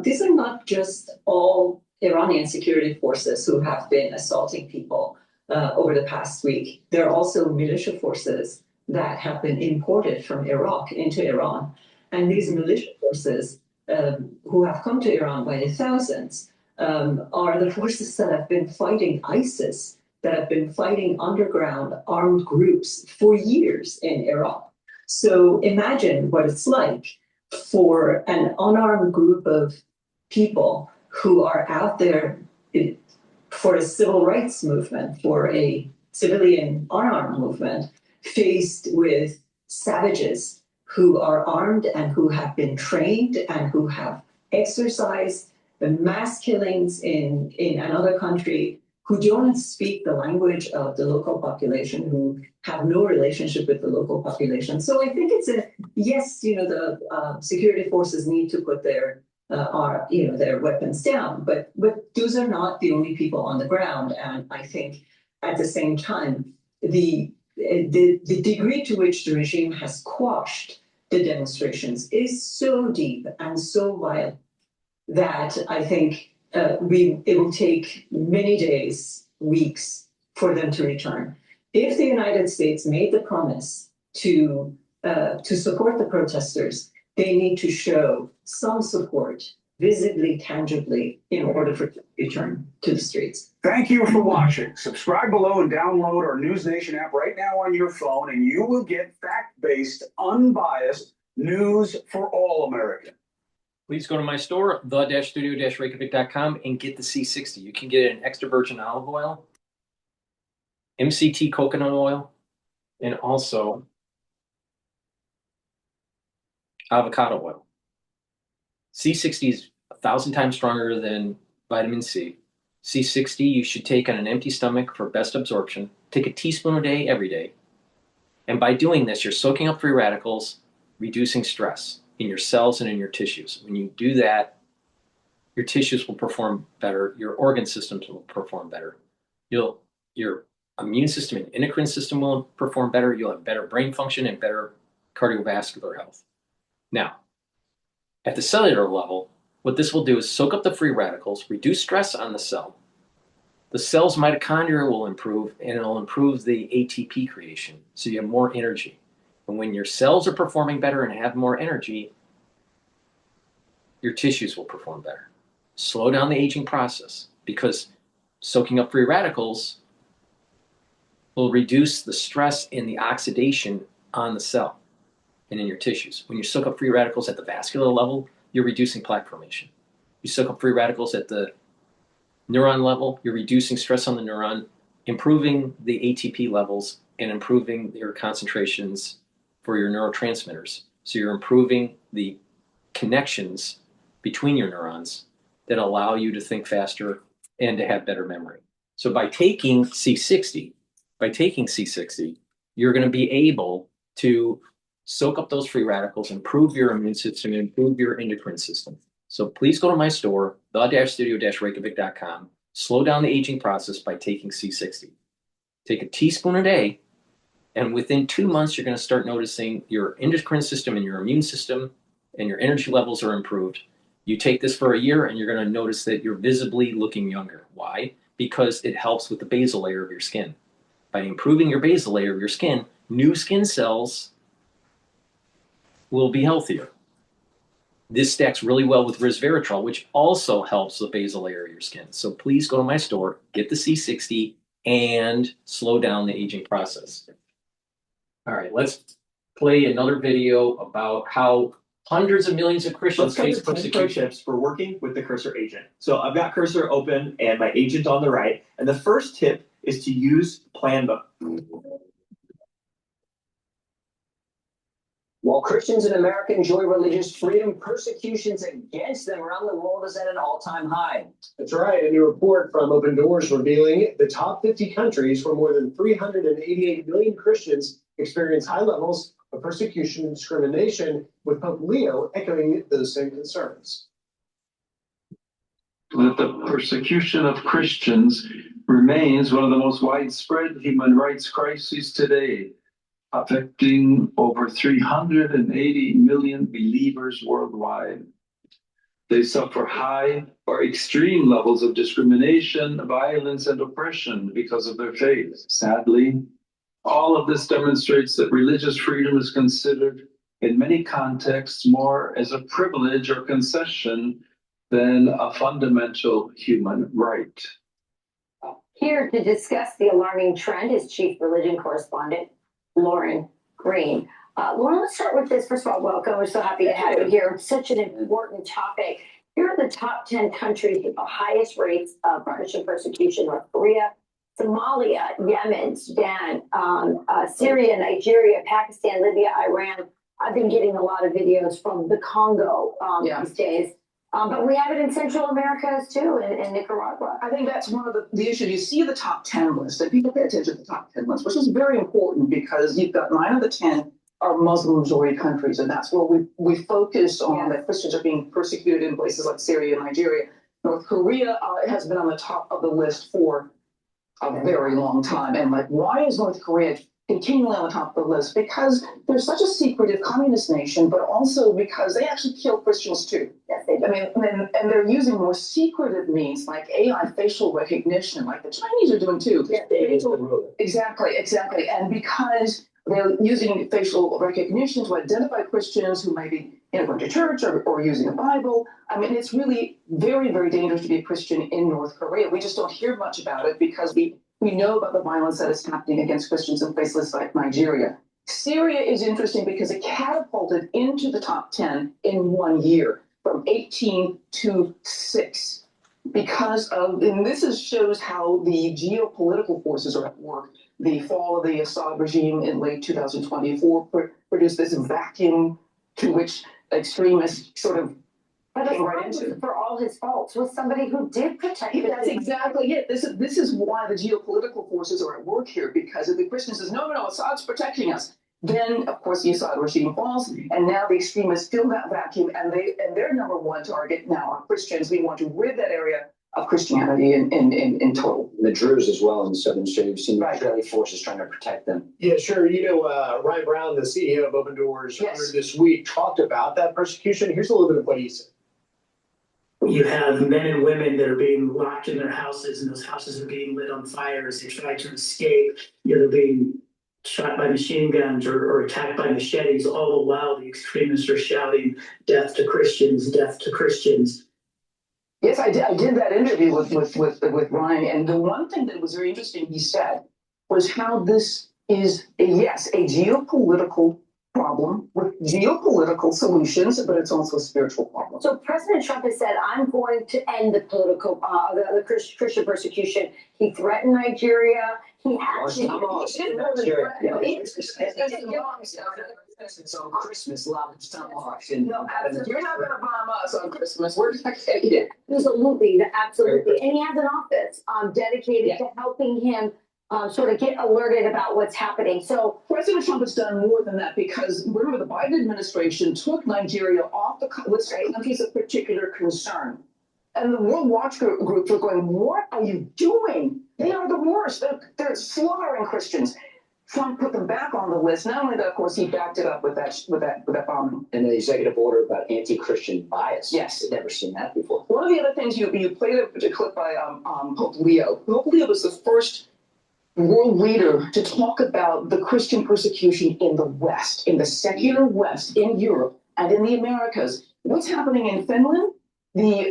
these are not just all Iranian security forces who have been assaulting people over the past week. There are also militia forces that have been imported from Iraq into Iran. And these militia forces who have come to Iran by the thousands are the forces that have been fighting ISIS, that have been fighting underground armed groups for years in Iraq. So imagine what it's like for an unarmed group of people who are out there for a civil rights movement, for a civilian unarmed movement, faced with savages who are armed and who have been trained and who have exercised the mass killings in another country, who don't speak the language of the local population, who have no relationship with the local population. So I think it's yes, the security forces need to put their weapons down, but those are not the only people on the ground. And I think at the same time, the degree to which the regime has quashed the demonstrations is so deep and so violent that I think it will take many days, weeks for them to return. If the United States made the promise to support the protesters, they need to show some support visibly, tangibly, in order for it to return to the streets. Thank you for watching. Subscribe below and download our News Nation app right now on your phone, and you will get fact-based, unbiased news for all Americans. Please go to my store, the-studio-reykjavik.com, and get the C60. You can get an extra virgin olive oil, MCT coconut oil, and also avocado oil. C60 is 1,000 times stronger than vitamin C. C60 you should take on an empty stomach for best absorption. Take a teaspoon a day, every day. And by doing this, you're soaking up free radicals, reducing stress in your cells and in your tissues. When you do that, your tissues will perform better, your organ systems will perform better. Your immune system and endocrine system will perform better, you'll have better brain function and better cardiovascular health. Now, at the cellular level, what this will do is soak up the free radicals, reduce stress on the cell. The cell's mitochondria will improve, and it'll improve the ATP creation, so you have more energy. And when your cells are performing better and have more energy, your tissues will perform better. Slow down the aging process, because soaking up free radicals will reduce the stress and the oxidation on the cell and in your tissues. When you soak up free radicals at the vascular level, you're reducing plaque formation. You soak up free radicals at the neuron level, you're reducing stress on the neuron, improving the ATP levels, and improving your concentrations for your neurotransmitters. So you're improving the connections between your neurons that allow you to think faster and to have better memory. So by taking C60, you're going to be able to soak up those free radicals, improve your immune system, improve your endocrine system. So please go to my store, the-studio-reykjavik.com. Slow down the aging process by taking C60. Take a teaspoon a day, and within 2 months, you're going to start noticing your endocrine system and your immune system and your energy levels are improved. You take this for a year, and you're going to notice that you're visibly looking younger. Why? Because it helps with the basal layer of your skin. By improving your basal layer of your skin, new skin cells will be healthier. This stacks really well with resveratrol, which also helps the basal layer of your skin. So please go to my store, get the C60, and slow down the aging process. All right, let's play another video about how hundreds of millions of Christians face persecution. Pro tips for working with the Cursor agent. So I've got Cursor open and my agent on the right. And the first tip is to use Plan Book. While Christians in America enjoy religious freedom, persecutions against them around the world is at an all-time high. That's right. A new report from Open Doors revealing the top 50 countries where more than 388 million Christians experience high levels of persecution and discrimination, with Pope Leo echoing those same concerns. That the persecution of Christians remains one of the most widespread human rights crises today, affecting over 380 million believers worldwide. They suffer high or extreme levels of discrimination, violence, and oppression because of their faith. Sadly, all of this demonstrates that religious freedom is considered in many contexts more as a privilege or concession than a fundamental human right. Here to discuss the alarming trend is Chief Religion Correspondent Lauren Green. Lauren, let's start with this. First of all, welcome. We're so happy to have you here. Such an important topic. Here are the top 10 countries with the highest rates of Christian persecution: North Korea, Somalia, Yemen, Sudan, Syria, Nigeria, Pakistan, Libya, Iran. I've been getting a lot of videos from the Congo these days. But we have it in Central America too, in Nicaragua. I think that's one of the issues. You see the top 10 list, and people pay attention to the top 10 list, which is very important because you've got 9 of the 10 are Muslim majority countries, and that's where we focus on that Christians are being persecuted in places like Syria and Nigeria. North Korea has been on the top of the list for a very long time. And like, why is North Korea continually on the top of the list? Because they're such a secretive communist nation, but also because they actually kill Christians too. Yes, they do. I mean, and they're using more secretive means like AI facial recognition, like the Chinese are doing too. Exactly. And because they're using facial recognition to identify Christians who may be going to church or using a Bible. I mean, it's really very, very dangerous to be a Christian in North Korea. We just don't hear much about it because we know about the violence that is happening against Christians in places like Nigeria. Syria is interesting because it catapulted into the top 10 in 1 year, from 18 to 6. Because of, and this shows how the geopolitical forces are at work. The fall of the Assad regime in late 2024 produced this vacuum to which extremists sort of came right into. For all his faults, was somebody who did protect him. That's exactly it. This is why the geopolitical forces are at work here, because if the Christian says, no, Assad's protecting us, then of course the Assad regime falls, and now the extremists fill that vacuum, and their number one target now are Christians. We want to rid that area of Christianity in total. The Druze as well in the southern state. We've seen the Israeli forces trying to protect them. Yeah, sure. Ryan Brown, the CEO of Open Doors, earlier this week talked about that persecution. Here's a little bit of what he said. You have men and women that are being locked in their houses, and those houses are being lit on fire as they try to escape. They're being shot by machine guns or attacked by machetes, all the while the extremists are shouting, "Death to Christians, death to Christians." Yes, I did that interview with Ryan, and the one thing that was very interesting he said was how this is a geopolitical problem with geopolitical solutions, but it's also a spiritual problem. So President Trump has said, I'm going to end the political, the Christian persecution. He threatened Nigeria. He actually... It's on Christmas, loud tomahawks. No, absolutely. You're not going to bomb us on Christmas. We're just kidding. Absolutely. And he has an office dedicated to helping him sort of get alerted about what's happening. So President Trump has done more than that because remember the Biden administration took Nigeria off the list of countries of particular concern. And the World Watch groups are going, what are you doing? They are the worst. They're slaughtering Christians. Trump put them back on the list. Not only that, of course, he backed it up with that bombing. And the executive order about anti-Christian bias. Yes. I've never seen that before. One of the other things you played a clip by Pope Leo. Pope Leo was the first world leader to talk about the Christian persecution in the West, in the secular West, in Europe, and in the Americas. What's happening in Finland? The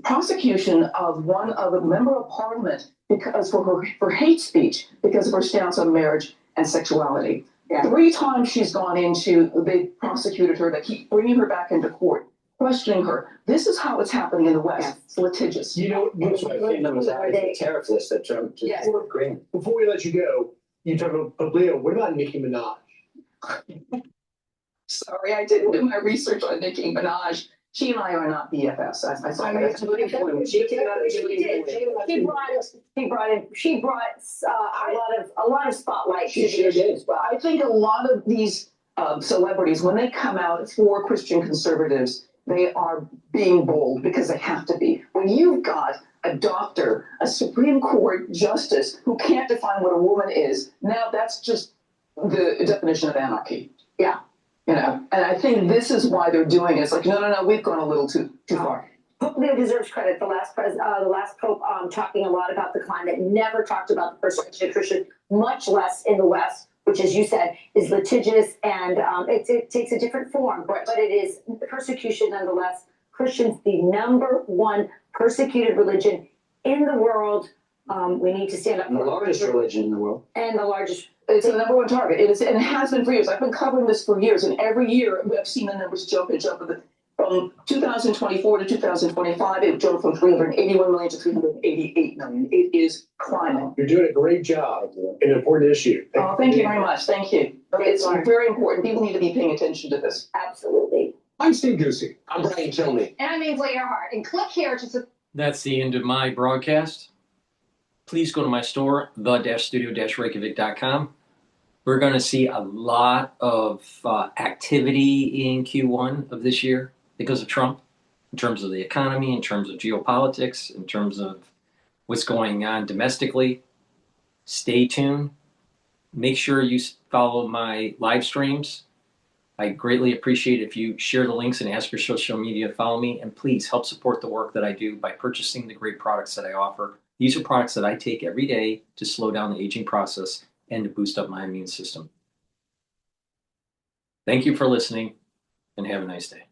prosecution of a member of parliament because for hate speech because of her stance on marriage and sexuality. Yeah. 3 times she's gone they prosecuted her. They keep bringing her back into court, questioning her. This is how it's happening in the West. It's litigious. That's why Finland was added to the tariff list that Trump just Greenland. Before we let you go, you talk about Leo. What about Nicki Minaj? Sorry, I didn't do my research on Nicki Minaj. She and I are not BFFs. She brought a lot of spotlight. She sure did. I think a lot of these celebrities, when they come out for Christian conservatives, they are being bold because they have to be. When you've got a doctor, a Supreme Court justice who can't define what a woman is, now that's just the definition of anarchy. Yeah. And I think this is why they're doing it. It's like, no, we've gone a little too far. Pope Leo deserves credit. The last pope talking a lot about the climate, never talked about the persecution of Christians, much less in the West, which, as you said, is litigious and it takes a different form. But it is persecution nonetheless. Christians, the number one persecuted religion in the world. We need to stand up. And the largest religion in the world. And the largest. It's the number one target. It is, and it has been for years. I've been covering this for years, and every year I've seen the numbers jump. From 2024 to 2025, it jumped from 381 million to 388 million. It is climbing. You're doing a great job. An important issue. Thank you very much. Thank you. It's very important. People need to be paying attention to this. Absolutely. I'm Steve Ducey. I'm Brighteon Channel. And I'm Ainsley Earhart. And click here to That's the end of my broadcast. Please go to my store, the-studio-reykjavik.com. We're going to see a lot of activity in Q1 of this year because of Trump, in terms of the economy, in terms of geopolitics, in terms of what's going on domestically. Stay tuned. Make sure you follow my live streams. I greatly appreciate if you share the links and ask your social media to follow me. And please help support the work that I do by purchasing the great products that I offer. These are products that I take every day to slow down the aging process and to boost up my immune system. Thank you for listening and have a nice day.